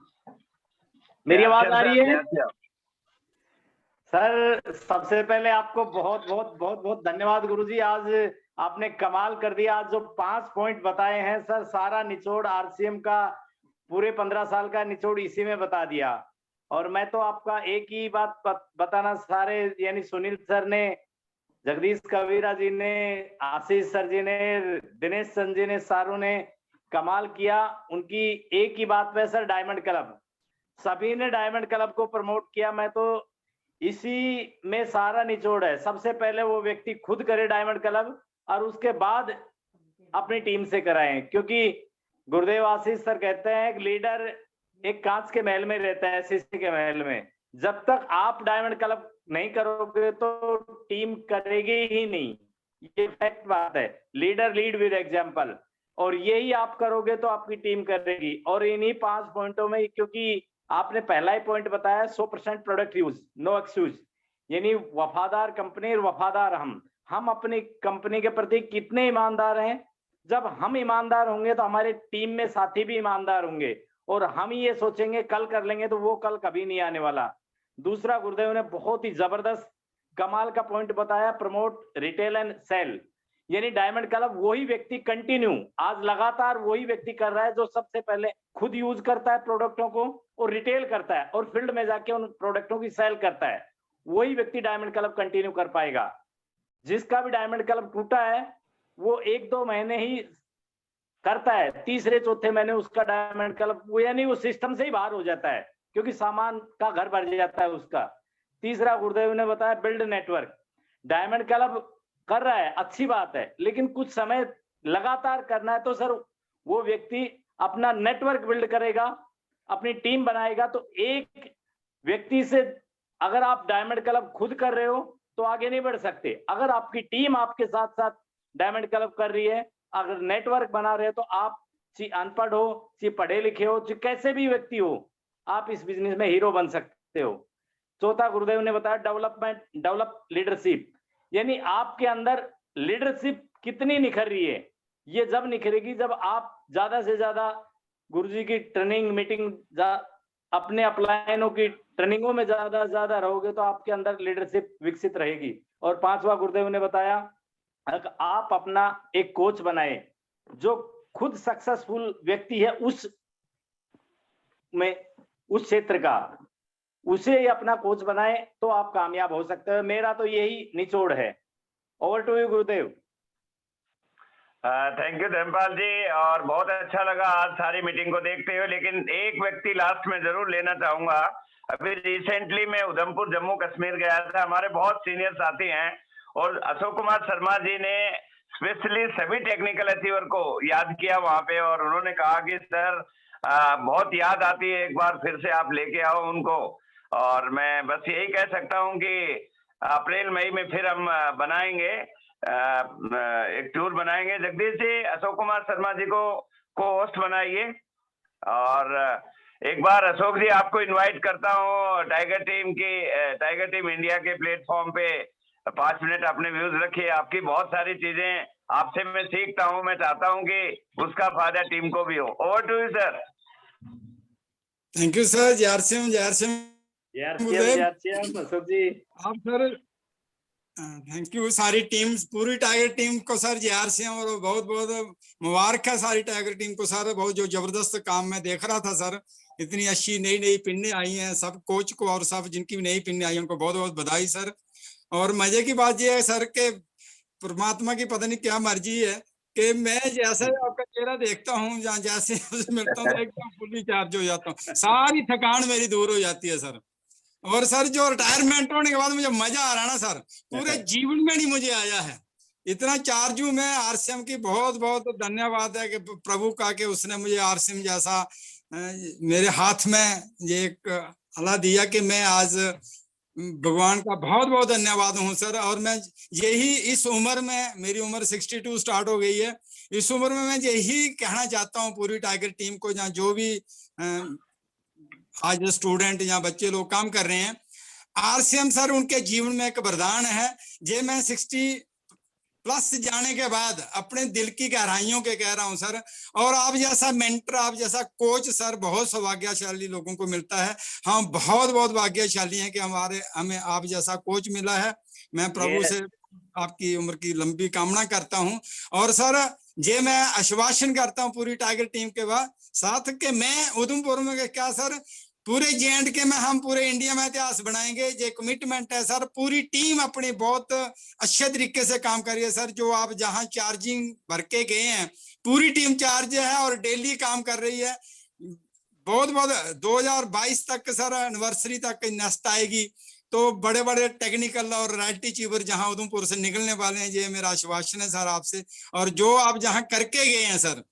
मेरी आवाज आ रही है? सर सबसे पहले आपको बहुत बहुत बहुत बहुत धन्यवाद गुरुजी, आज आपने कमाल कर दिया। आज जो 5 पॉइंट बताए हैं सर, सारा निचोड़ आरसीएम का पूरे 15 साल का निचोड़ इसी में बता दिया। और मैं तो आपका एक ही बात बताना, सारे यानी सुनील सर ने, जगदीश कबीरा जी ने, आशीष सर जी ने, दिनेश चंद जी ने, सारों ने कमाल किया। उनकी एक ही बात पे सर, डायमंड क्लब, सभी ने डायमंड क्लब को प्रमोट किया। मैं तो इसी में सारा निचोड़ है। सबसे पहले वो व्यक्ति खुद करे डायमंड क्लब और उसके बाद अपनी टीम से कराएं, क्योंकि गुरुदेव आशीष सर कहते हैं कि लीडर एक कांच के महल में रहता है, शीशे के महल में। जब तक आप डायमंड क्लब नहीं करोगे तो टीम करेगी ही नहीं, ये फैक्ट बात है। लीडर लीड विद एग्जांपल, और यही आप करोगे तो आपकी टीम करेगी। और इन्हीं 5 पॉइंटों में, क्योंकि आपने पहला ही पॉइंट बताया 100% प्रोडक्ट यूज, नो एक्सक्यूज, यानी वफादार कंपनी और वफादार हम अपनी कंपनी के प्रति कितने ईमानदार हैं। जब हम ईमानदार होंगे तो हमारे टीम में साथी भी ईमानदार होंगे, और हम ये सोचेंगे कल कर लेंगे, तो वो कल कभी नहीं आने वाला। दूसरा, गुरुदेव ने बहुत ही जबरदस्त कमाल का पॉइंट बताया, प्रमोट रिटेल एंड सेल, यानी डायमंड क्लब वही व्यक्ति कंटिन्यू आज लगातार वही व्यक्ति कर रहा है जो सबसे पहले खुद यूज करता है प्रोडक्टों को और रिटेल करता है और फील्ड में जाके उन प्रोडक्टों की सेल करता है। वही व्यक्ति डायमंड क्लब कंटिन्यू कर पाएगा। जिसका भी डायमंड क्लब टूटा है वो 1-2 महीने ही करता है, तीसरे चौथे महीने उसका डायमंड क्लब वो यानी वो सिस्टम से ही बाहर हो जाता है, क्योंकि सामान का घर भर जाता है उसका। तीसरा गुरुदेव ने बताया बिल्ड नेटवर्क। डायमंड क्लब कर रहा है, अच्छी बात है, लेकिन कुछ समय लगातार करना है तो सर वो व्यक्ति अपना नेटवर्क बिल्ड करेगा, अपनी टीम बनाएगा। तो एक व्यक्ति से अगर आप डायमंड क्लब खुद कर रहे हो तो आगे नहीं बढ़ सकते। अगर आपकी टीम आपके साथ साथ डायमंड क्लब कर रही है, अगर नेटवर्क बना रहे हो, तो आप चाहे अनपढ़ हो, चाहे पढ़े लिखे हो, चाहे कैसे भी व्यक्ति हो, आप इस बिजनेस में हीरो बन सकते हो। चौथा गुरुदेव ने बताया डेवलप लीडरशिप, यानी आपके अंदर लीडरशिप कितनी निखर रही है। ये जब निखरेगी जब आप ज्यादा से ज्यादा गुरुजी की ट्रेनिंग मीटिंग अपने अपलायनों की ट्रेनिंगों में ज्यादा रहोगे तो आपके अंदर लीडरशिप विकसित रहेगी। और पांचवा गुरुदेव ने बताया आप अपना एक कोच बनाए जो खुद सक्सेसफुल व्यक्ति है उस क्षेत्र का, उसे अपना कोच बनाए तो आप कामयाब हो सकते हो। मेरा तो यही निचोड़ है। Over to you Gurudev. Thank you Dharmpal जी, और बहुत अच्छा लगा आज सारी मीटिंग को देखते हुए। लेकिन एक व्यक्ति लास्ट में जरूर लेना चाहूंगा। अभी रिसेंटली मैं उधमपुर जम्मू कश्मीर गया था, हमारे बहुत सीनियर साथी हैं, और अशोक कुमार शर्मा जी ने स्पेशली सभी टेक्निकल अचीवर को याद किया वहां पे, और उन्होंने कहा कि सर बहुत याद आती है, एक बार फिर से आप लेके आओ उनको। और मैं बस यही कह सकता हूं कि अप्रैल मई में फिर हम बनाएंगे एक टूर बनाएंगे। जगदीश जी अशोक कुमार शर्मा जी को होस्ट बनाइए। और एक बार अशोक जी आपको इनवाइट करता हूँ टाइगर टीम इंडिया के प्लेटफॉर्म पे 5 मिनट अपने व्यूज रखिए। आपकी बहुत सारी चीजें आपसे मैं सीखता हूँ, मैं चाहता हूँ कि उसका फायदा टीम को भी हो। Over to you sir. Thank you sir. जय अशोक जी। आप सर थैंक यू सारी टीम, पूरी टाइगर टीम को सर JRCM और बहुत बहुत मुबारक है सारी टाइगर टीम को सर। बहुत जो जबरदस्त काम मैं देख रहा था सर, इतनी अच्छी नई पिन्ने आई हैं सब कोच को, और सब जिनकी नई पिन्ने आई उनको बहुत बहुत बधाई सर। और मजे की बात यह है सर के परमात्मा की पता नहीं क्या मर्जी है कि मैं जैसे आपका चेहरा देखता हूँ, जैसे मिलता हूँ एकदम फुली चार्ज हो जाता हूँ, सारी थकान मेरी दूर हो जाती है सर। और सर जो रिटायरमेंट होने के बाद मुझे मजा आ रहा है ना सर, पूरे जीवन में नहीं मुझे आया है इतना चार्ज हूं मैं। RCM की बहुत बहुत धन्यवाद है कि प्रभु का कि उसने मुझे RCM जैसा मेरे हाथ में ये एक अल्लाह दिया कि मैं आज भगवान का बहुत बहुत धन्यवाद हूं सर। और मैं यही इस उम्र में, मेरी उम्र 62 स्टार्ट हो गई है, इस उम्र में मैं यही कहना चाहता हूं पूरी टाइगर टीम को, जहाँ जो भी आज स्टूडेंट या बच्चे लोग काम कर रहे हैं, RCM सर उनके जीवन में एक वरदान है। जे मैं 60+ जाने के बाद अपने दिल की गहराइयों के कह रहा हूं सर। और आप जैसा मेंटर, आप जैसा कोच सर बहुत सौभाग्यशाली लोगों को मिलता है। हम बहुत बहुत भाग्यशाली हैं कि हमें आप जैसा कोच मिला है। मैं प्रभु से आपकी उम्र की लंबी कामना करता हूं। और सर जे मैं आश्वासन करता हूं पूरी टाइगर टीम के बाद साथ के मैं उधमपुर में क्या सर, पूरे J&K में हम पूरे इंडिया में इतिहास बनाएंगे। ये कमिटमेंट है सर। पूरी टीम अपनी बहुत अच्छे तरीके से काम कर रही है सर। जो आप जहां चार्जिंग भर के गए हैं, पूरी टीम चार्ज है और डेली काम कर रही है। बहुत बहुत 2022 तक सर एनिवर्सरी तक नेक्स्ट आएगी, तो बड़े बड़े टेक्निकल और रॉयल्टी अचीवर जहां उधमपुर से निकलने वाले हैं। ये मेरा आश्वासन है सर आपसे। और जो आप जहां करके गए हैं सर,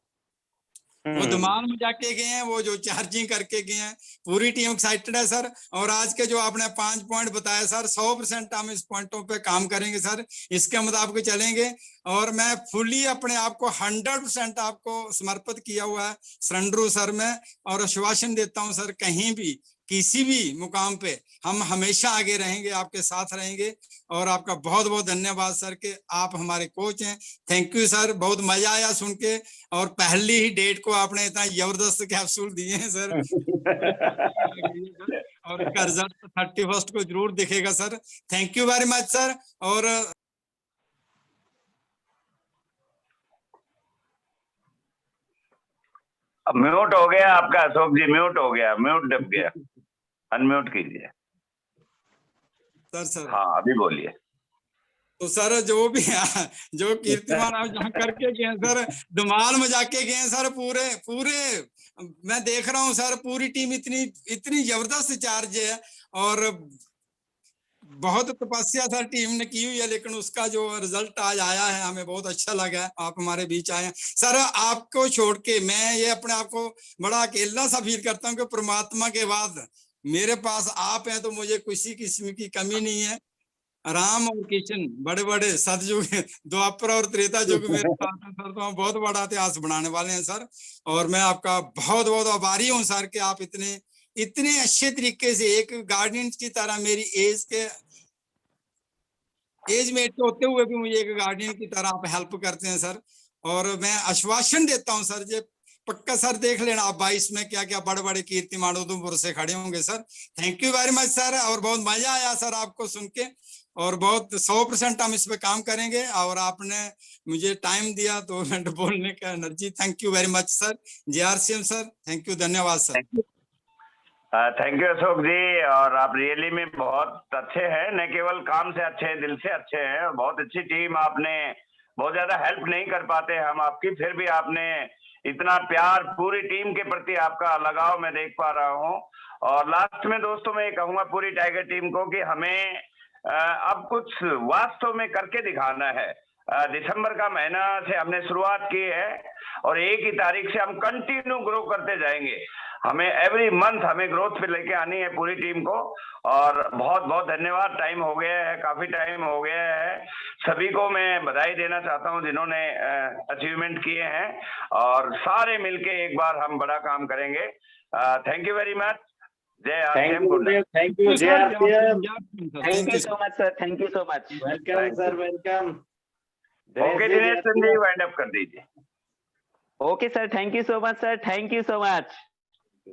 वो दिमाग में जाके गए हैं, वो जो चार्जिंग करके गए हैं, पूरी टीम एक्साइटेड है सर। और आज के जो आपने 5 पॉइंट बताया सर, 100% हम इस पॉइंटों पे काम करेंगे सर, इसके मुताबिक चलेंगे। और मैं फुली अपने आप को 100% आपको समर्पित किया हुआ है सरेंडर सर में। और आश्वासन देता हूं सर, कहीं भी किसी भी मुकाम पे हम हमेशा आगे रहेंगे, आपके साथ रहेंगे। और आपका बहुत बहुत धन्यवाद सर कि आप हमारे कोच हैं। थैंक यू सर, बहुत मजा आया सुन के। और पहली ही डेट को आपने इतना जबरदस्त कैप्सूल दिए हैं सर। और इसका रिजल्ट 31 को जरूर दिखेगा sir. Thank you very much sir. और म्यूट हो गया आपका अशोक जी, म्यूट हो गया, म्यूट दब गया, अनम्यूट कीजिए सर। हाँ अभी बोलिए। तो सर जो भी जो कीर्तिमान आप जहाँ करके गए हैं सर, धमाल मचा के गए हैं सर, पूरे पूरे मैं देख रहा हूँ सर, पूरी टीम इतनी जबरदस्त चार्ज है और बहुत तपस्या सर टीम ने की हुई है, लेकिन उसका जो रिजल्ट आज आया है हमें बहुत अच्छा लगा है। आप हमारे बीच आए हैं सर, आपको छोड़ के मैं ये अपने आप को बड़ा अकेला सा फील करता हूँ कि परमात्मा के बाद मेरे पास आप हैं, तो मुझे किसी किस्म की कमी नहीं है। राम और कृष्ण बड़े बड़े सतयुग, द्वापर और त्रेता युग मेरे साथ हैं सर, तो हम बहुत बड़ा इतिहास बनाने वाले हैं सर। और मैं आपका बहुत बहुत आभारी हूँ सर कि आप इतने अच्छे तरीके से एक गार्डियन की तरह मेरी एज मेट होते हुए भी मुझे एक गार्डियन की तरह आप हेल्प करते हैं सर। और मैं आश्वासन देता हूं सर, ये पक्का सर देख लेना आप 22 में क्या क्या बड़े बड़े कीर्तिमान उधमपुर से खड़े होंगे sir. Thank you very much sir, और बहुत मजा आया सर आपको सुन के, और बहुत 100% हम इस पे काम करेंगे। और आपने मुझे टाइम दिया 2 मिनट बोलने का energy, thank you very much sir. JRCM sir, thank you, धन्यवाद सर। थैंक यू अशोक जी, और आप रियली में बहुत अच्छे हैं, न केवल काम से अच्छे हैं, दिल से अच्छे हैं। बहुत अच्छी टीम, आपने बहुत ज्यादा हेल्प नहीं कर पाते हम आपकी, फिर भी आपने इतना प्यार पूरी टीम के प्रति आपका लगाव मैं देख पा रहा हूँ। और लास्ट में दोस्तों मैं ये कहूंगा पूरी टाइगर टीम को कि हमें अब कुछ वास्तव में करके दिखाना है। दिसंबर का महीना से हमने शुरुआत की है और 1 ही तारीख से हम कंटिन्यू ग्रो करते जाएंगे। हमें एवरी मंथ हमें ग्रोथ पे लेके आनी है पूरी टीम को। और बहुत बहुत धन्यवाद, टाइम हो गया है, काफी टाइम हो गया है। सभी को मैं बधाई देना चाहता हूं जिन्होंने अचीवमेंट किए हैं, और सारे मिलके एक बार हम बड़ा काम करेंगे। Thank you very much. जय RCM, good night. Thank you JRCM, thank you so much sir, thank you so much. Welcome sir, welcome. Okay Dinesh Chand ji, wind up कर दीजिए। Okay sir, thank you so much sir, thank you so much.